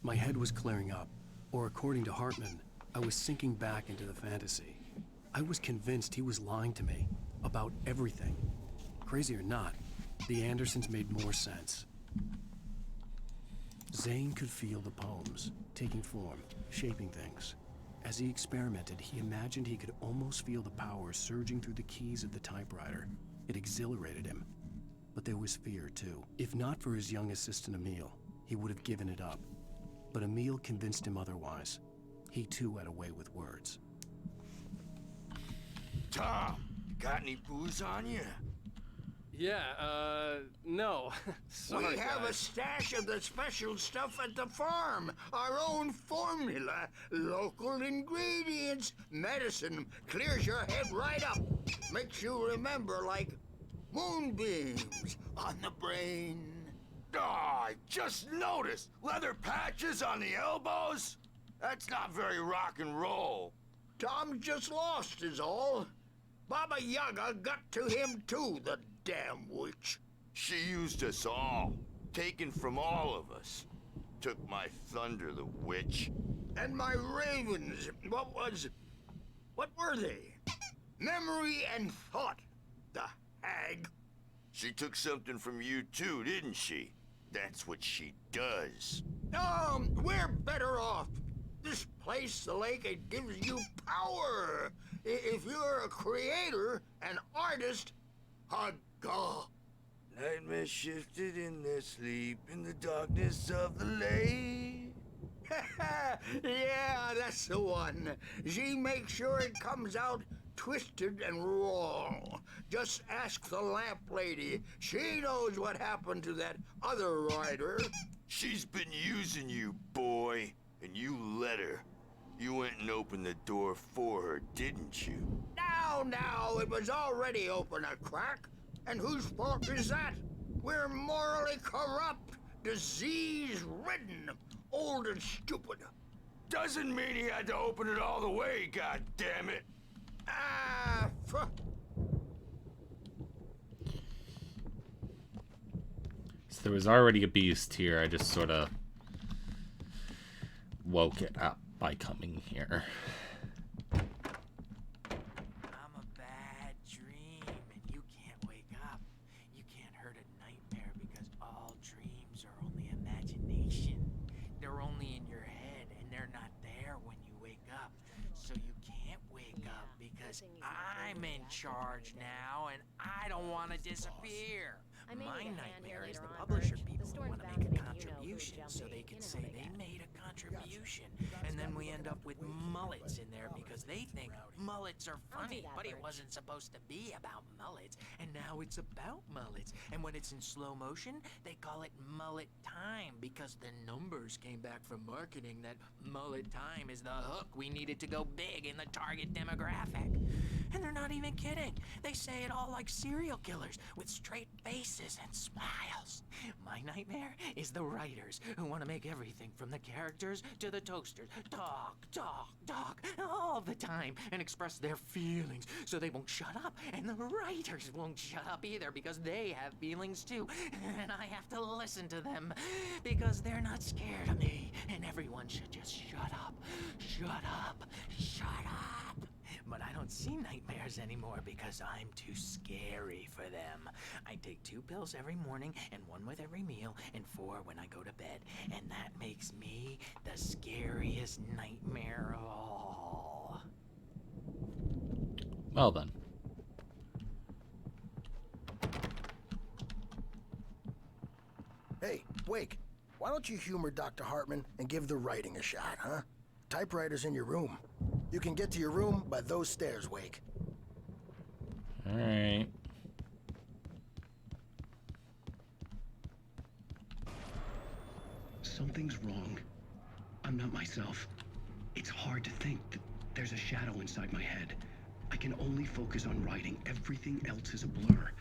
My head was clearing up, or according to Hartman, I was sinking back into the fantasy. I was convinced he was lying to me about everything. Crazy or not, the Andersons made more sense. Zane could feel the poems, taking form, shaping things. As he experimented, he imagined he could almost feel the power surging through the keys of the typewriter. It exhilarated him. But there was fear, too. If not for his young assistant Emil, he would have given it up. But Emil convinced him otherwise. He too had a way with words. Tom, got any booze on you? Yeah, no. Sorry, we have guys. a stash of the special stuff at the farm. Our own formula. Local ingredients. Medicine. Clears your head right up. Makes you remember like moonbeams on the brain. Oh, I just noticed. Leather patches on the elbows? That's not very rock and roll. Tom just lost is all. Baba Yaga got to him too, the damn witch. She used us all. Taken from all of us. Took my thunder, the witch. And my ravens. What were they? Memory and thought. The hag. She took something from you too, didn't she? That's what she does. We're better off. This place, the lake, it gives you power. If you're a creator, an artist, a god. Nightmare shifted in their sleep in the darkness of the lake. Yeah, that's the one. She makes sure it comes out twisted and wrong. Just ask the lamp lady. She knows what happened to that other rider. She's been using you, boy, and you let her. You went and opened the door for her, didn't you? Now, it was already open a crack. And whose fault is that? We're morally corrupt, disease-ridden, old and stupid. Doesn't mean he had to open it all the way, goddammit. So there was already a beast here. I just sort of woke it up by coming here. I'm a bad dream, and you can't wake up. You can't hurt a nightmare because all dreams are only imagination. They're only in your head, and they're not there when you wake up. So you can't wake up because I'm in charge now, and I don't want to disappear. My nightmare is the publisher people who want to make a contribution so they can say they made a contribution, and then we end end up with mullets in there because they think mullets are funny, but it wasn't supposed to be about mullets, and now it's about mullets. And when it's in slow motion, they call it mullet time because the numbers came back from marketing that mullet time is the hook we needed to go big in the target demographic. And they're not even kidding. They say it all like serial killers with straight faces and smiles. My nightmare is the writers who want to make everything from the characters to the toasters talk all the time and express their feelings so they won't shut up, and the writers won't shut up either because they have feelings too, and I have to listen to them because they're not scared of me, and everyone should just shut up. But I don't see nightmares anymore because I'm too scary for them. I take 2 pills every morning and 1 with every meal and 4 when I go to bed. And that makes me the scariest nightmare of all. Well then. Hey, Wake, why don't you humor Dr. Hartman and give the writing a shot, huh? Typewriter's in your room. You can get to your room by those stairs, Wake. All right. Something's wrong. I'm not myself. It's hard to think that there's a shadow inside my head. I can only focus on writing. Everything else is a blur.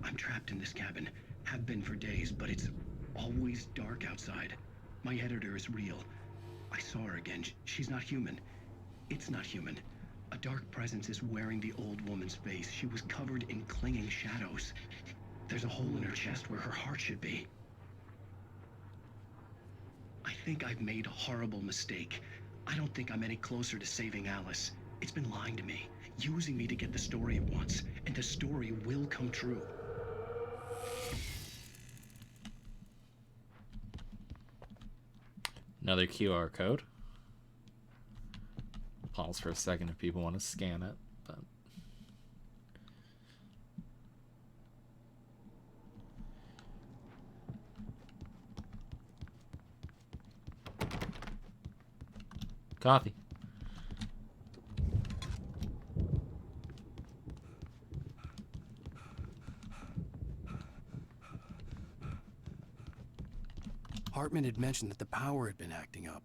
I'm trapped in this cabin. Have been for days, but it's always dark outside. My editor is real. I saw her again. She's not human. It's not human. A dark presence is wearing the old woman's face. She was covered in clinging shadows. There's a hole in her chest where her heart should be. I think I've made a horrible mistake. I don't think I'm any closer to saving Alice. It's been lying to me, using me to get the story it wants, and the story will come true. Another QR code. Pause for a second if people want to scan it, but coffee. Hartman had mentioned that the power had been acting up.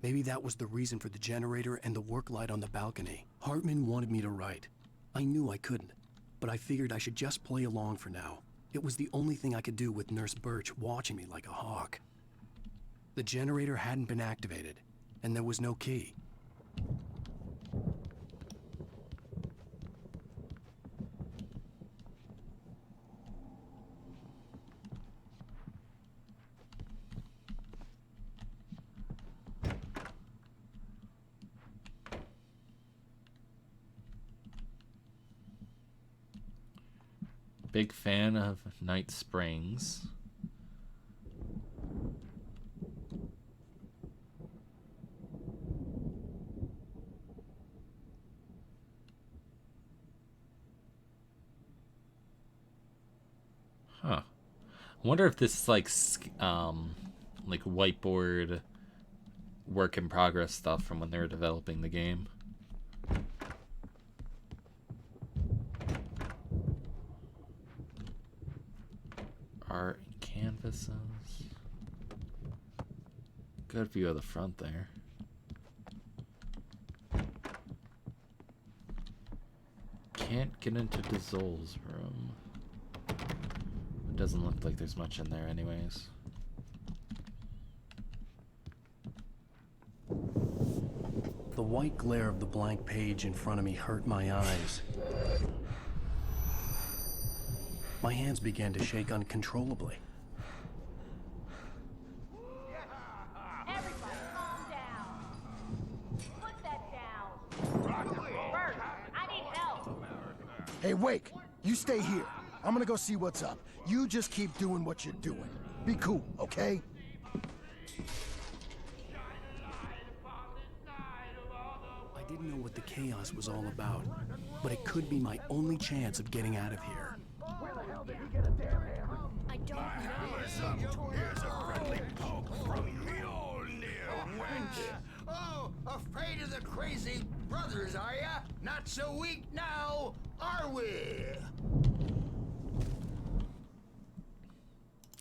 Maybe that was the reason for the generator and the work light on the balcony. Hartman wanted me to write. I knew I couldn't, but I figured I should just play along for now. It was the only thing I could do with Nurse Birch watching me like a hawk. The generator hadn't been activated, and there was no key. Big fan of Night Springs. Huh. I wonder if this is like whiteboard work in progress stuff from when they were developing the game. Art and canvases. Good view of the front there. Can't get into Dazol's room. It doesn't look like there's much in there anyways. The white glare of the blank page in front of me hurt my eyes. My hands began to shake uncontrollably. Everybody calm down. Put that down. Bert, I need help. Hey, Wake, you stay here. I'm gonna go see what's up. You just keep doing what you're doing. Be cool, okay? I didn't know what the chaos was all about, but it could be my only chance of getting out of here. Where the hell did he get a damn hammer? I don't know. Here's a friendly poke from the old near wench. Oh, Afraid of the crazy brothers, are ya? Not so weak now, are we?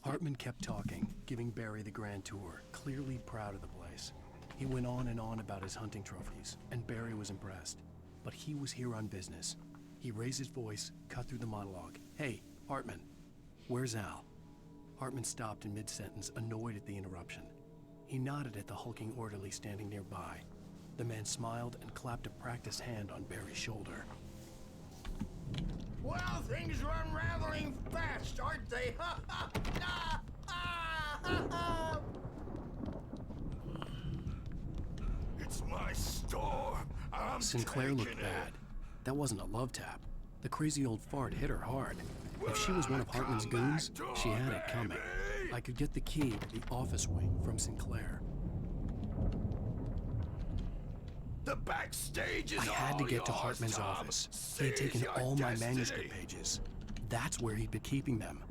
Hartman kept talking, giving Barry the grand tour, clearly proud of the place. He went on and on about his hunting trophies, and Barry was impressed. But he was here on business. He raised his voice, cut through the monologue. Hey, Hartman, where's Al? Hartman stopped in mid-sentence, annoyed at the interruption. He nodded at the hulking orderly standing nearby. The man smiled and clapped a practiced hand on Barry's shoulder. Well, things are unraveling fast, aren't they? It's my store. Sinclair looked bad. That wasn't a love tap. The crazy old fart hit her hard. If she was one of Hartman's goons, she had it coming. I could get the key to the office wing from Sinclair. The backstage is I had to all get to yours, Hartman's Tom. office. He had taken Seize your all my destiny. manuscript pages. That's where he'd been keeping them.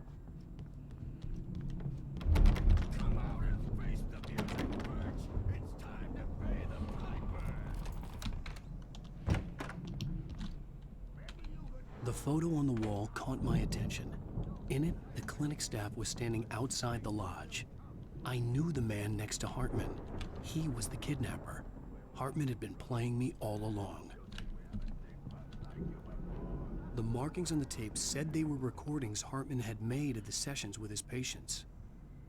Come out and face the music, Birch. It's time to pay the piper. The photo on the wall caught my attention. In it, the clinic staff was standing outside the lodge. I knew the man next to Hartman. He was the kidnapper. Hartman had been playing me all along. The markings on the tape said they were recordings Hartman had made of the sessions with his patients.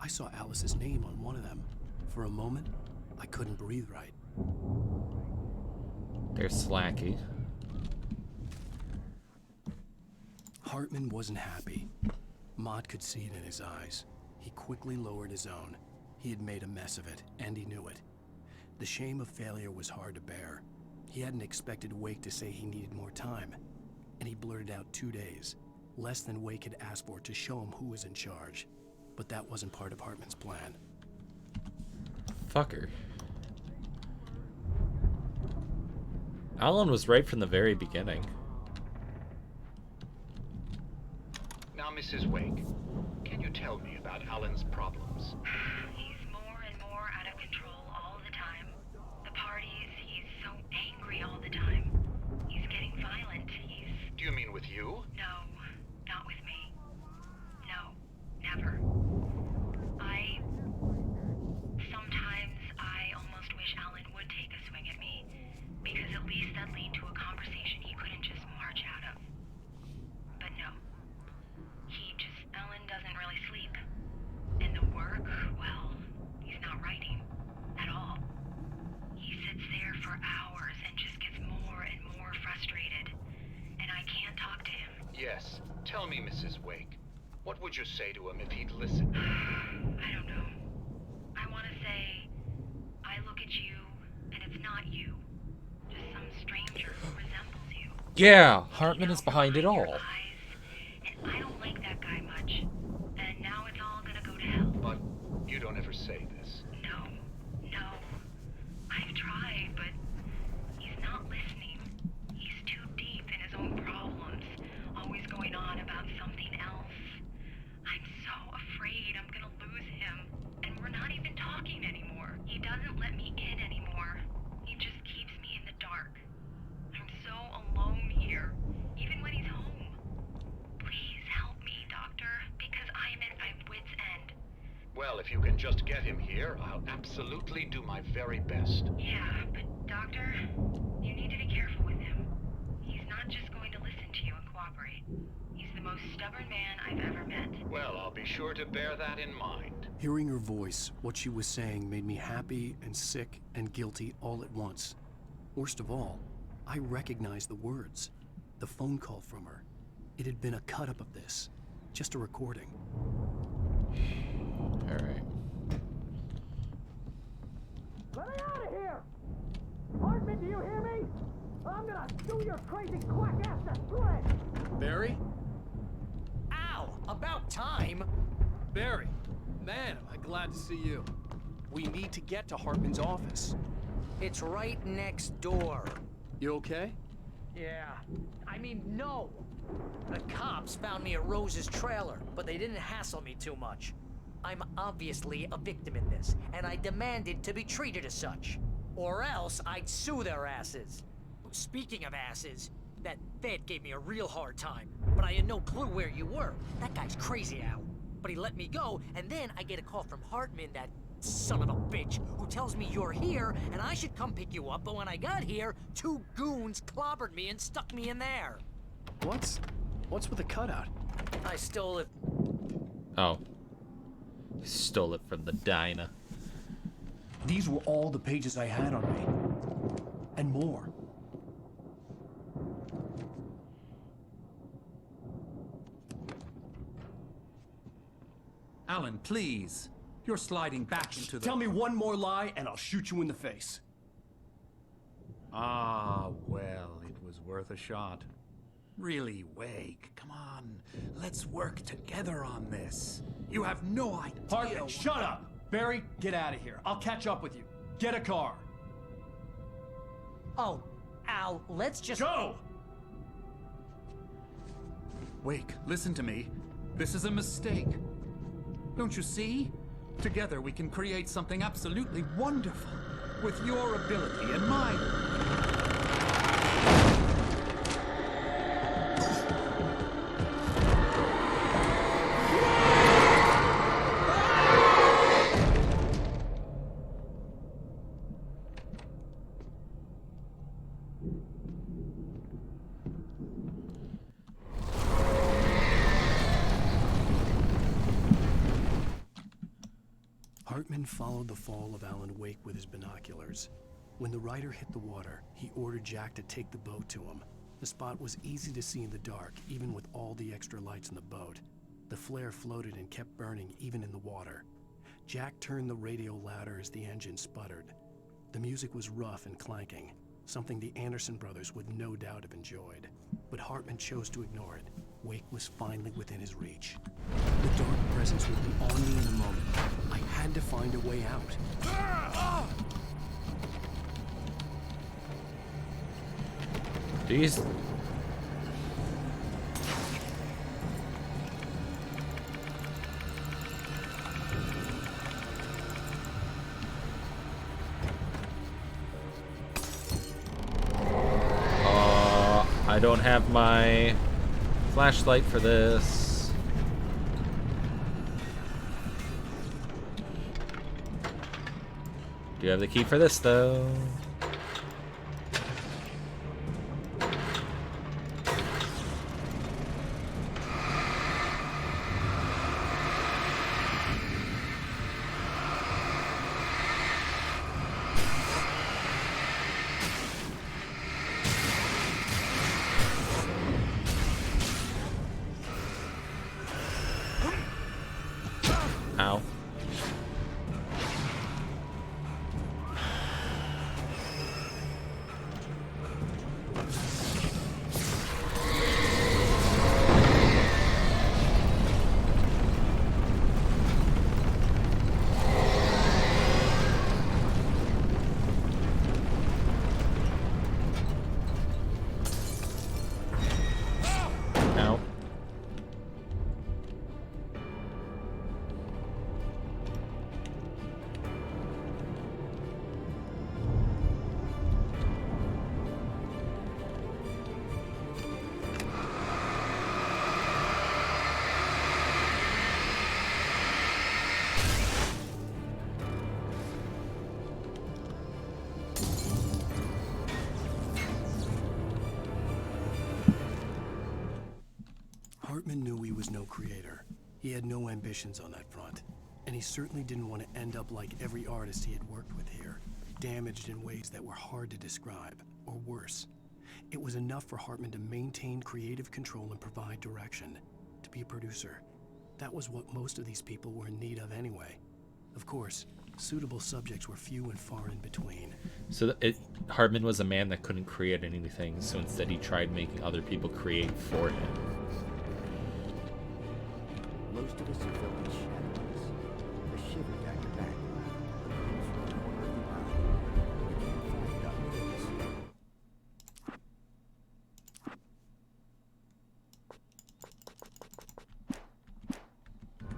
I saw Alice's name on one of them. For a moment, I couldn't breathe right. There's Slacky. Hartman wasn't happy. Mott could see it in his eyes. He quickly lowered his own. He had made a mess of it, and he knew it. The shame of failure was hard to bear. He hadn't expected Wake to say he needed more time, and he blurted out 2 days, less than Wake had asked for to show him who was in charge. But that wasn't part of Hartman's plan. Fucker. Alan was right from the very beginning. Now, Mrs. Wake, can you tell me about Alan's problems? He's more and more out of control all the time. The parties, he's so angry all the time. He's getting violent. Do you mean with you? No, not with me. No, never. Sometimes I almost wish Alan would take a swing at me, because at least that'd lead to a conversation he couldn't just march out of. But no. Alan doesn't really sleep. And the work, well, he's not writing at all. He sits there for hours and just gets more and more frustrated. And I can't talk to him. Yes. Tell me, Mrs. Wake. What would you say to him if he'd listen? I don't know. I want to say, I look at you, and it's not you. Just some stranger who resembles you. Yeah, Hartman is behind it all. And I don't like that guy much. And now it's all gonna go to hell. But you don't ever say this. No. I've tried, but he's not listening. He's too deep in his own problems, always going on about something else. I'm so afraid I'm gonna lose him, and we're not even talking anymore. He doesn't let me in anymore. He just keeps me in the dark. I'm so alone here, even when he's home. Please help me, Doctor, because I'm at my wit's end. Well, if you can just get him here, I'll absolutely do my very best. Yeah, but Doctor, you need to be careful with him. He's not just going to listen to you and cooperate. He's the most stubborn man I've ever met. Well, I'll be sure to bear that in mind. Hearing her voice, what she was saying made me happy and sick and guilty all at once. Worst of all, I recognized the words. The phone call from her. It had been a cut-up of this. Just a recording. Alright. Let me out of here! Hartman, do you hear me? I'm gonna do your crazy quack ass to shreds! Barry? Ow! About time! Barry! Man, am I glad to see you. We need to get to Hartman's office. It's right next door. You okay? Yeah. I mean, no! The cops found me at Rose's trailer, but they didn't hassle me too much. I'm obviously a victim in this, and I demanded to be treated as such. or else I'd sue their asses. Speaking of asses, that Fed gave me a real hard time, but I had no clue where you were. That guy's crazy, Al. But he let me go, and then I get a call from Hartman, that son of a bitch, who tells me you're here, and I should come pick you up, but when I got here, 2 goons clobbered me and stuck me in there. What's with the cutout? I stole it. Oh. He stole it from the diner. These were all the pages I had on me. And more. Alan, please. You're sliding back into the... Tell me one more lie and I'll shoot you in the face. Ah, well, it was worth a shot. Really, Wake, come on. Let's work together on this. You have no idea... Hartman, shut up! Barry, get out of here. I'll catch up with you. Get a car. Oh, Al, let's just... Go! Wake, listen to me. This is a mistake. Don't you see? Together we can create something absolutely wonderful. With your ability and mine. Hartman followed the fall of Alan Wake with his binoculars. When the rider hit the water, he ordered Jack to take the boat to him. The spot was easy to see in the dark, even with all the extra lights in the boat. The flare floated and kept burning, even in the water. Jack turned the radio louder as the engine sputtered. The music was rough and clanking, something the Anderson brothers would no doubt have enjoyed. But Hartman chose to ignore it. Wake was finally within his reach. The dark presence would be on me in a moment. I had to find a way out. Jeez. I don't have my flashlight for this. Do you have the key for this, though? Ow. Ow. Hartman knew he was no creator. He had no ambitions on that front. And he certainly didn't want to end up like every artist he had worked with here, damaged in ways that were hard to describe, or worse. It was enough for Hartman to maintain creative control and provide direction, to be a producer. That was what most of these people were in need of anyway. Of course, suitable subjects were few and far in between. So Hartman was a man that couldn't create anything, so instead he tried making other people create for him. Most of us have felt the shadows, a shiver down your back, a pain from the corner of your eye. You can't find it on face.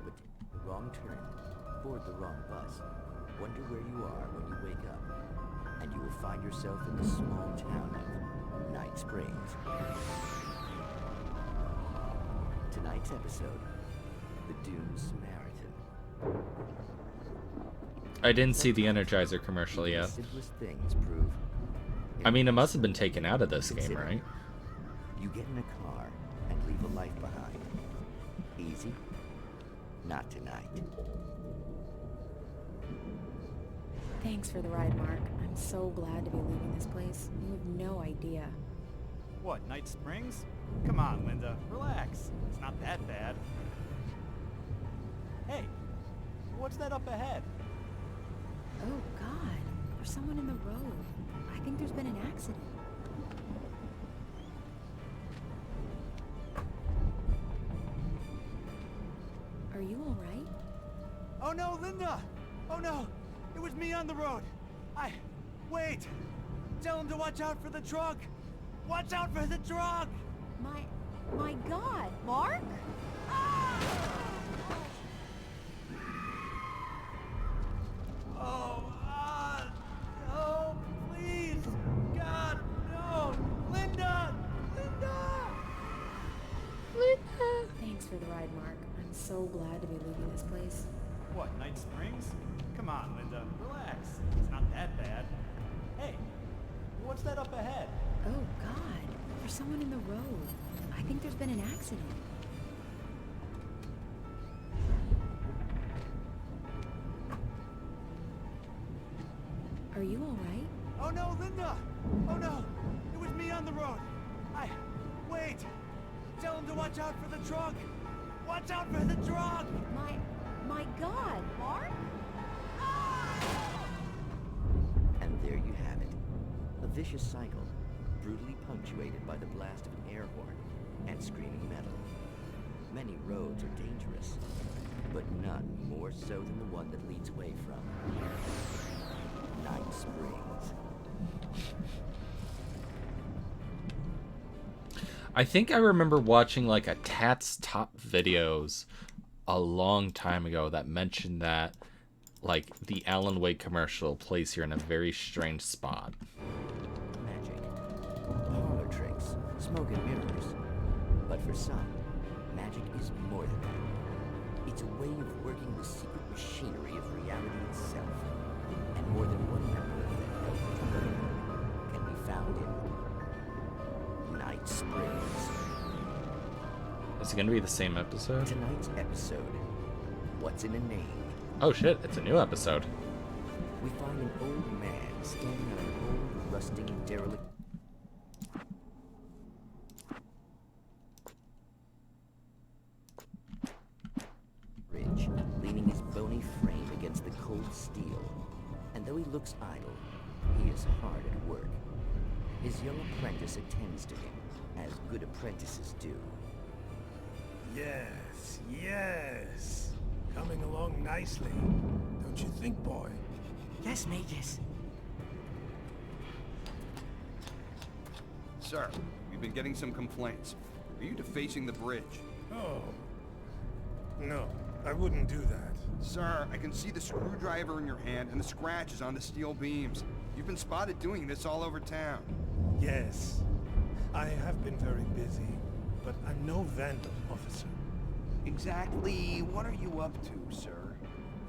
But the wrong turn, board the wrong bus. Wonder where you are when you wake up. and you will find yourself in the small town of Night Springs. Tonight's episode, The Dune Samaritan. I didn't see the Energizer commercial yet. The simplest things prove. I mean, it must have been taken out of this game, right? You get in a car and leave a life behind. Easy? Not tonight. Thanks for the ride, Mark. I'm so glad to be leaving this place. You have no idea. What, Night Springs? Come on, Linda. Relax. It's not that bad. Hey, what's that up ahead? Oh, God. There's someone in the road. I think there's been an accident. Are you all right? Oh no, Linda! Oh no! It was me on the road! Wait! Tell him to watch out for the truck! Watch out for the truck! My God, Mark? Oh, please! God, no! Linda! Thanks for the ride, Mark. I'm so glad to be leaving this place. What, Night Springs? Come on, Linda. Relax. It's not that bad. Hey, what's that up ahead? Oh, God. There's someone in the road. I think there's been an accident. Are you all right? Oh no, Linda! Oh no! It was me on the road! Wait! Tell him to watch out for the truck! Watch out for the truck! My God, Mark? And there you have it. A vicious cycle, brutally punctuated by the blast of an air horn and screaming metal. Many roads are dangerous, but none more so than the one that leads away from Night Springs. I think I remember watching like a Tats Top Videos a long time ago that mentioned that like the Alan Wake commercial plays here in a very strange spot. Magic, parlor tricks, smoke and mirrors. But for some, magic is more than that. It's a way of working the secret machinery of reality itself. And more than one member of that can be found in Night Springs. Is it going to be the same episode? Tonight's episode, What's in a Name? Oh shit, it's a new episode. We find an old man standing on an old, rusting, derelict ridge, leaning his bony frame against the cold steel. And though he looks idle, he is hard at work. His young apprentice attends to him, as good apprentices do. Yes, yes. Coming along nicely. Don't you think, boy? Yes, Magus. Sir, we've been getting some complaints. Are you defacing the bridge? Oh. No, I wouldn't do that. Sir, I can see the screwdriver in your hand and the scratches on the steel beams. You've been spotted doing this all over town. Yes, I have been very busy, but I'm no vandal, officer. Exactly what are you up to, sir?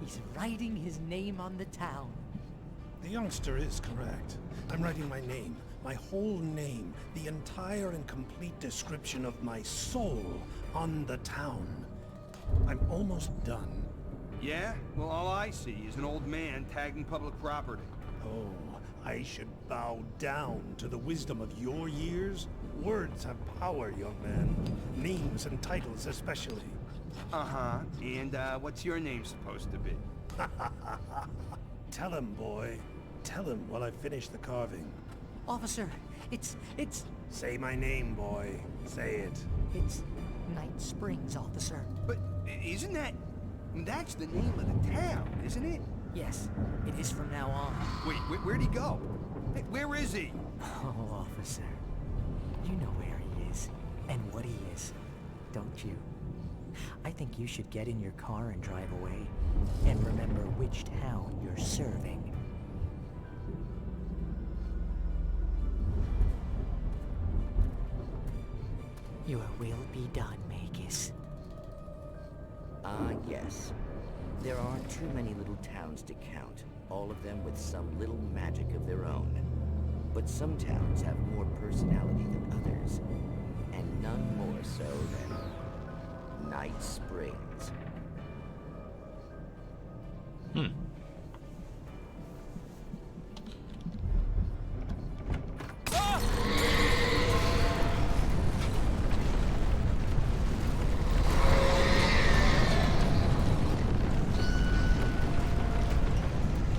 He's writing his name on the town. The youngster is correct. I'm writing my name, my whole name, the entire and complete description of my soul on the town. I'm almost done. Yeah? Well, all I see is an old man tagging public property. Oh, I should bow down to the wisdom of your years? Words have power, young man. Names and titles especially. Uh-huh. And, what's your name supposed to be? Tell him, boy. Tell him while I finish the carving. Officer, it's... Say my name, boy. Say it. It's Night Springs, officer. But isn't that... That's the name of the town, isn't it? Yes, it is from now on. Wait, where'd he go? Hey, where is he? Oh, officer. You know where he is, and what he is, don't you? I think you should get in your car and drive away, and remember which town you're serving. Your will be done, Magus. Ah, yes. There are too many little towns to count, all of them with some little magic of their own. But some towns have more personality than others, and none more so than Night Springs.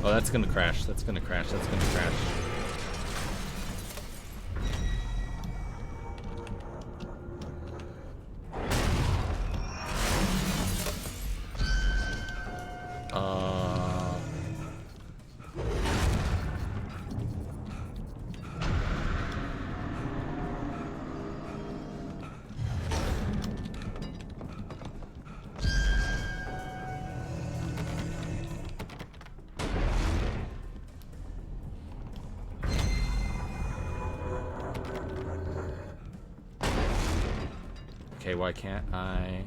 Oh, that's gonna crash. That's gonna crash. That's gonna crash. Okay, why can't I?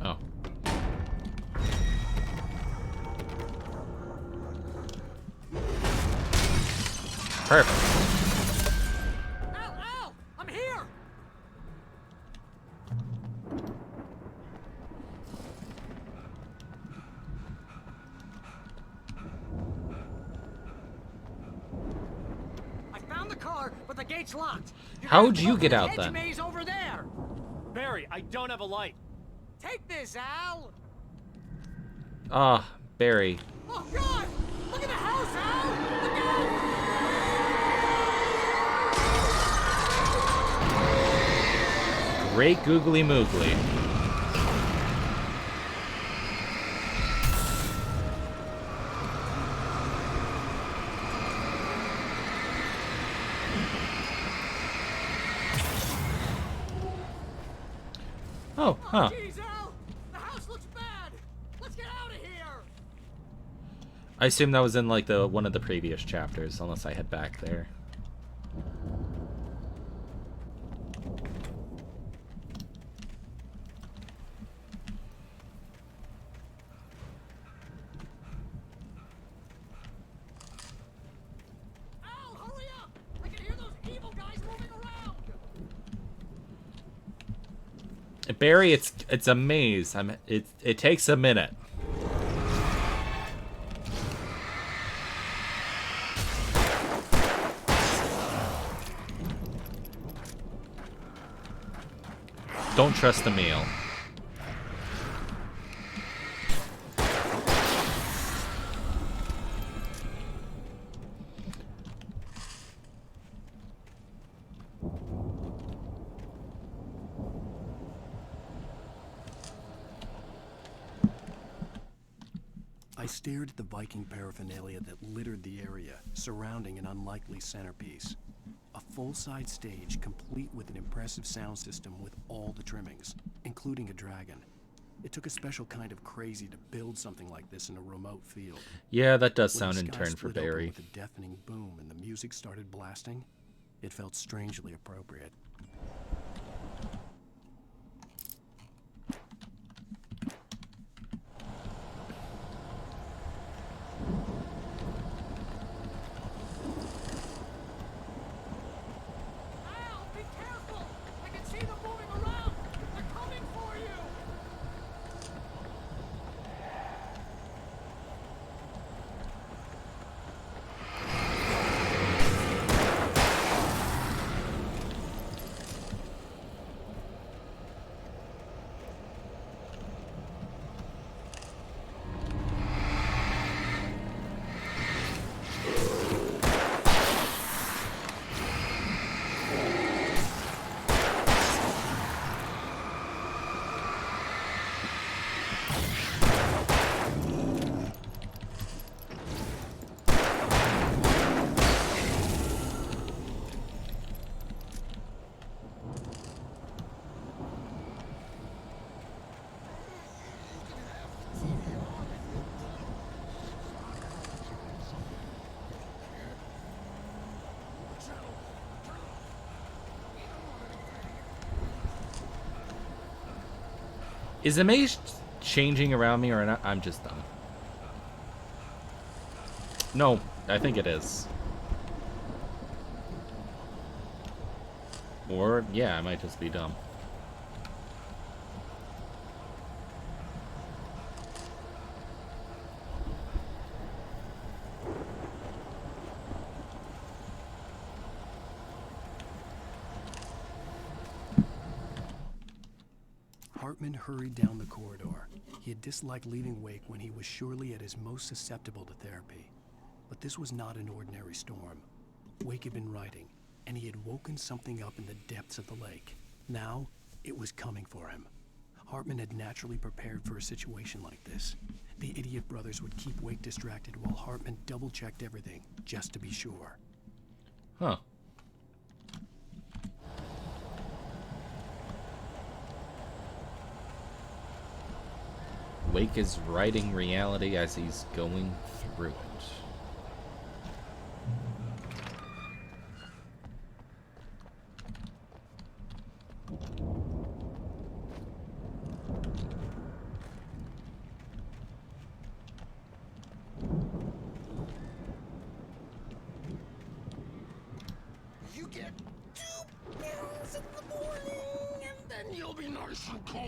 Oh. Perfect. But the gate's locked. How'd you get out then? Maze over there. Barry, I don't have a light. Take this, Al. Ah, Barry. Oh God! Look at the house, Al. Look out! Great googly moogly. Oh, huh. Jeez, Al! The house looks bad. Let's get out of here. I assume that was in like the one of the previous chapters, unless I head back there. Al, hurry up! I can hear those evil guys moving around. Barry, it's a maze. It takes a minute. Don't trust the meal. I stared at the Viking paraphernalia that littered the area, surrounding an unlikely centerpiece. A full-size stage complete with an impressive sound system with all the trimmings, including a dragon. It took a special kind of crazy to build something like this in a remote field. Yeah, that does When sound the in sky turn for split open Barry. with a deafening boom and the music started blasting, it felt strangely appropriate. Al, be careful! I can see them moving around. They're coming for you. Is the maze changing around me or not? I'm just dumb. No, I think it is. Or, yeah, I might just be dumb. Hartman hurried down the corridor. He had disliked leaving Wake when he was surely at his most susceptible to therapy. But this was not an ordinary storm. Wake had been writing, and he had woken something up in the depths of the lake. Now, it was coming for him. Hartman had naturally prepared for a situation like this. The idiot brothers would keep Wake distracted while Hartman double-checked everything, just to be sure. Huh. Wake is writing reality as he's going through it. You get 2 pills in the morning, and then you'll be nice and calm.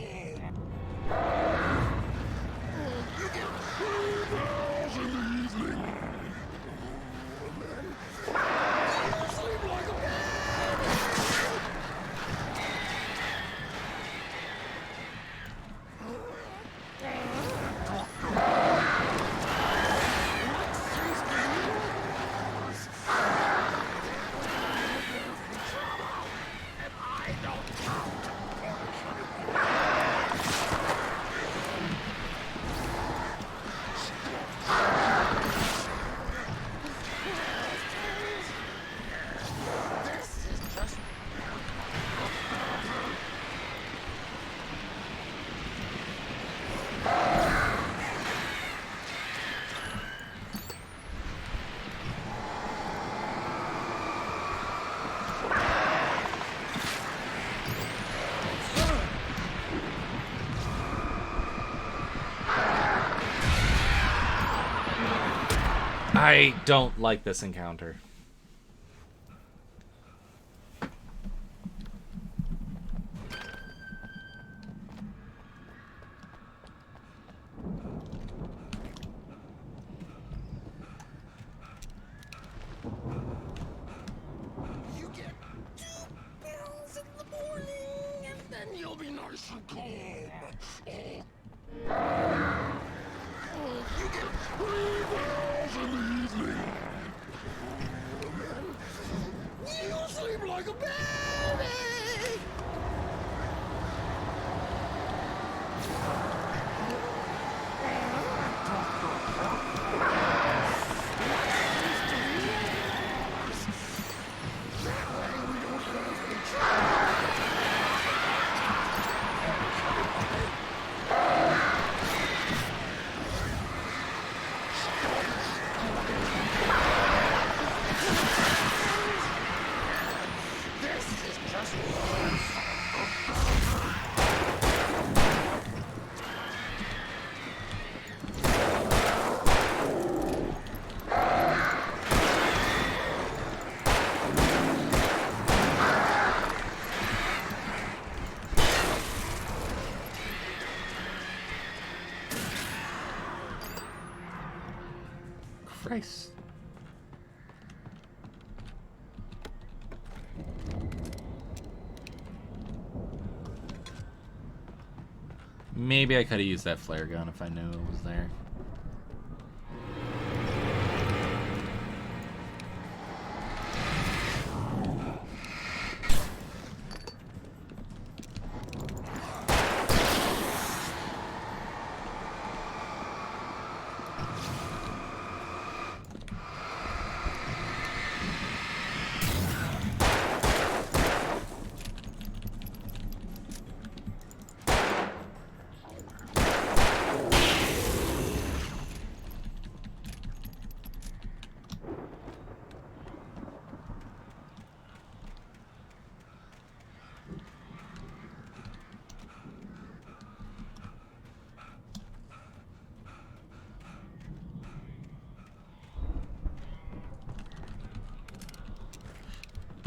You get 3 pills in the evening. And then you sleep like a baby. I don't like this encounter. You get 2 pills in the morning, and then you'll be nice and calm. You get 3 pills in the evening. And then you sleep like a baby. Christ. Maybe I could have used that flare gun if I knew it was there.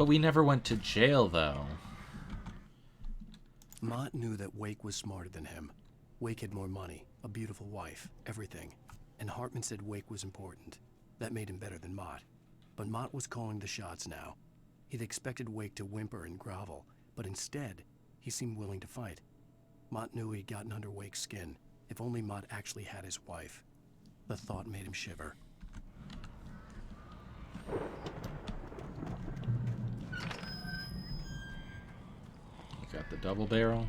But we never went to jail, though. Mott knew that Wake was smarter than him. Wake had more money, a beautiful wife, everything. And Hartman said Wake was important. That made him better than Mott. But Mott was calling the shots now. He'd expected Wake to whimper and grovel, but instead, he seemed willing to fight. Mott knew he'd gotten under Wake's skin. If only Mott actually had his wife. The thought made him shiver. Got the double barrel.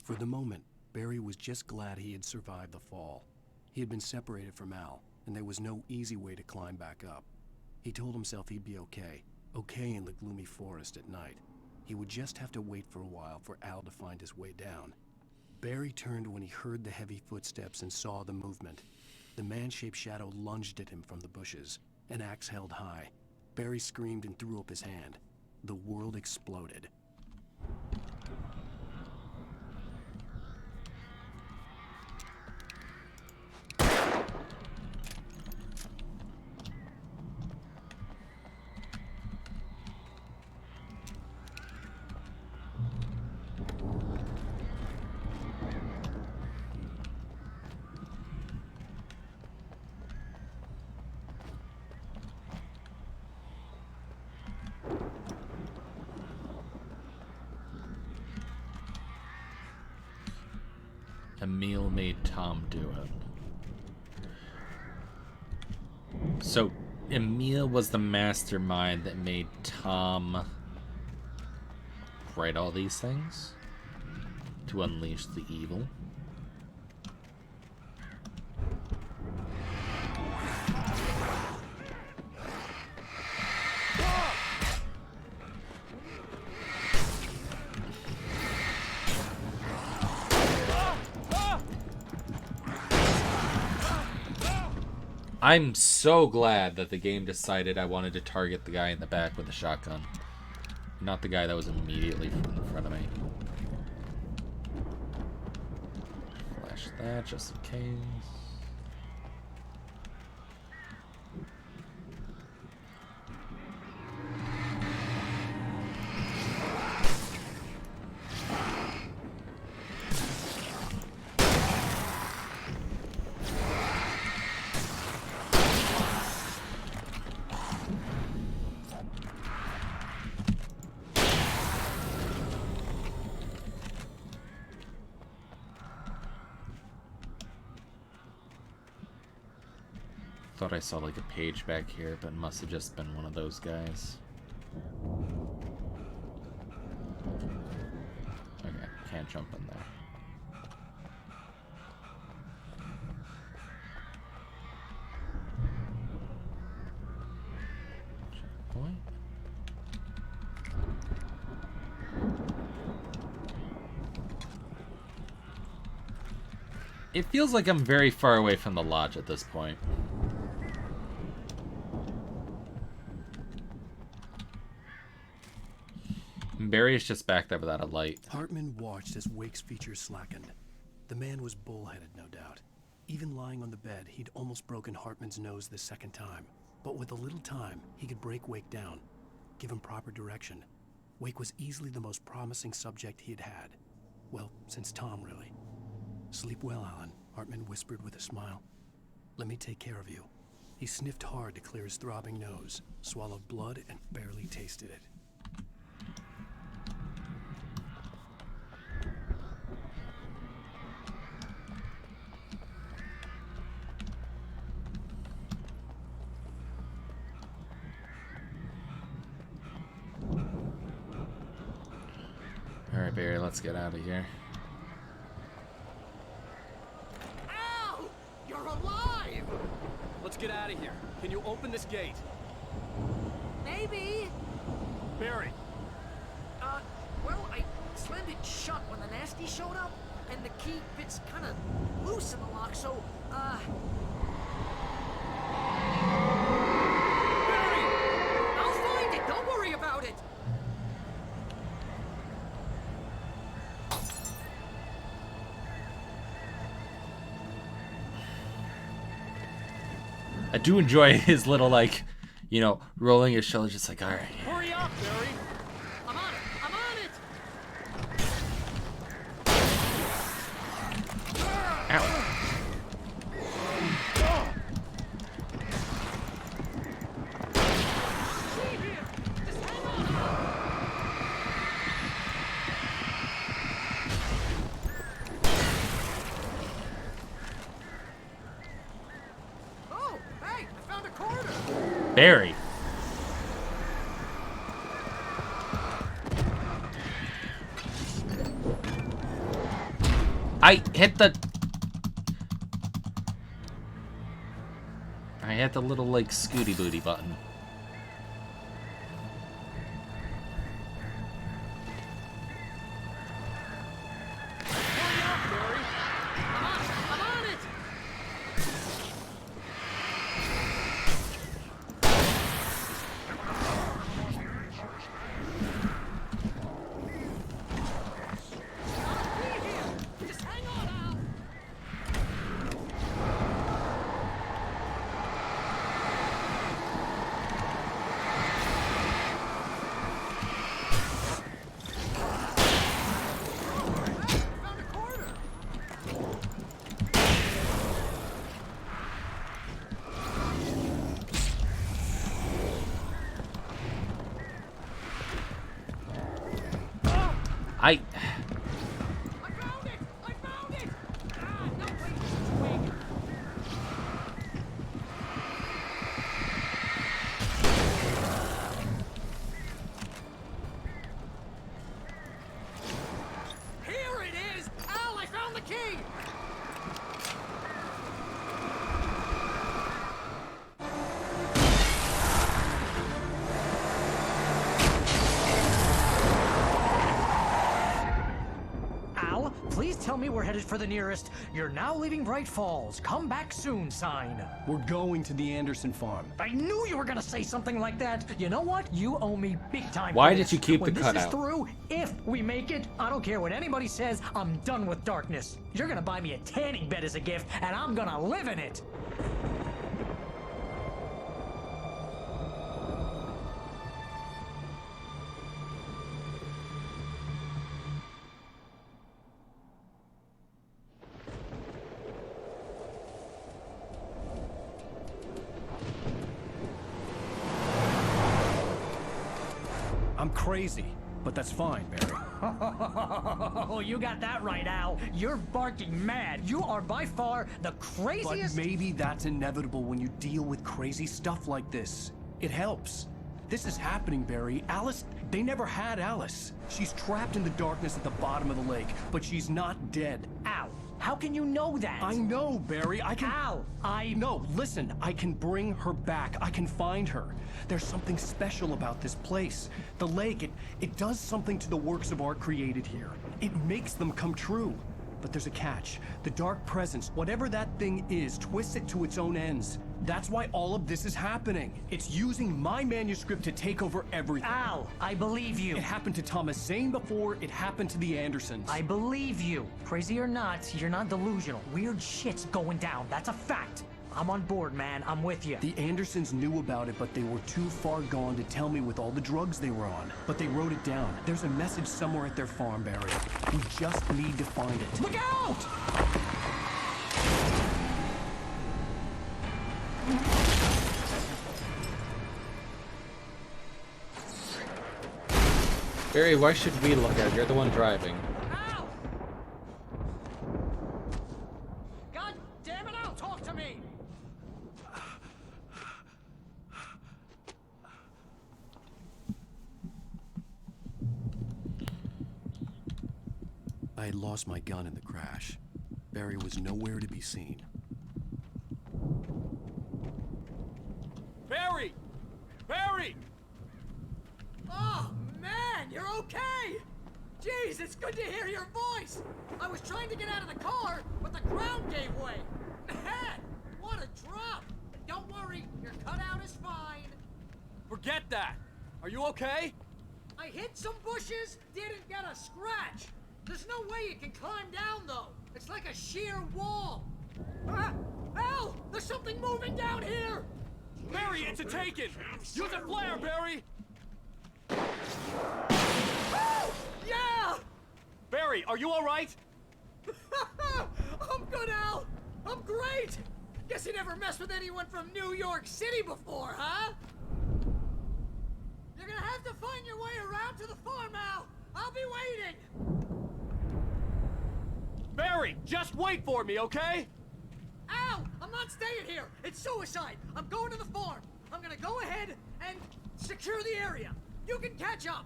For the moment, Barry was just glad he had survived the fall. He had been separated from Al, and there was no easy way to climb back up. He told himself he'd be okay in the gloomy forest at night. He would just have to wait for a while for Al to find his way down. Barry turned when he heard the heavy footsteps and saw the movement. The man-shaped shadow lunged at him from the bushes, an axe held high. Barry screamed and threw up his hand. The world exploded. Emil made Tom do it. So, Emil was the mastermind that made Tom write all these things? To unleash the evil? I'm so glad that the game decided I wanted to target the guy in the back with the shotgun. Not the guy that was immediately in front of me. Flash that just in case. Thought I saw like a page back here, but it must have just been one of those guys. Okay, can't jump in there. Checkpoint. It feels like I'm very far away from the lodge at this point. Barry is just back there without a light. Hartman watched as Wake's features slackened. The man was bullheaded, no doubt. Even lying on the bed, he'd almost broken Hartman's nose the second time. But with a little time, he could break Wake down, give him proper direction. Wake was easily the most promising subject he had had. Well, since Tom, really. Sleep well, Alan, Hartman whispered with a smile. Let me take care of you. He sniffed hard to clear his throbbing nose, swallowed blood, and barely tasted it. Alright, Barry, let's get out of here. Al! You're alive! Let's get out of here. Can you open this gate? Maybe. Barry! Well, I slammed it shut when the nasty showed up, and the key fits kind of loose in the lock, so, Barry! I'll find it! Don't worry about it! I do enjoy his little, like, you know, rolling his shoulders, just like, alright. Hurry up, Barry! I'm on it! I'm on it! Ow. Oh, hey! I found a corner! Barry. I hit the little, like, scooty booty button. I'm on it! Just hang on, Al! Found a corner! I... I found it! I found it! Ah, no, wait, just wait. Here it is! Al, I found the key! Al, please tell me we're headed for the nearest "You're now leaving Bright Falls. Come back soon" sign. We're going to the Anderson farm. I knew you were gonna say something like that. You know what? You owe me big time. Why for did this. you keep when the this cutout? is through, if we make it, I don't care what anybody says. I'm done with darkness. You're gonna buy me a tanning bed as a gift, and I'm gonna live in it. I'm crazy, but that's fine, Barry. Oh, you got that right, Al. You're barking mad. You are by far the But craziest. maybe that's inevitable when you deal with crazy stuff like this. It helps. This is happening, Barry. Alice, they never had Alice. She's trapped in the darkness at the bottom of the lake, but she's not dead. Al, how can you know that? I know, Barry. I can... Al, No, listen. I can bring her back. I can find her. There's something special about this place. The lake, it does something to the works of art created here. It makes them come true. But there's a catch. The dark presence, whatever that thing is, twists it to its own ends. That's why all of this is happening. It's using my manuscript to take over everything. Al, I believe you. It happened to Thomas Zane before, it happened to the Andersons. I believe you. Crazy or not, you're not delusional. Weird shit's going down. That's a fact. I'm on board, man. I'm with you. The Andersons knew about it, but they were too far gone to tell me with all the drugs they were on. But they wrote it down. There's a message somewhere at their farm, Barry. We just need to find it. Look out! Barry, why should we look at it? You're the one driving. Ow! God damn it, Al, talk to me! I had lost my gun in the crash. Barry was nowhere to be seen. Barry! Barry! Oh, man, you're okay! Jeez, it's good to hear your voice! I was trying to get out of the car, but the ground gave way. Man, what a drop! Don't worry, your cutout is fine. Forget that! Are you okay? I hit some bushes, didn't get a scratch. There's no way you can climb down, though. It's like a sheer wall. Al, there's something moving down here! Barry, it's a Taken! Use a flare, Barry! Oh, yeah! Barry, are you alright? I'm good, Al. I'm great. Guess you never messed with anyone from New York City before, huh? You're gonna have to find your way around to the farm, Al. I'll be waiting. Barry, just wait for me, okay? Al, I'm not staying here. It's suicide. I'm going to the farm. I'm gonna go ahead and secure the area. You can catch up.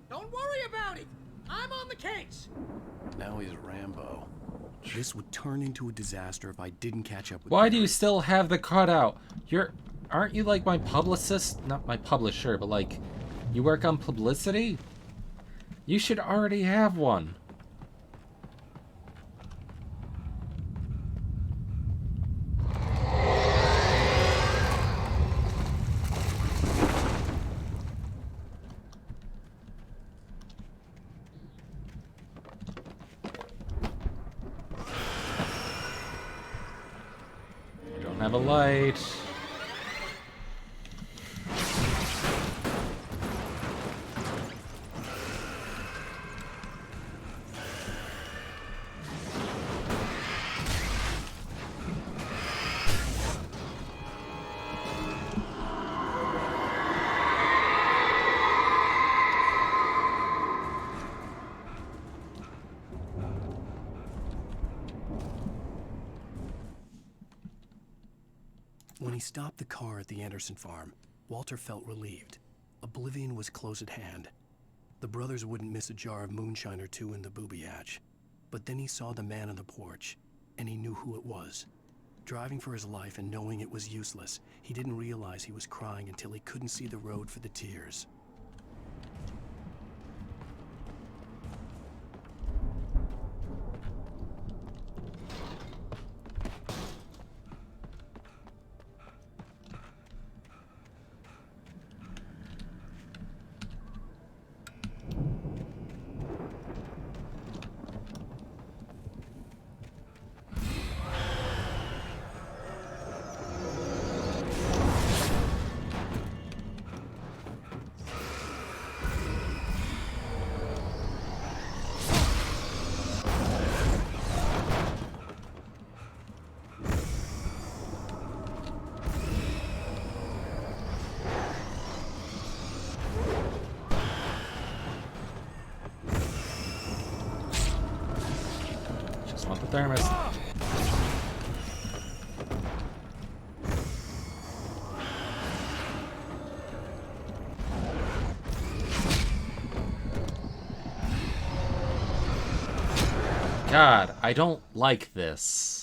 Don't worry about it. I'm on the case. Now he's Rambo. This would turn into a disaster if I didn't catch up with Why do you still have the cutout? Aren't you like my publicist? Not my publisher, but like, you work on publicity? You should already have one. Have a light. When he stopped the car at the Anderson farm, Walter felt relieved. Oblivion was close at hand. The brothers wouldn't miss a jar of moonshine or two in the booby hatch. But then he saw the man on the porch, and he knew who it was. Driving for his life and knowing it was useless, he didn't realize he was crying until he couldn't see the road for the tears. Want the thermos. God, I don't like this.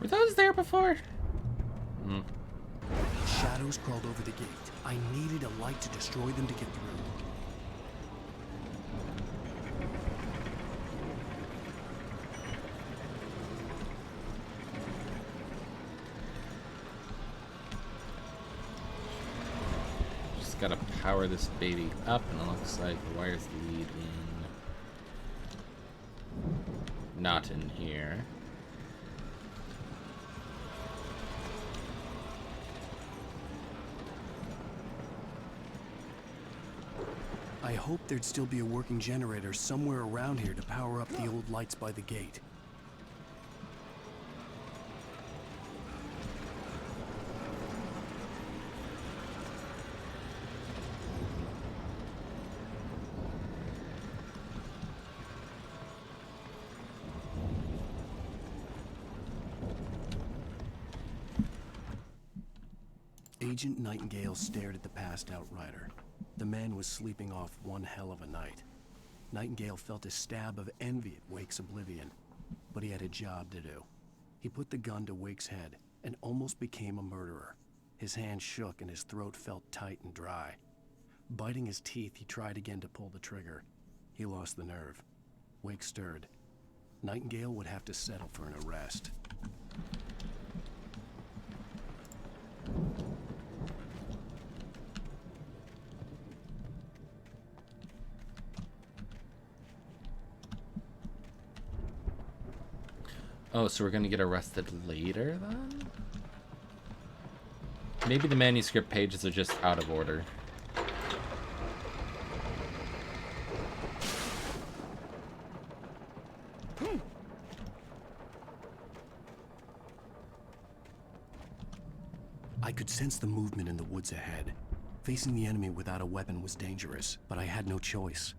Were those there before? Hmm. Shadows crawled over the gate. I needed a light to destroy them to get through. Just gotta power this baby up, and it looks like the wires lead in. Not in here. I hoped there'd still be a working generator somewhere around here to power up the old lights by the gate. Agent Nightingale stared at the passed out rider. The man was sleeping off one hell of a night. Nightingale felt a stab of envy at Wake's oblivion, but he had a job to do. He put the gun to Wake's head and almost became a murderer. His hand shook and his throat felt tight and dry. Biting his teeth, he tried again to pull the trigger. He lost the nerve. Wake stirred. Nightingale would have to settle for an arrest. Oh, so we're gonna get arrested later then? Maybe the manuscript pages are just out of order. I could sense the movement in the woods ahead. Facing the enemy without a weapon was dangerous, but I had no choice.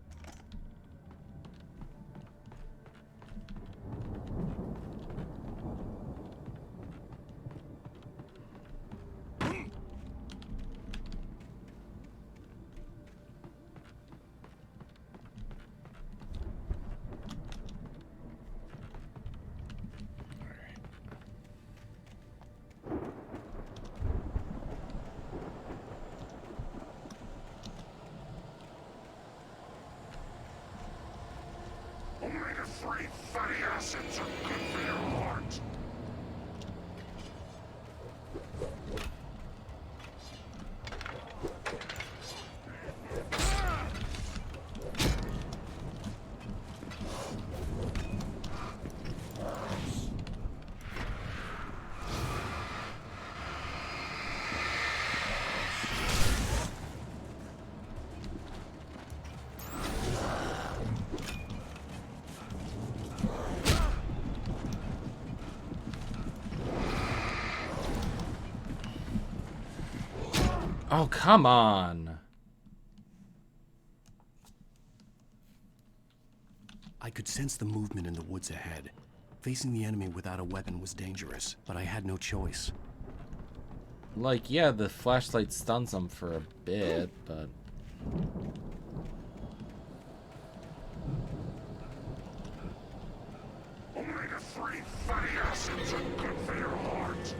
Omega-3 fatty acids are good for your heart. Oh, come on. I could sense the movement in the woods ahead. Facing the enemy without a weapon was dangerous, but I had no choice. Like, yeah, the flashlight stuns them for a bit, but... Omega-3 fatty acids are good for your heart.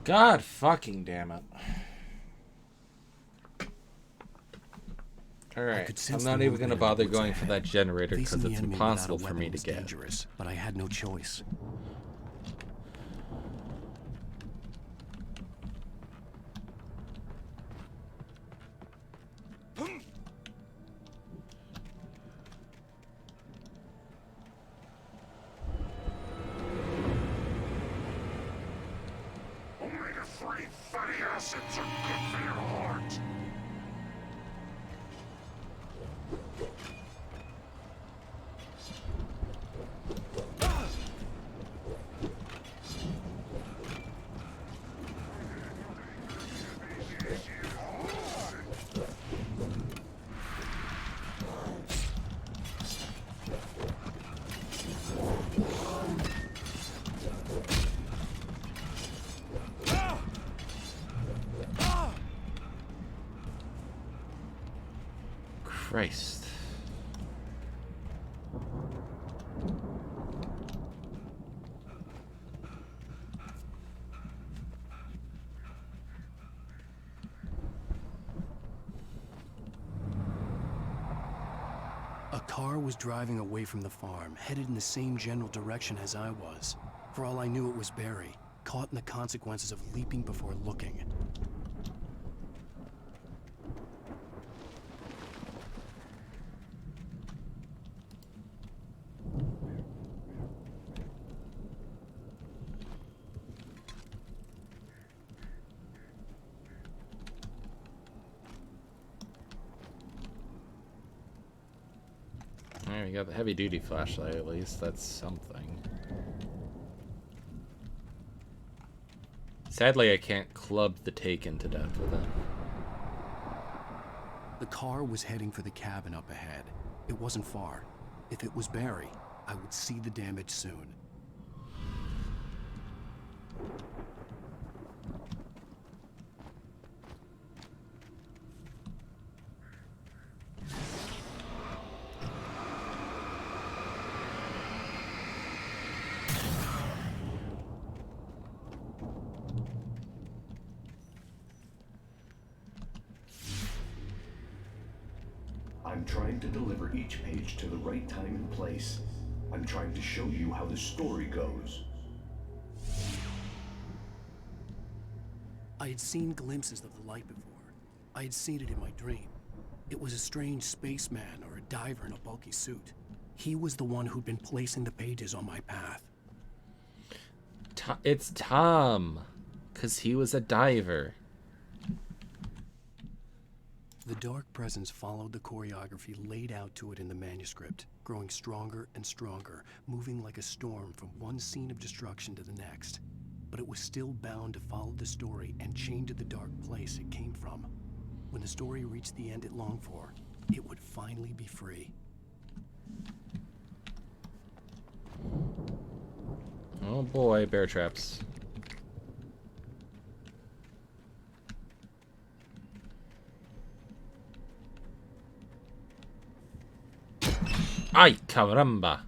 God fucking damn it. Alright, I'm not even gonna bother going for that generator because it's impossible for me to get. Dangerous, but I had no choice. Omega-3 fatty acids are good for your heart. Christ. A car was driving away from the farm, headed in the same general direction as I was. For all I knew, it was Barry, caught in the consequences of leaping before looking. Alright, we got the heavy-duty flashlight, at least. That's something. Sadly, I can't club the Taken to death with it. The car was heading for the cabin up ahead. It wasn't far. If it was Barry, I would see the damage soon. I'm trying to deliver each page to the right time and place. I'm trying to show you how the story goes. I had seen glimpses of the light before. I had seen it in my dream. It was a strange spaceman or a diver in a bulky suit. He was the one who'd been placing the pages on my path. It's Tom, 'cause he was a diver. The dark presence followed the choreography laid out to it in the manuscript, growing stronger and stronger, moving like a storm from one scene of destruction to the next. But it was still bound to follow the story and chained to the dark place it came from. When the story reached the end it longed for, it would finally be free. Oh boy, bear traps. Ay, caramba.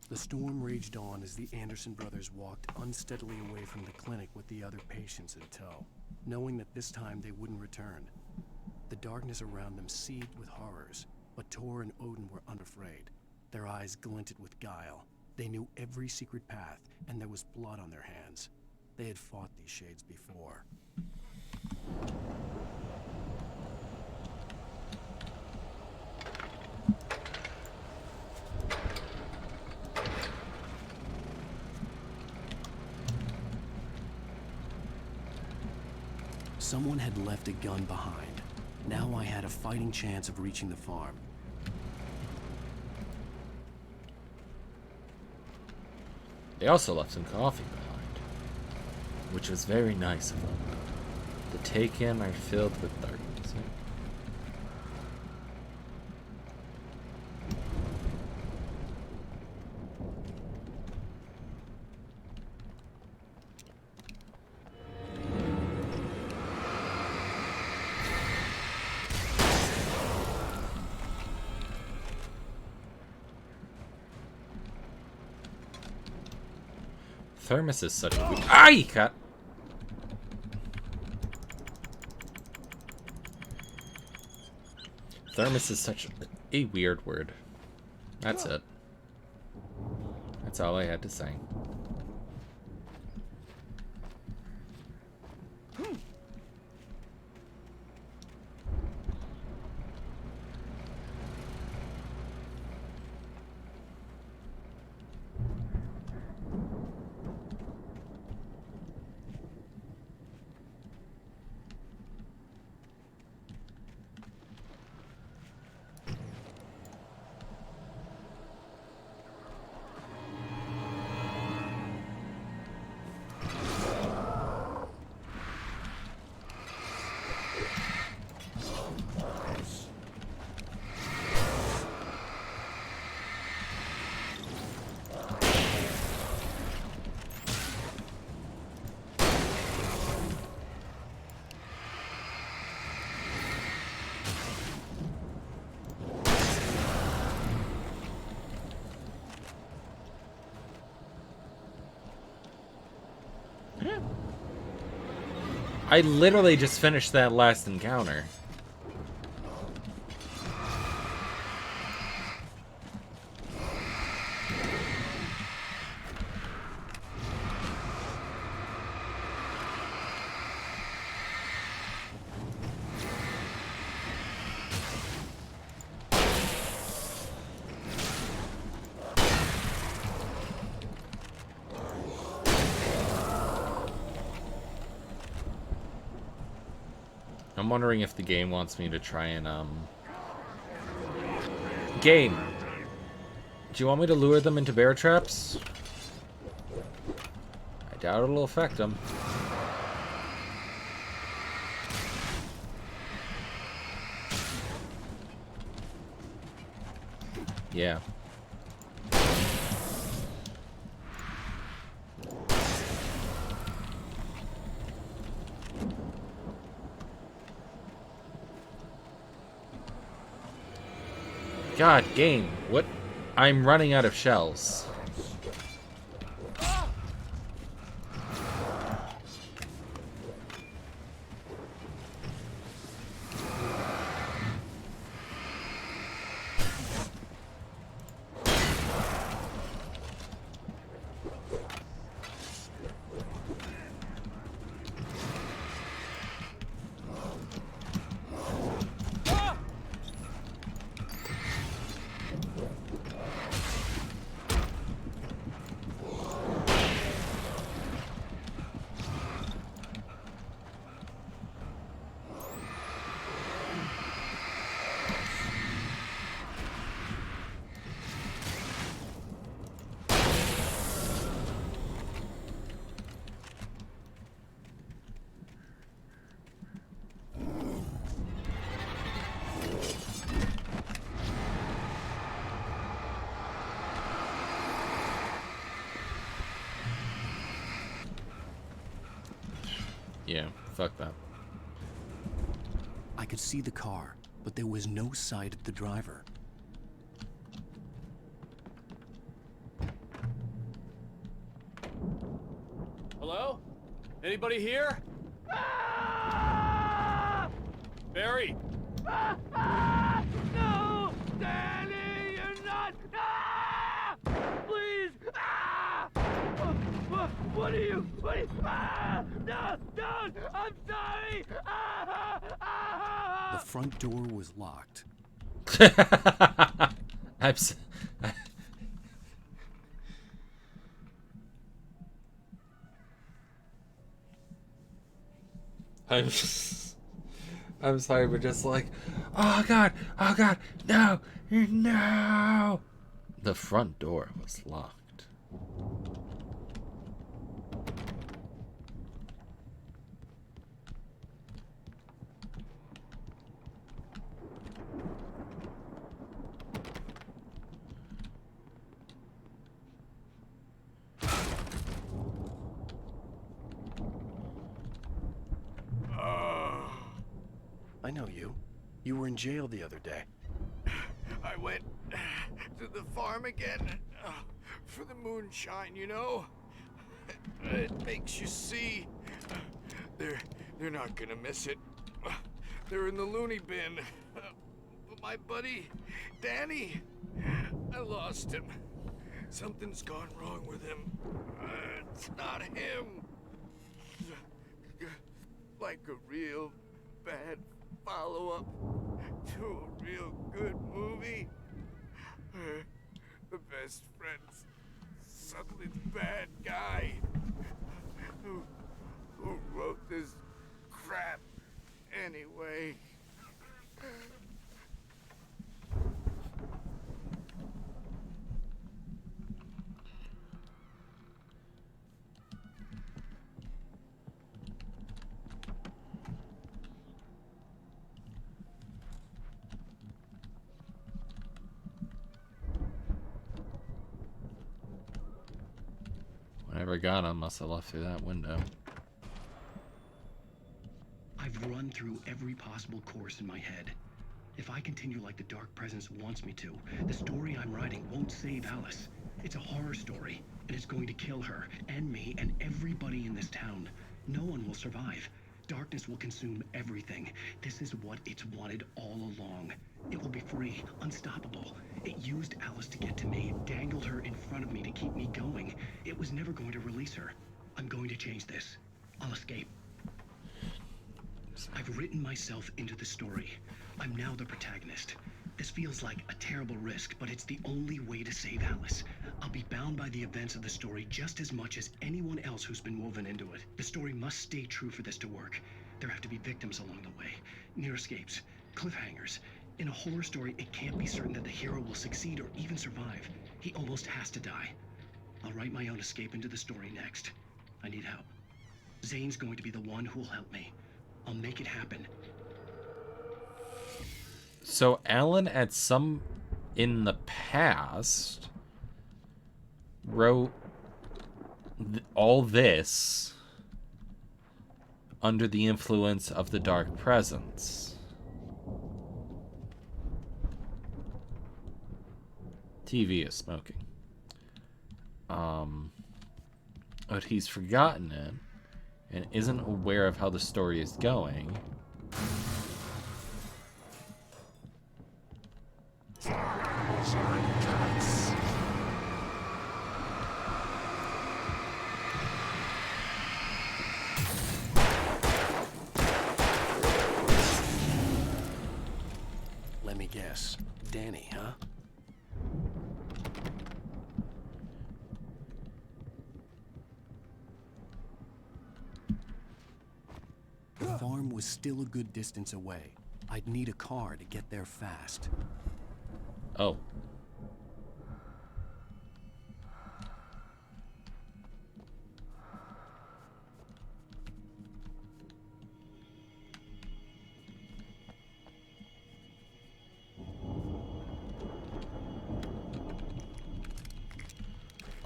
The storm raged on as the Anderson brothers walked unsteadily away from the clinic with the other patients in tow, knowing that this time they wouldn't return. The darkness around them seethed with horrors, but Tor and Odin were unafraid. Their eyes glinted with guile. They knew every secret path, and there was blood on their hands. They had fought these shades before. Someone had left a gun behind. Now I had a fighting chance of reaching the farm. They also left some coffee behind, which was very nice of them. The Taken are filled with darkness. Thermos is such a weird... Ay, cat! Thermos is such a weird word. That's it. That's all I had to say. I literally just finished that last encounter. I'm wondering if the game wants me to try and, Game! Do you want me to lure them into bear traps? I doubt it'll affect them. Yeah. God, game, what? I'm running out of shells. Yeah, fuck that. I could see the car, but there was no sight of the driver. Hello? Anybody here? Barry! No! Danny, you're not! Ah! Please! Ah! What are you? No! Don't! I'm sorry! The front door was locked. I'm sorry, but just like, oh god, no, no. The front door was locked. I know you. You were in jail the other day. I went to the farm again for the moonshine, you know? It makes you see. They're not gonna miss it. They're in the loony bin. But my buddy, Danny, I lost him. Something's gone wrong with him. It's not him. Like a real bad follow-up to a real good movie. The best friend's suddenly the bad guy. Who wrote this crap anyway? Whatever got him must have left through that window. I've run through every possible course in my head. If I continue like the Dark Presence wants me to, the story I'm writing won't save Alice. It's a horror story, and it's going to kill her, and me, and everybody in this town. No one will survive. Darkness will consume everything. This is what it's wanted all along. It will be free, unstoppable. It used Alice to get to me, dangled her in front of me to keep me going. It was never going to release her. I'm going to change this. I'll escape. I've written myself into the story. I'm now the protagonist. This feels like a terrible risk, but it's the only way to save Alice. I'll be bound by the events of the story just as much as anyone else who's been woven into it. The story must stay true for this to work. There have to be victims along the way, near escapes, cliffhangers. In a horror story, it can't be certain that the hero will succeed or even survive. He almost has to die. I'll write my own escape into the story next. I need help. Zane's going to be the one who'll help me. I'll make it happen. So Alan, at some in the past, wrote all this under the influence of the Dark Presence. TV is smoking. But he's forgotten it and isn't aware of how the story is going. Let me guess. Danny, huh? The farm was still a good distance away. I'd need a car to get there fast. Oh.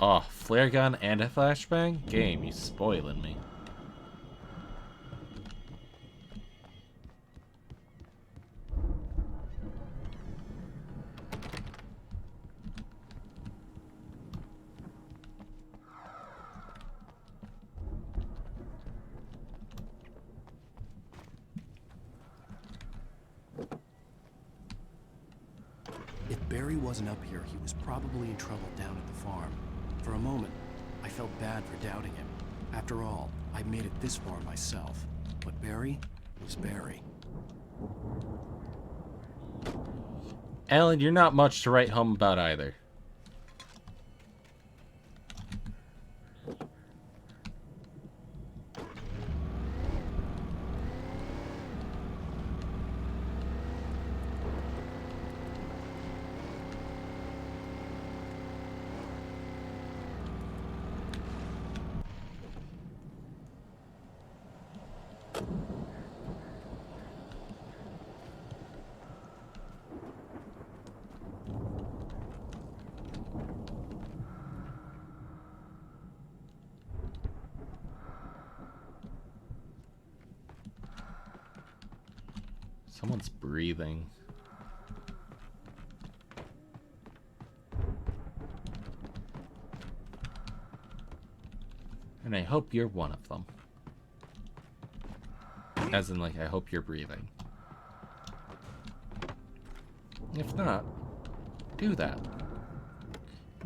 Oh, flare gun and a flashbang? Game, you spoiling me. If Barry wasn't up here, he was probably in trouble down at the farm. For a moment, I felt bad for doubting him. After all, I made it this far myself. But Barry was Barry. Alan, you're not much to write home about either. Someone's breathing. And I hope you're one of them. As in, like, I hope you're breathing. If not, do that.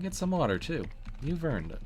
Get some water, too. You've earned it.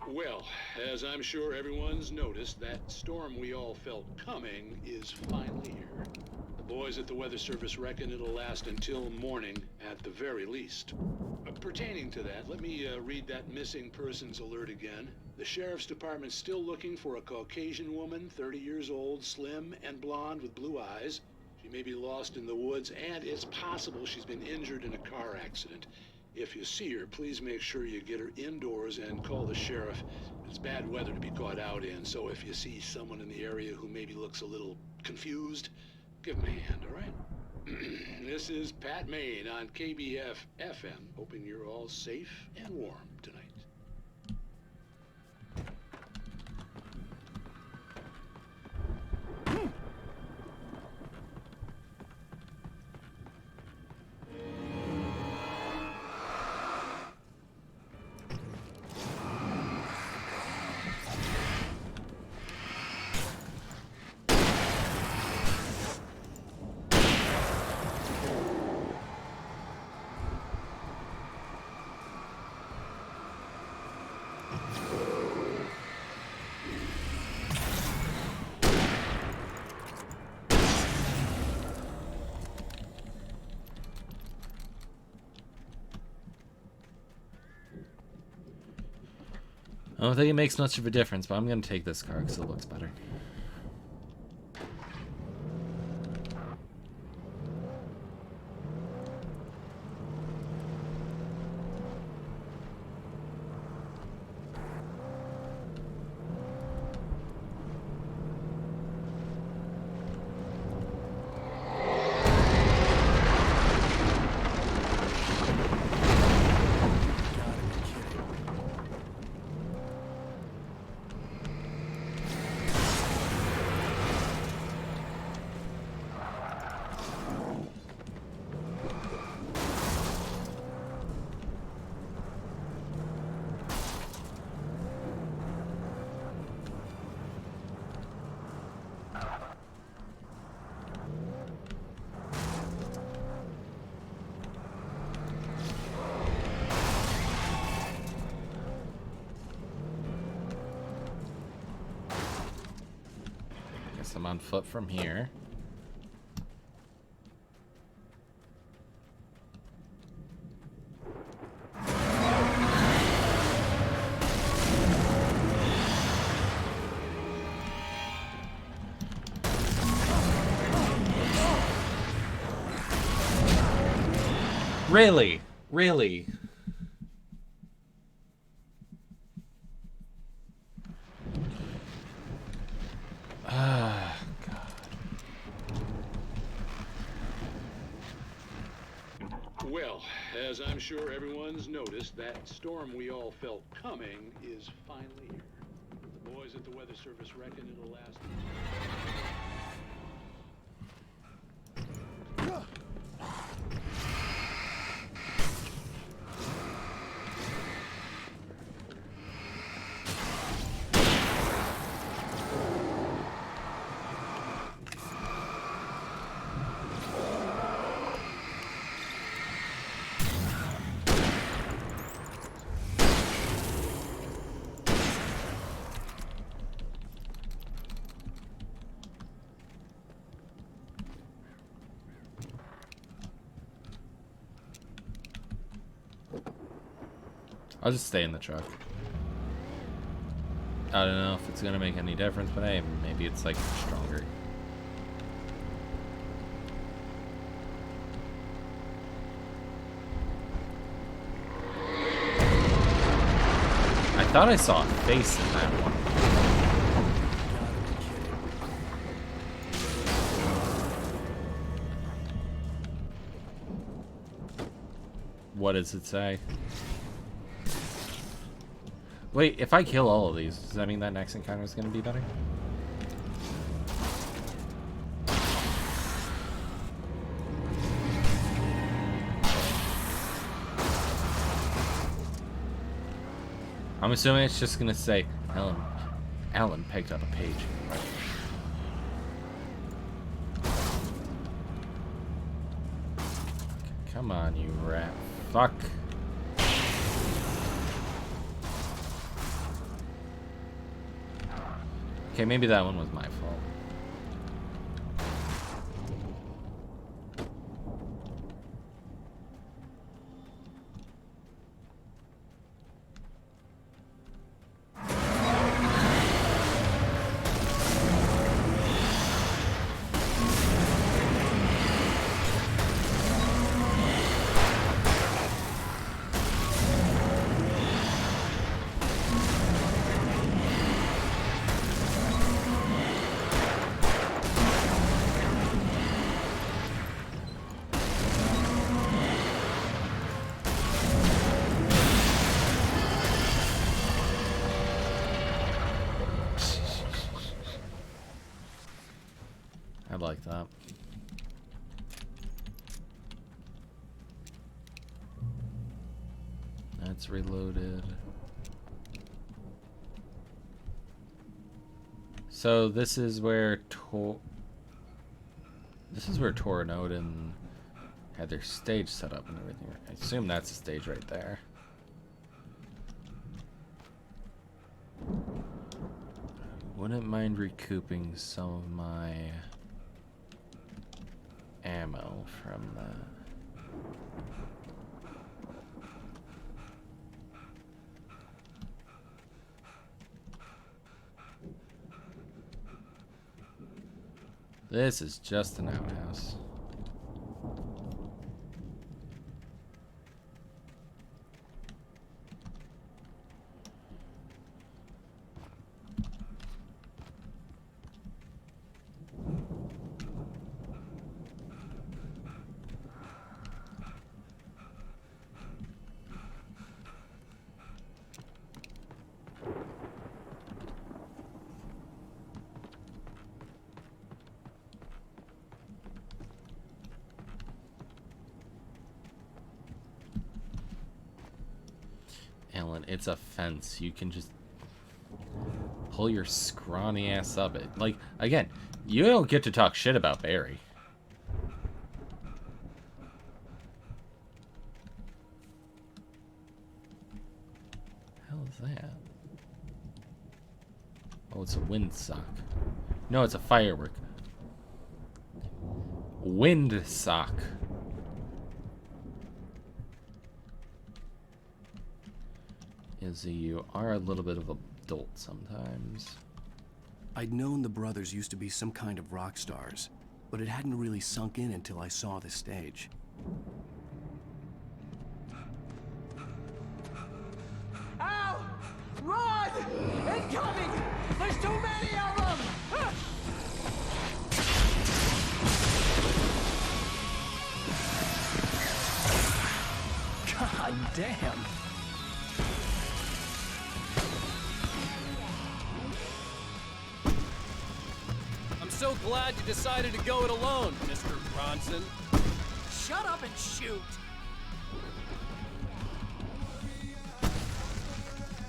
Well, as I'm sure everyone's noticed, that storm we all felt coming is finally here. Boys at the Weather Service reckon it'll last until morning at the very least. Pertaining to that, let me read that missing persons alert again. The Sheriff's Department's still looking for a Caucasian woman, 30 years old, slim and blonde with blue eyes. She may be lost in the woods, and it's possible she's been injured in a car accident. If you see her, please make sure you get her indoors and call the sheriff. It's bad weather to be caught out in, so if you see someone in the area who maybe looks a little confused, give him a hand, all right? This is Pat Maine on KBF FM, hoping you're all safe and warm tonight. I don't think it makes much of a difference, but I'm going to take this car because it looks better. I'm on foot from here. Really? Really? Well, as I'm sure everyone's noticed, that storm we all felt coming is finally here. The boys at the Weather Service reckon it'll last. I'll just stay in the truck. I don't know if it's gonna make any difference, but hey, maybe it's like stronger. I thought I saw a face in that one. What does it say? Wait, if I kill all of these, does that mean that next encounter is going to be better? I'm assuming it's just going to say, Alan picked up a page. Come on, you rat. Fuck. Okay, maybe that one was my fault. that. That's reloaded. So this is where Tor and Odin had their stage set up and everything. I assume that's the stage right there. Wouldn't mind recouping some of my ammo from that. This is just an outhouse. Alan, it's a fence. You can just pull your scrawny ass up it. Like, again, you don't get to talk shit about Barry. What the hell is that? Oh, it's a windsock. No, it's a firework. Windsock. Izzy, you are a little bit of a dolt sometimes. I'd known the brothers used to be some kind of rock stars, but it hadn't really sunk in until I saw the stage. Ow! Run! Incoming! There's too many of them! God damn. I'm so glad you decided to go it alone, Mr. Bronson. Shut up and shoot!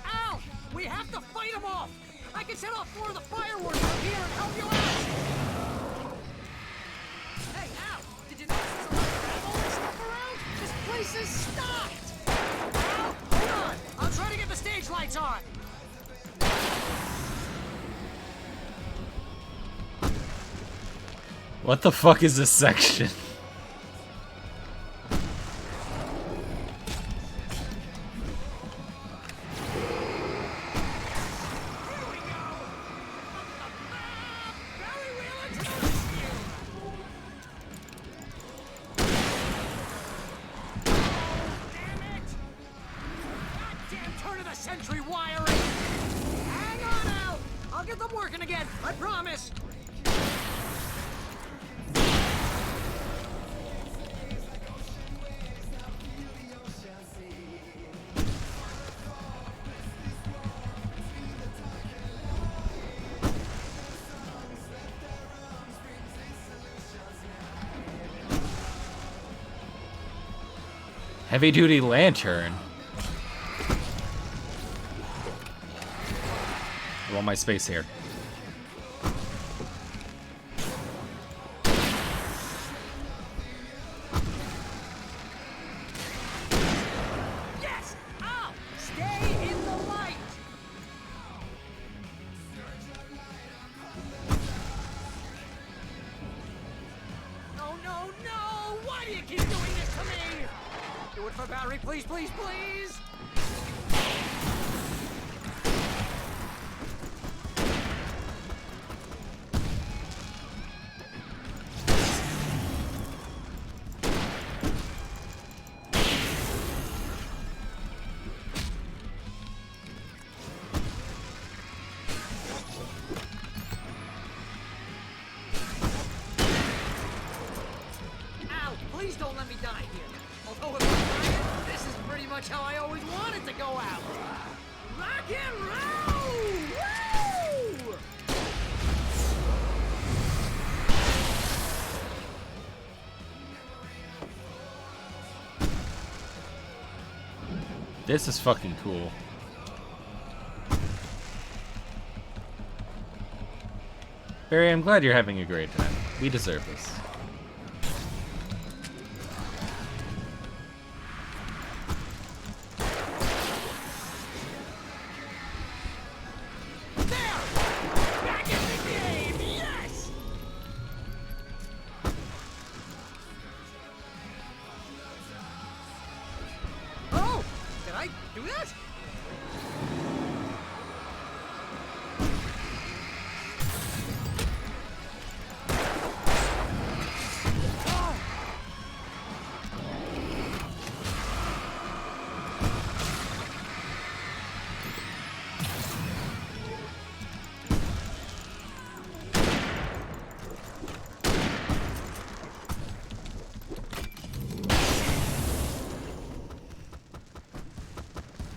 Al! We have to fight them off! I can set off more of the fireworks from here and help you out! Hey, Al! Did you notice there's a lot of ammo and stuff around? This place is stocked! Al, hold on! I'll try to get the stage lights on! What the fuck is this section? Turn of the century wiring! Hang on, Al! I'll get them working again, I promise! Heavy duty lantern. I want my space here. Yes! Al! Stay in the light! No, no, no! Why do you keep doing this to me? Do it for Barry, please, please, please! Al, please don't let me die here. Although if I'm dying, this is pretty much how I always wanted to go out. Rock and roll! Woo! This is fucking cool. Barry, I'm glad you're having a great time. We deserve this.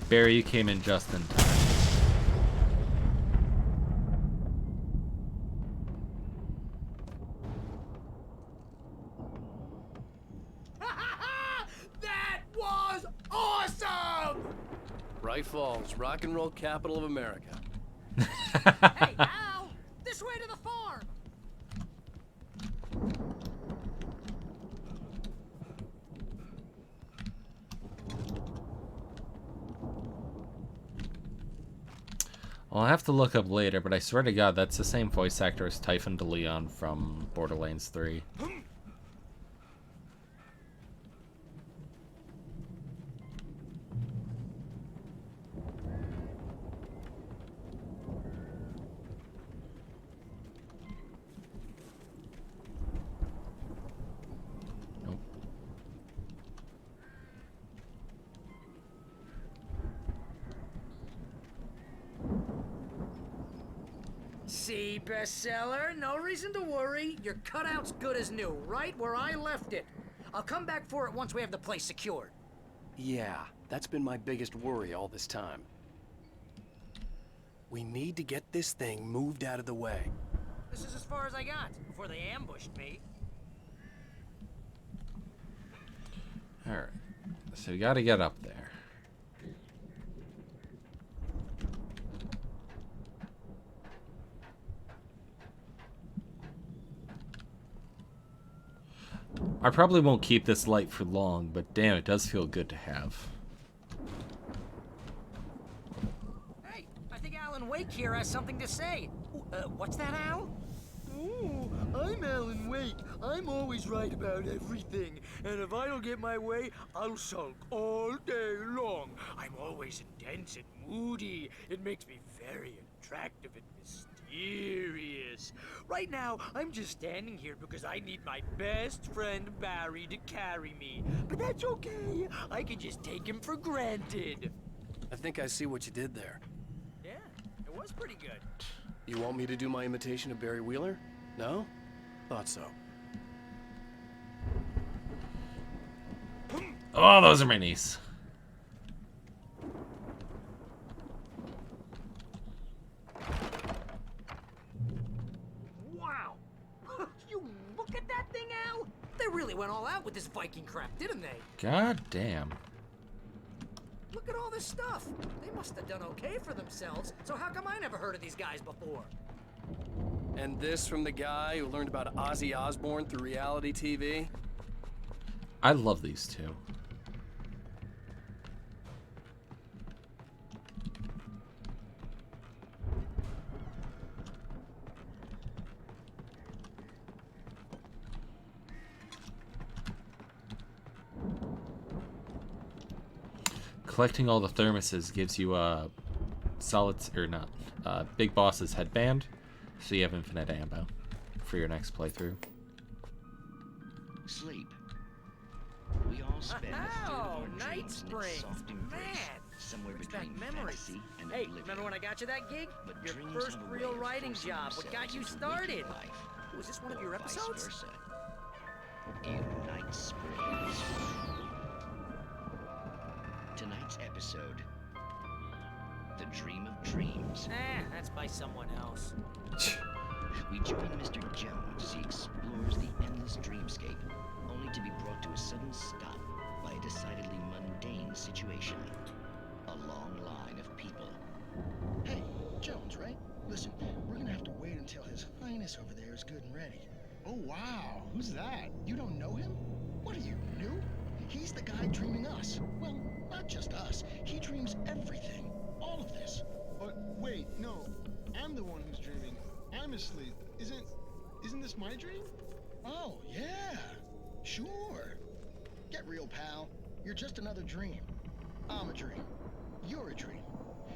Barry, you came in just in time. That was awesome! Bright Falls, rock and roll capital of America. Hey, Al! This way to the farm! I'll have to look up later, but I swear to God, that's the same voice actor as Typhon DeLeon from Borderlands 3. See, bestseller, no reason to worry. Your cutout's good as new, right where I left it. I'll come back for it once we have the place secured. Yeah, that's been my biggest worry all this time. We need to get this thing moved out of the way. This is as far as I got before they ambushed me. Alright, so we gotta get up there. I probably won't keep this light for long, but damn, it does feel good to have. Hey, I think Alan Wake here has something to say. What's that, Al? Ooh, I'm Alan Wake. I'm always right about everything. And if I don't get my way, I'll sulk all day long. I'm always intense and moody. It makes me very attractive and mysterious. Right now, I'm just standing here because I need my best friend Barry to carry me. But that's okay. I can just take him for granted. I think I see what you did there. Yeah, it was pretty good. You want me to do my imitation of Barry Wheeler? No? Thought so. Oh, those are my knees. Wow! You look at that thing, Al? They really went all out with this Viking crap, didn't they? God damn. Look at all this stuff. They must have done okay for themselves. So how come I never heard of these guys before? And this from the guy who learned about Ozzy Osbourne through reality TV? I love these two. Collecting all the thermoses gives you a Big Boss's headband, so you have infinite ammo for your next playthrough. Sleep. We all spend a third of our Night dreams in its Springs, soft embrace, man. somewhere Brings between back memories. fantasy and Hey, oblivion. remember when I got you that gig? But Your dreams first have a way real of writing forcing job. What got themselves you into started? waking life, Was this one of your or vice episodes? versa. In Night Springs. Tonight's episode, The Dream of Dreams. That's by someone else. We join Mr. Jones as he explores the endless dreamscape, only to be brought to a sudden stop by a decidedly mundane situation. Listen, we're gonna have to wait until His Highness over there is good and ready. Oh, wow. Who's that? You don't know him? What are you, new? He's the guy dreaming us. Well, not just us. He dreams everything. All of this. But wait, no. I'm the one who's dreaming. I'm asleep. Isn't this my dream? Oh, yeah. Sure. Get real, pal. You're just another dream. I'm a dream. You're a dream.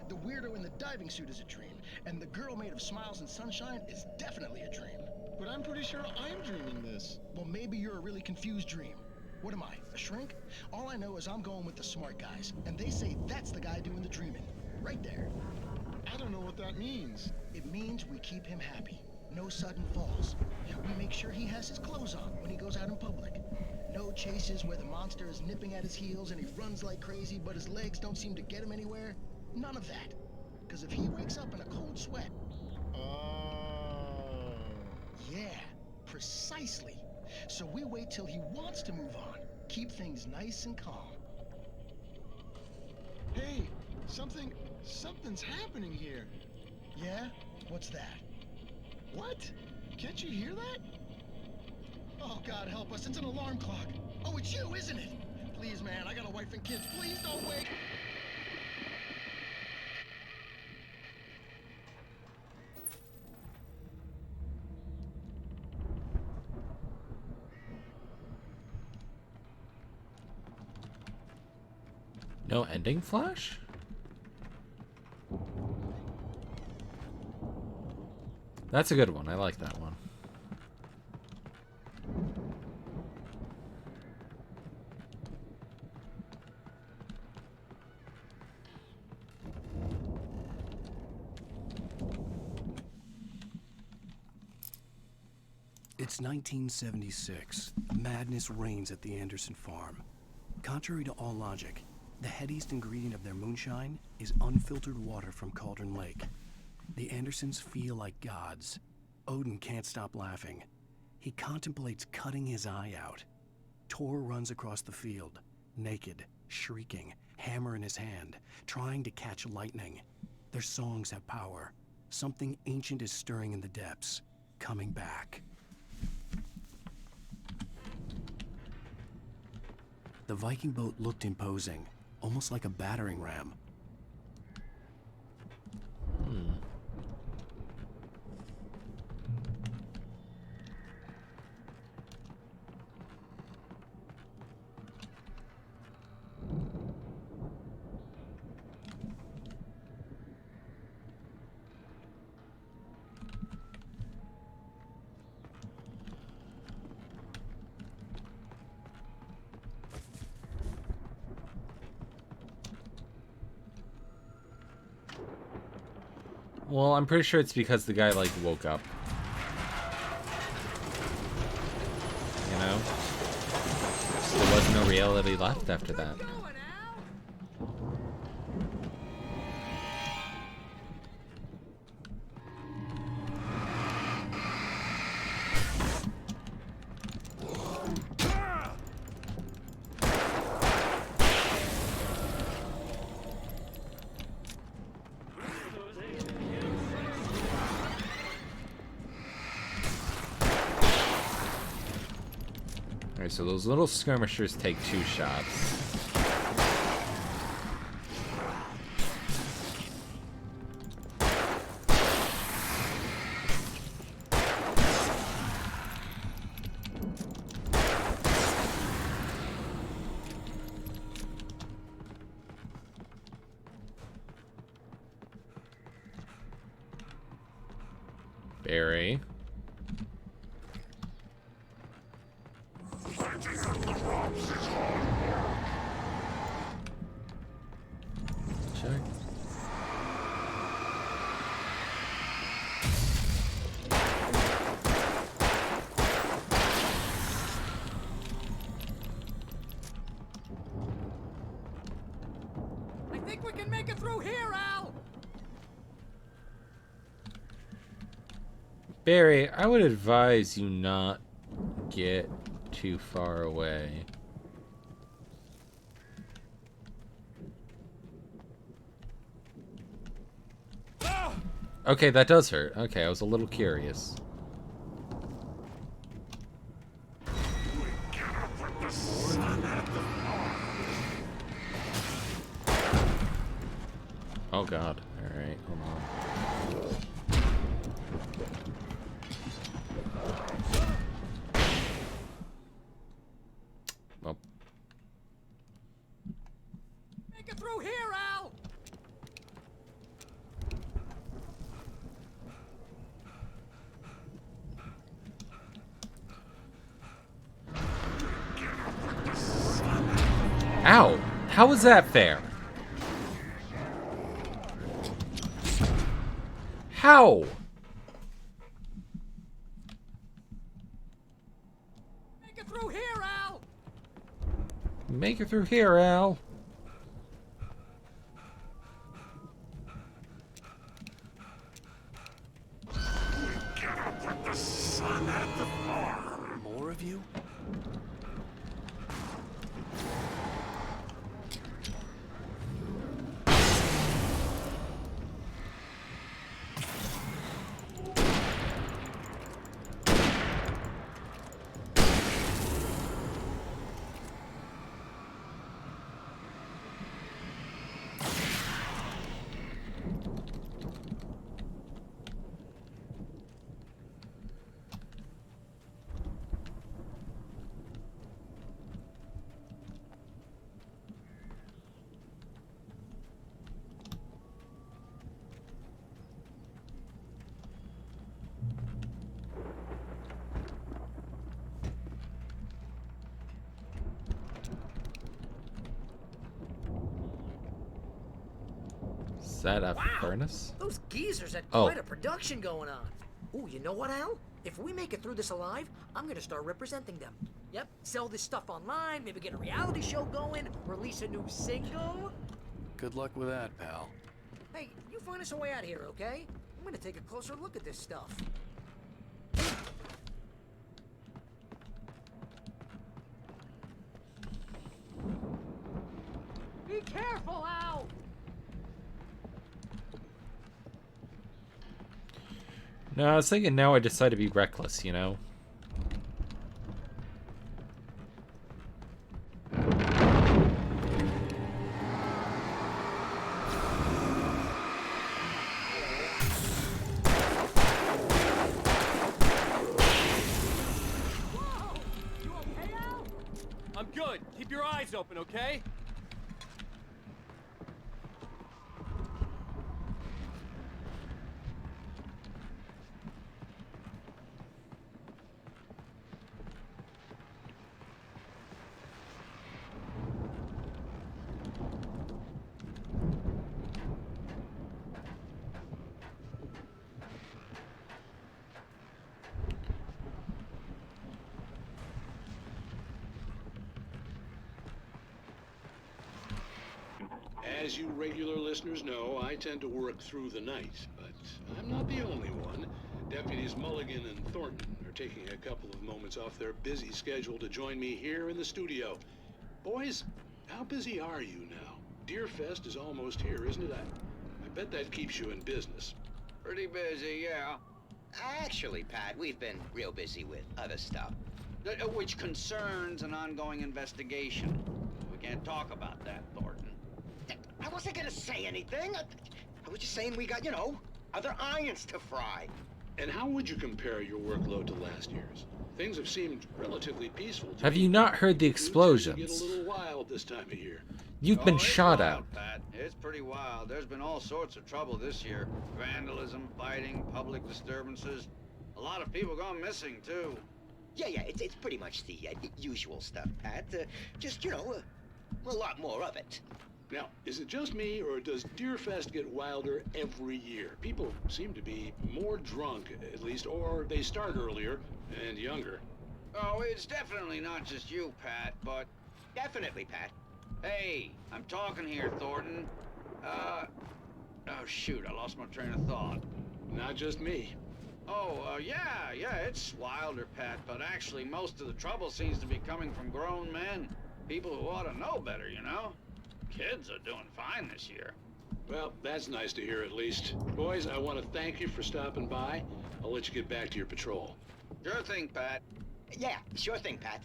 The weirdo in the diving suit is a dream. And the girl made of smiles and sunshine is definitely a dream. But I'm pretty sure I'm dreaming this. Well, maybe you're a really confused dream. What am I, a shrink? All I know is I'm going with the smart guys. And they say that's the guy doing the dreaming. Right there. I don't know what that means. It means we keep him happy. No sudden falls. We make sure he has his clothes on when he goes out in public. No chases where the monster is nipping at his heels and he runs like crazy, but his legs don't seem to get him anywhere. None of that. Because if he wakes up in a cold sweat... Yeah, precisely. So we wait till he wants to move on. Keep things nice and calm. Hey, something's happening here. Yeah? What's that? What? Can't you hear that? Oh, God help us, it's an alarm clock. Oh, it's you, isn't it? Please, man, I got a wife and kids. Please don't wake... No ending flash? That's a good one. I like that one. It's 1976. Madness reigns at the Anderson farm. Contrary to all logic, the headiest ingredient of their moonshine is unfiltered water from Cauldron Lake. The Andersons feel like gods. Odin can't stop laughing. He contemplates cutting his eye out. Tor runs across the field, naked, shrieking, hammer in his hand, trying to catch lightning. Their songs have power. Something ancient is stirring in the depths, coming back. The Viking boat looked imposing, almost like a battering ram. Well, I'm pretty sure it's because the guy, like, woke up. You know? So there was no reality left after that. Alright, so those little skirmishers take 2 shots. Barry. Check. I think we can make it through here, Al! Barry, I would advise you not get too far away. Okay, that does hurt. Okay, I was a little curious. Oh god. Alright, hold on. Well. Make it through here, Al! Ow! How is that fair? How? Make it through here, Al! Make it through here, Al. Get up with the sun at the farm. More of you? Is that a furnace? Those geezers had Oh. quite a production going on. Ooh, you know what, Al? If we make it through this alive, I'm gonna start representing them. Yep, sell this stuff online, maybe get a reality show going, release a new single. Good luck with that, pal. Hey, you find us a way out of here, okay? I'm gonna take a closer look at this stuff. Be careful, Al! No, I was thinking now I decide to be reckless, you know? I'm good. Keep your eyes open, okay? As you regular listeners know, I tend to work through the night, but I'm not the only one. Deputies Mulligan and Thornton are taking a couple of moments off their busy schedule to join me here in the studio. Boys, how busy are you now? Deerfest is almost here, isn't it? I bet that keeps you in business. Pretty busy, yeah. Actually, Pat, we've been real busy with other stuff, which concerns an ongoing investigation. We can't talk about that, Thornton. I wasn't gonna say anything. I was just saying we got, other irons to fry. And how would you compare your workload to last year's? Things have seemed relatively peaceful to Have me. you not heard the Get a explosions? little wild this time of year. You've been it's shot wild, at. Pat. It's pretty wild. There's been all sorts of trouble this year. Vandalism, fighting, public disturbances. A lot of people gone missing, too. Yeah, it's pretty much the usual stuff, Pat. Just, a lot more of it. Now, is it just me, or does Deerfest get wilder every year? People seem to be more drunk, at least, or they start earlier and younger. Oh, it's definitely not just you, Pat, but... Definitely, Pat. Hey, I'm talking here, Thornton. Oh, shoot, I lost my train of thought. Not just me. Oh, yeah, it's wilder, Pat, but actually most of the trouble seems to be coming from grown men. People who ought to know better, Kids are doing fine this year. Well, that's nice to hear at least. Boys, I want to thank you for stopping by. I'll let you get back to your patrol. Sure thing, Pat. Yeah, sure thing, Pat.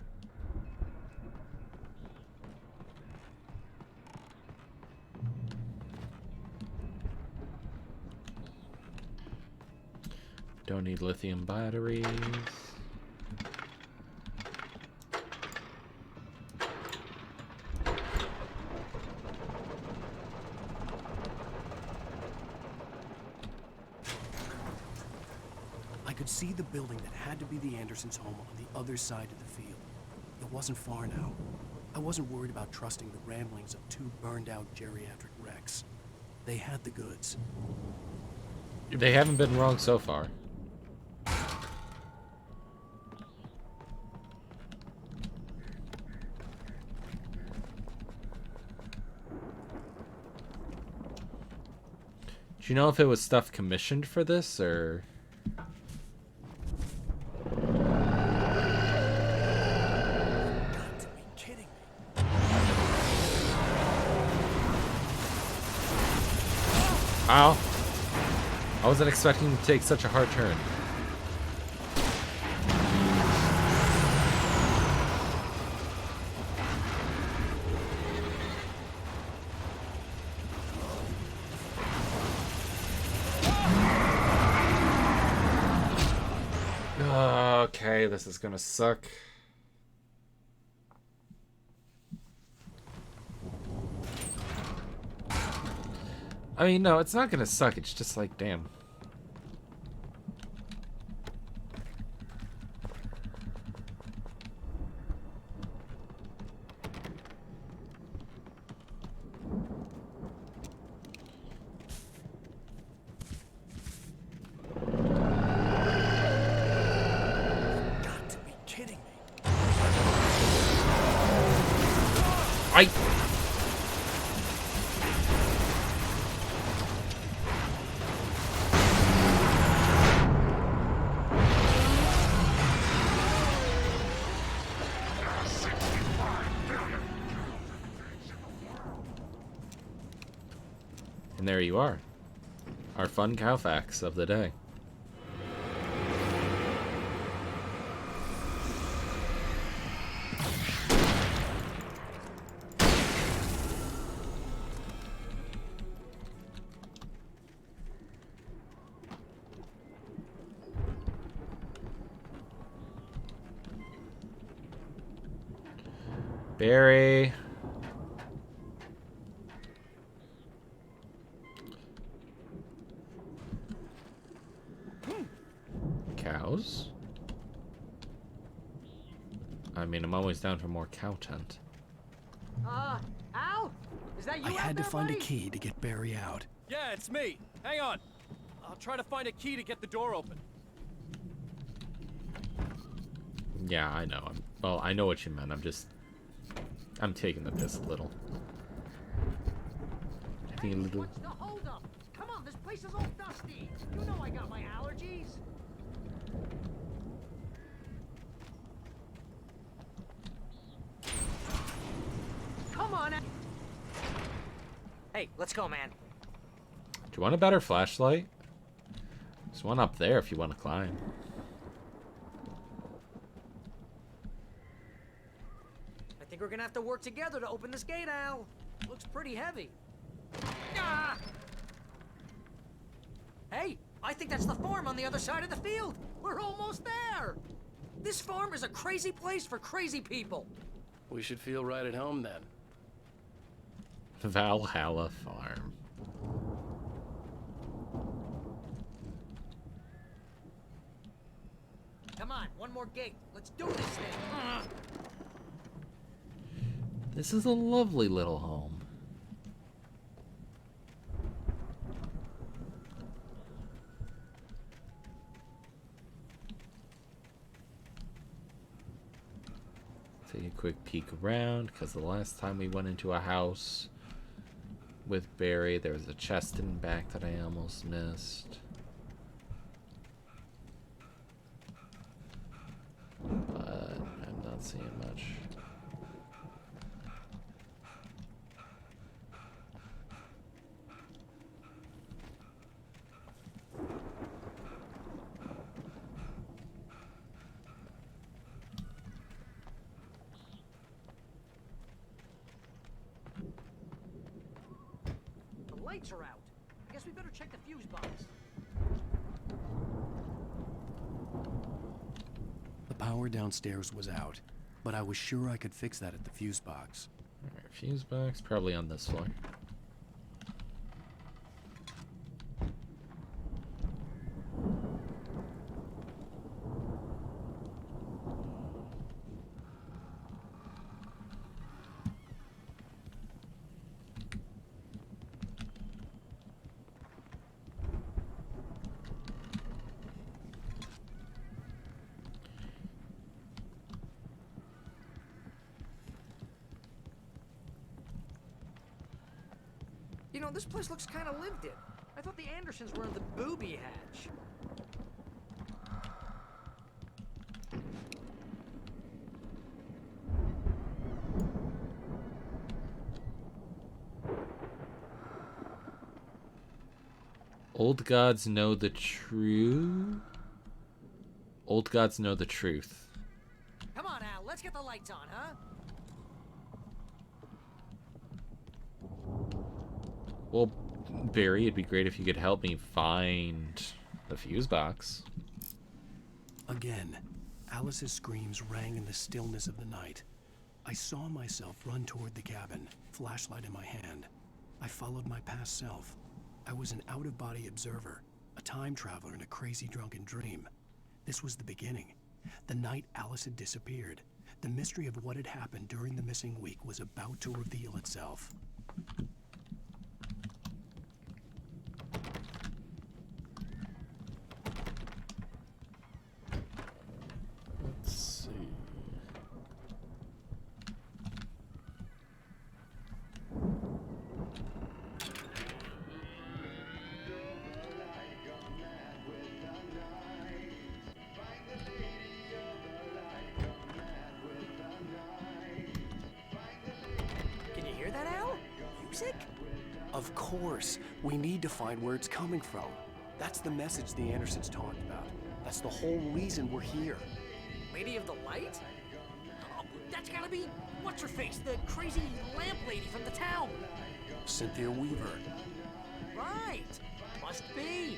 Don't need lithium batteries. I could see the building that had to be the Andersons' home on the other side of the field. It wasn't far now. I wasn't worried about trusting the ramblings of two burned-out geriatric wrecks. They had the goods. They haven't been wrong so far. Do you know if it was stuff commissioned for this, or... Ow. I wasn't expecting to take such a hard turn. Okay, this is gonna suck. I mean, no, it's not gonna suck. It's just like, damn. Got to be kidding me. And there you are. Our fun cow facts of the day. Barry. Cows? I mean, I'm always down for more cow tent. Al? Is that you I out had to there, find buddy? a key to get Barry out. Yeah, it's me. Hang on. I'll try to find a key to get the door open. Yeah, I know. Well, I know what you meant. I'm taking the piss a little. Taking a little. What's the holdup? Come on, this place is all dusty. You know I got my allergies. Come on. Hey, let's go, man. Do you want a better flashlight? There's one up there if you want to climb. I think we're gonna have to work together to open this gate, Al. Looks pretty heavy. Ah! Hey, I think that's the farm on the other side of the field. We're almost there. This farm is a crazy place for crazy people. We should feel right at home then. Valhalla Farm. Come on, one more gate. Let's do this thing. This is a lovely little home. Take a quick peek around, because the last time we went into a house with Barry, there was a chest in back that I almost missed. But I'm not seeing much. lights are out. I guess we better check the fuse box. The power downstairs was out, but I was sure I could fix that at the fuse box. Alright, fuse box, probably on this floor. You know, this place looks kind of lived in. I thought the Andersons were in the booby hatch. Old gods know the truth. Old gods know the truth. Come on, Al, let's get the lights on, huh? Well, Barry, it'd be great if you could help me find the fuse box. Again, Alice's screams rang in the stillness of the night. I saw myself run toward the cabin, flashlight in my hand. I followed my past self. I was an out-of-body observer, a time traveler in a crazy drunken dream. This was the beginning. The night Alice had disappeared. The mystery of what had happened during the missing week was about to reveal itself. Let's see. Can you hear that, Al? Music? Of course. We need to find where it's coming from. That's the message the Andersons talked about. That's the whole reason we're here. Lady of the Light? Oh, that's gotta be what's-her-face, the crazy lamp lady from the town. Cynthia Weaver. Right. Must be.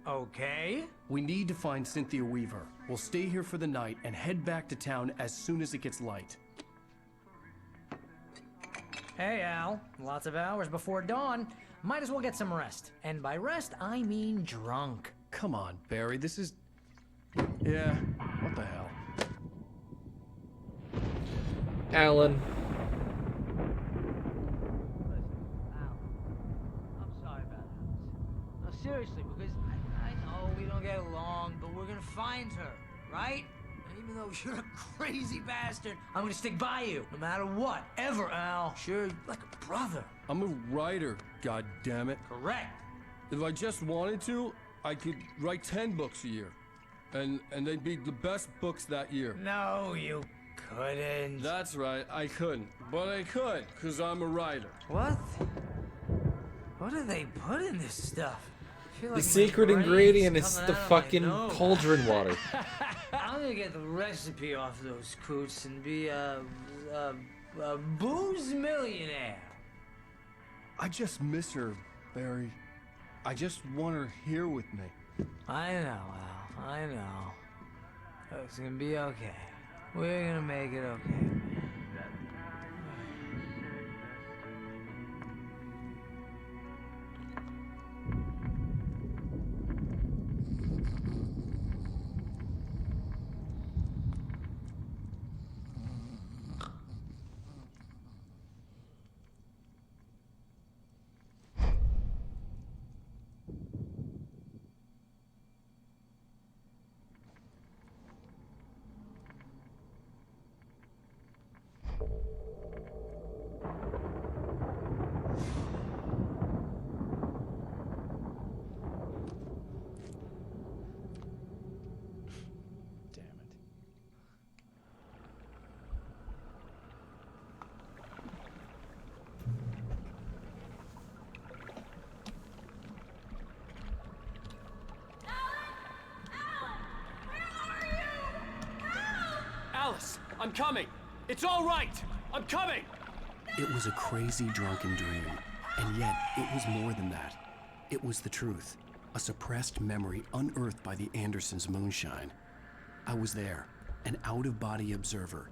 Okay. We need to find Cynthia Weaver. We'll stay here for the night and head back to town as soon as it gets light. Hey, Al. Lots of hours before dawn. Might as well get some rest. And by rest, I mean drunk. Come on, Barry, this is... Yeah, what the hell? Alan. I'm sorry about that. No, seriously, because I know we don't get along, but we're gonna find her, right? And even though you're a crazy bastard, I'm gonna stick by you, no matter what, ever, Al. Sure, like a brother. I'm a writer, goddammit. Correct. If I just wanted to, I could write 10 books a year. And they'd be the best books that year. No, you couldn't. That's right, I couldn't. But I could, because I'm a writer. What? What do they put in this stuff? I feel The like my secret brain's ingredient is coming the out of my fucking nose. cauldron water. I'm gonna get the recipe off those coots and be a booze millionaire. I just miss her, Barry. I just want her here with me. I know, Al. I know. It's gonna be okay. We're gonna make it okay. I'm coming! It's all right! I'm coming! It was a crazy, drunken dream, and yet it was more than that. It was the truth, a suppressed memory unearthed by the Andersons' moonshine. I was there, an out-of-body observer.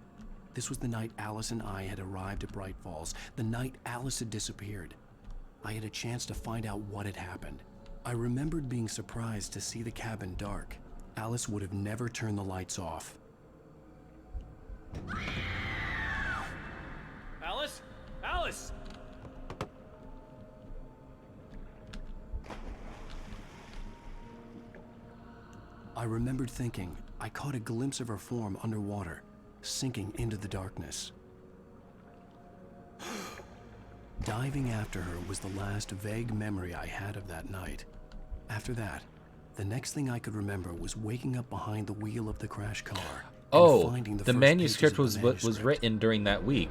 This was the night Alice and I had arrived at Bright Falls, the night Alice had disappeared. I had a chance to find out what had happened. I remembered being surprised to see the cabin dark. Alice would have never turned the lights off. Alice? Alice! I remembered thinking I caught a glimpse of her form underwater, sinking into the darkness. Diving after her was the last vague memory I had of that night. After that, the next thing I could remember was waking up behind the wheel of the crash car. Oh, finding the first manuscript pages of was the was written during that week.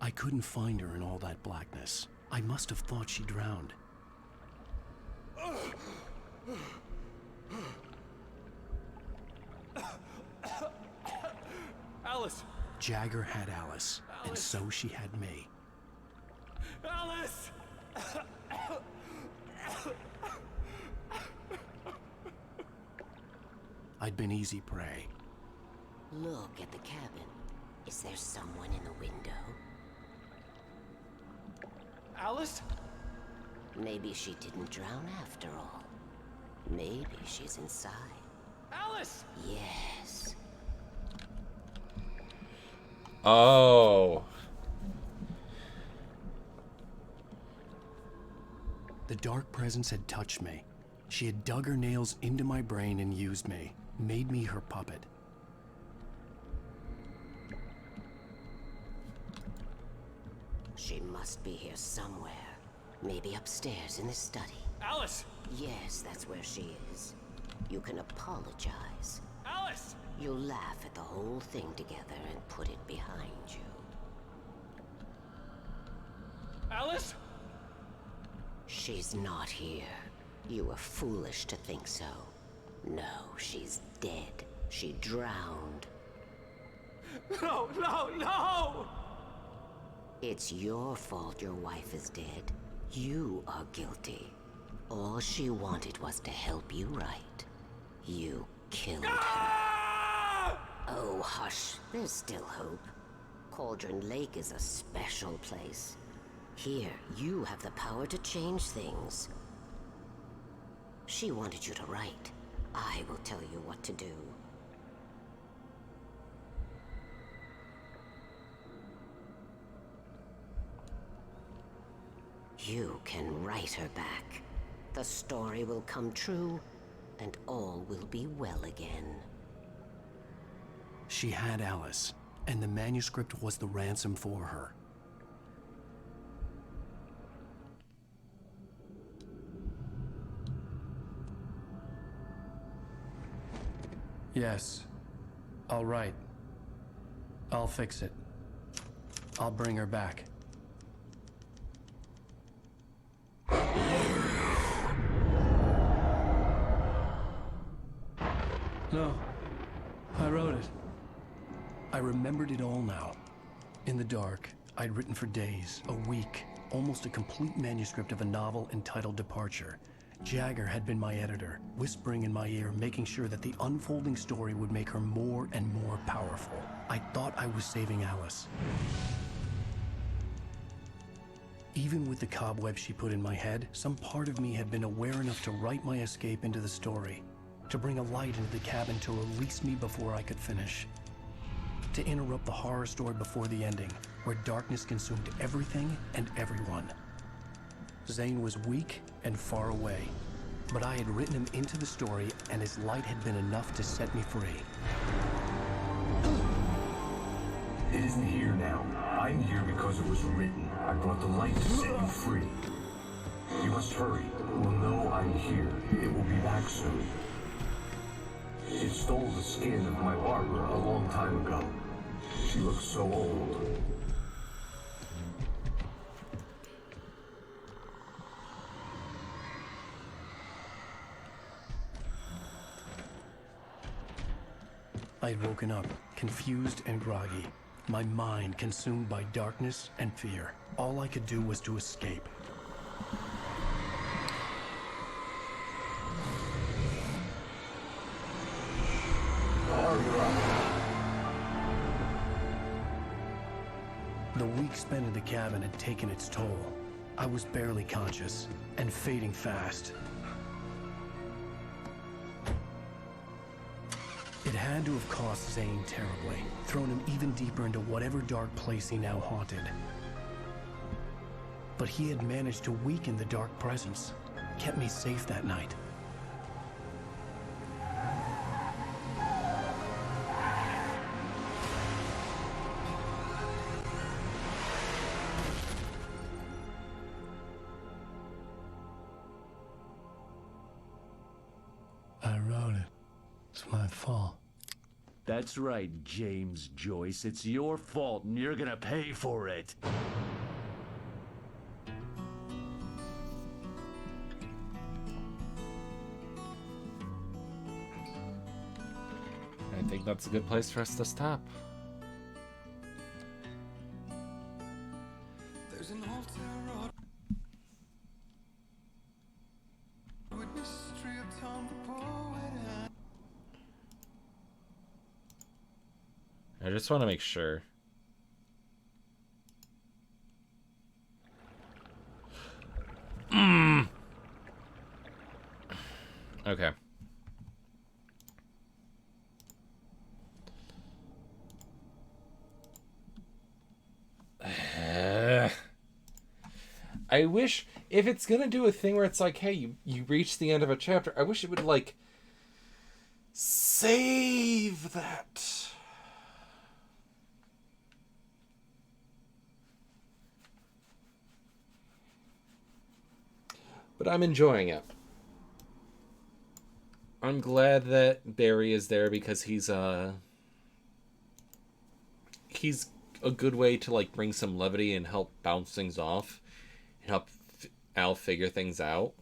I couldn't find her in all that blackness. I must have thought she drowned. Alice! Jagger had Alice, and so she had me. Alice! I'd been easy prey. Look at the cabin. Is there someone in the window? Alice? Maybe she didn't drown after all. Maybe she's inside. Alice! Yes. Oh. The dark presence had touched me. She had dug her nails into my brain and used me, made me her puppet. She must be here somewhere. Maybe upstairs in the study. Alice! Yes, that's where she is. You can apologize. Alice! You'll laugh at the whole thing together and put it behind you. Alice? She's not here. You were foolish to think so. No, she's dead. She drowned. No, no, no! It's your fault your wife is dead. You are guilty. All she wanted was to help you right. You killed her. Oh, hush. There's still hope. Cauldron Lake is a special place. Here, you have the power to change things. She wanted you to write. I will tell you what to do. You can write her back. The story will come true, and all will be well again. She had Alice, and the manuscript was the ransom for her. Yes. All right. I'll fix it. I'll bring her back. No. I wrote it. I remembered it all now. In the dark, I'd written for days, a week, almost a complete manuscript of a novel entitled Departure. Jagger had been my editor, whispering in my ear, making sure that the unfolding story would make her more and more powerful. I thought I was saving Alice. Even with the cobwebs she put in my head, some part of me had been aware enough to write my escape into the story, to bring a light into the cabin to release me before I could finish, to interrupt the horror story before the ending, where darkness consumed everything and everyone. Zane was weak and far away, but I had written him into the story, and his light had been enough to set me free. It isn't here now. I'm here because it was written. I brought the light to set you free. You must hurry. It will know I'm here. It will be back soon. It stole the skin of my Barbara a long time ago. She looks so old. I had woken up, confused and groggy, my mind consumed by darkness and fear. All I could do was to escape. The week spent in the cabin had taken its toll. I was barely conscious, and fading fast. It had to have cost Zane terribly, thrown him even deeper into whatever dark place he now haunted. But he had managed to weaken the dark presence, kept me safe that night. I wrote it. It's my fault. That's right, James Joyce. It's your fault, and you're gonna pay for it. I think that's a good place for us to stop. There's an altar with mystery of Tom the poet. I just want to make sure. Okay. I wish, if it's gonna do a thing where it's like, hey, you reach the end of a chapter, I wish it would, like, save that. But I'm enjoying it. I'm glad that Barry is there because he's a good way to, like, bring some levity and help bounce things off and help Al figure things out.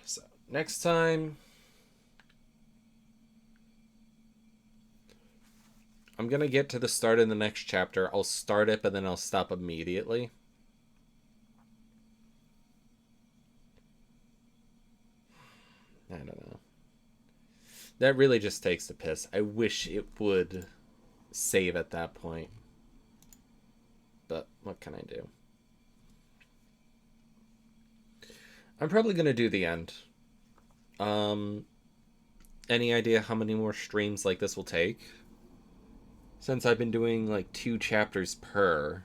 So, next time, I'm going to get to the start of the next chapter. I'll start it, but then I'll stop immediately. I don't know. That really just takes the piss. I wish it would save at that point. But what can I do? I'm probably going to do the end. Any idea how many more streams like this will take? Since I've been doing like 2 chapters per.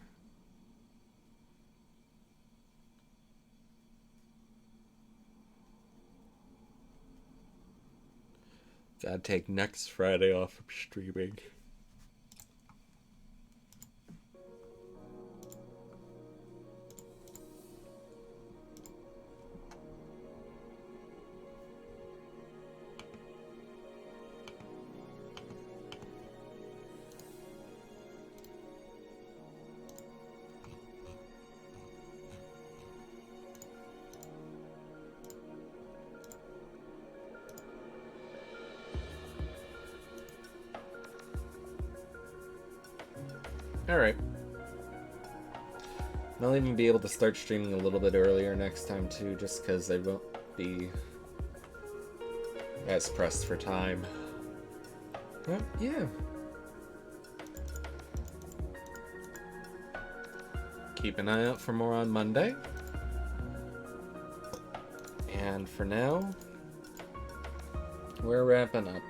Gotta take next Friday off from streaming. Alright. I'll even be able to start streaming a little bit earlier next time too, just because I won't be as pressed for time. But yeah. Keep an eye out for more on Monday. And for now, we're wrapping up.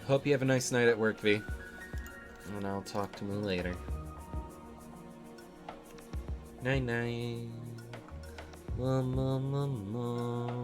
Hope you have a nice night at work, V. And I'll talk to you later. Night night. La, la, la, la.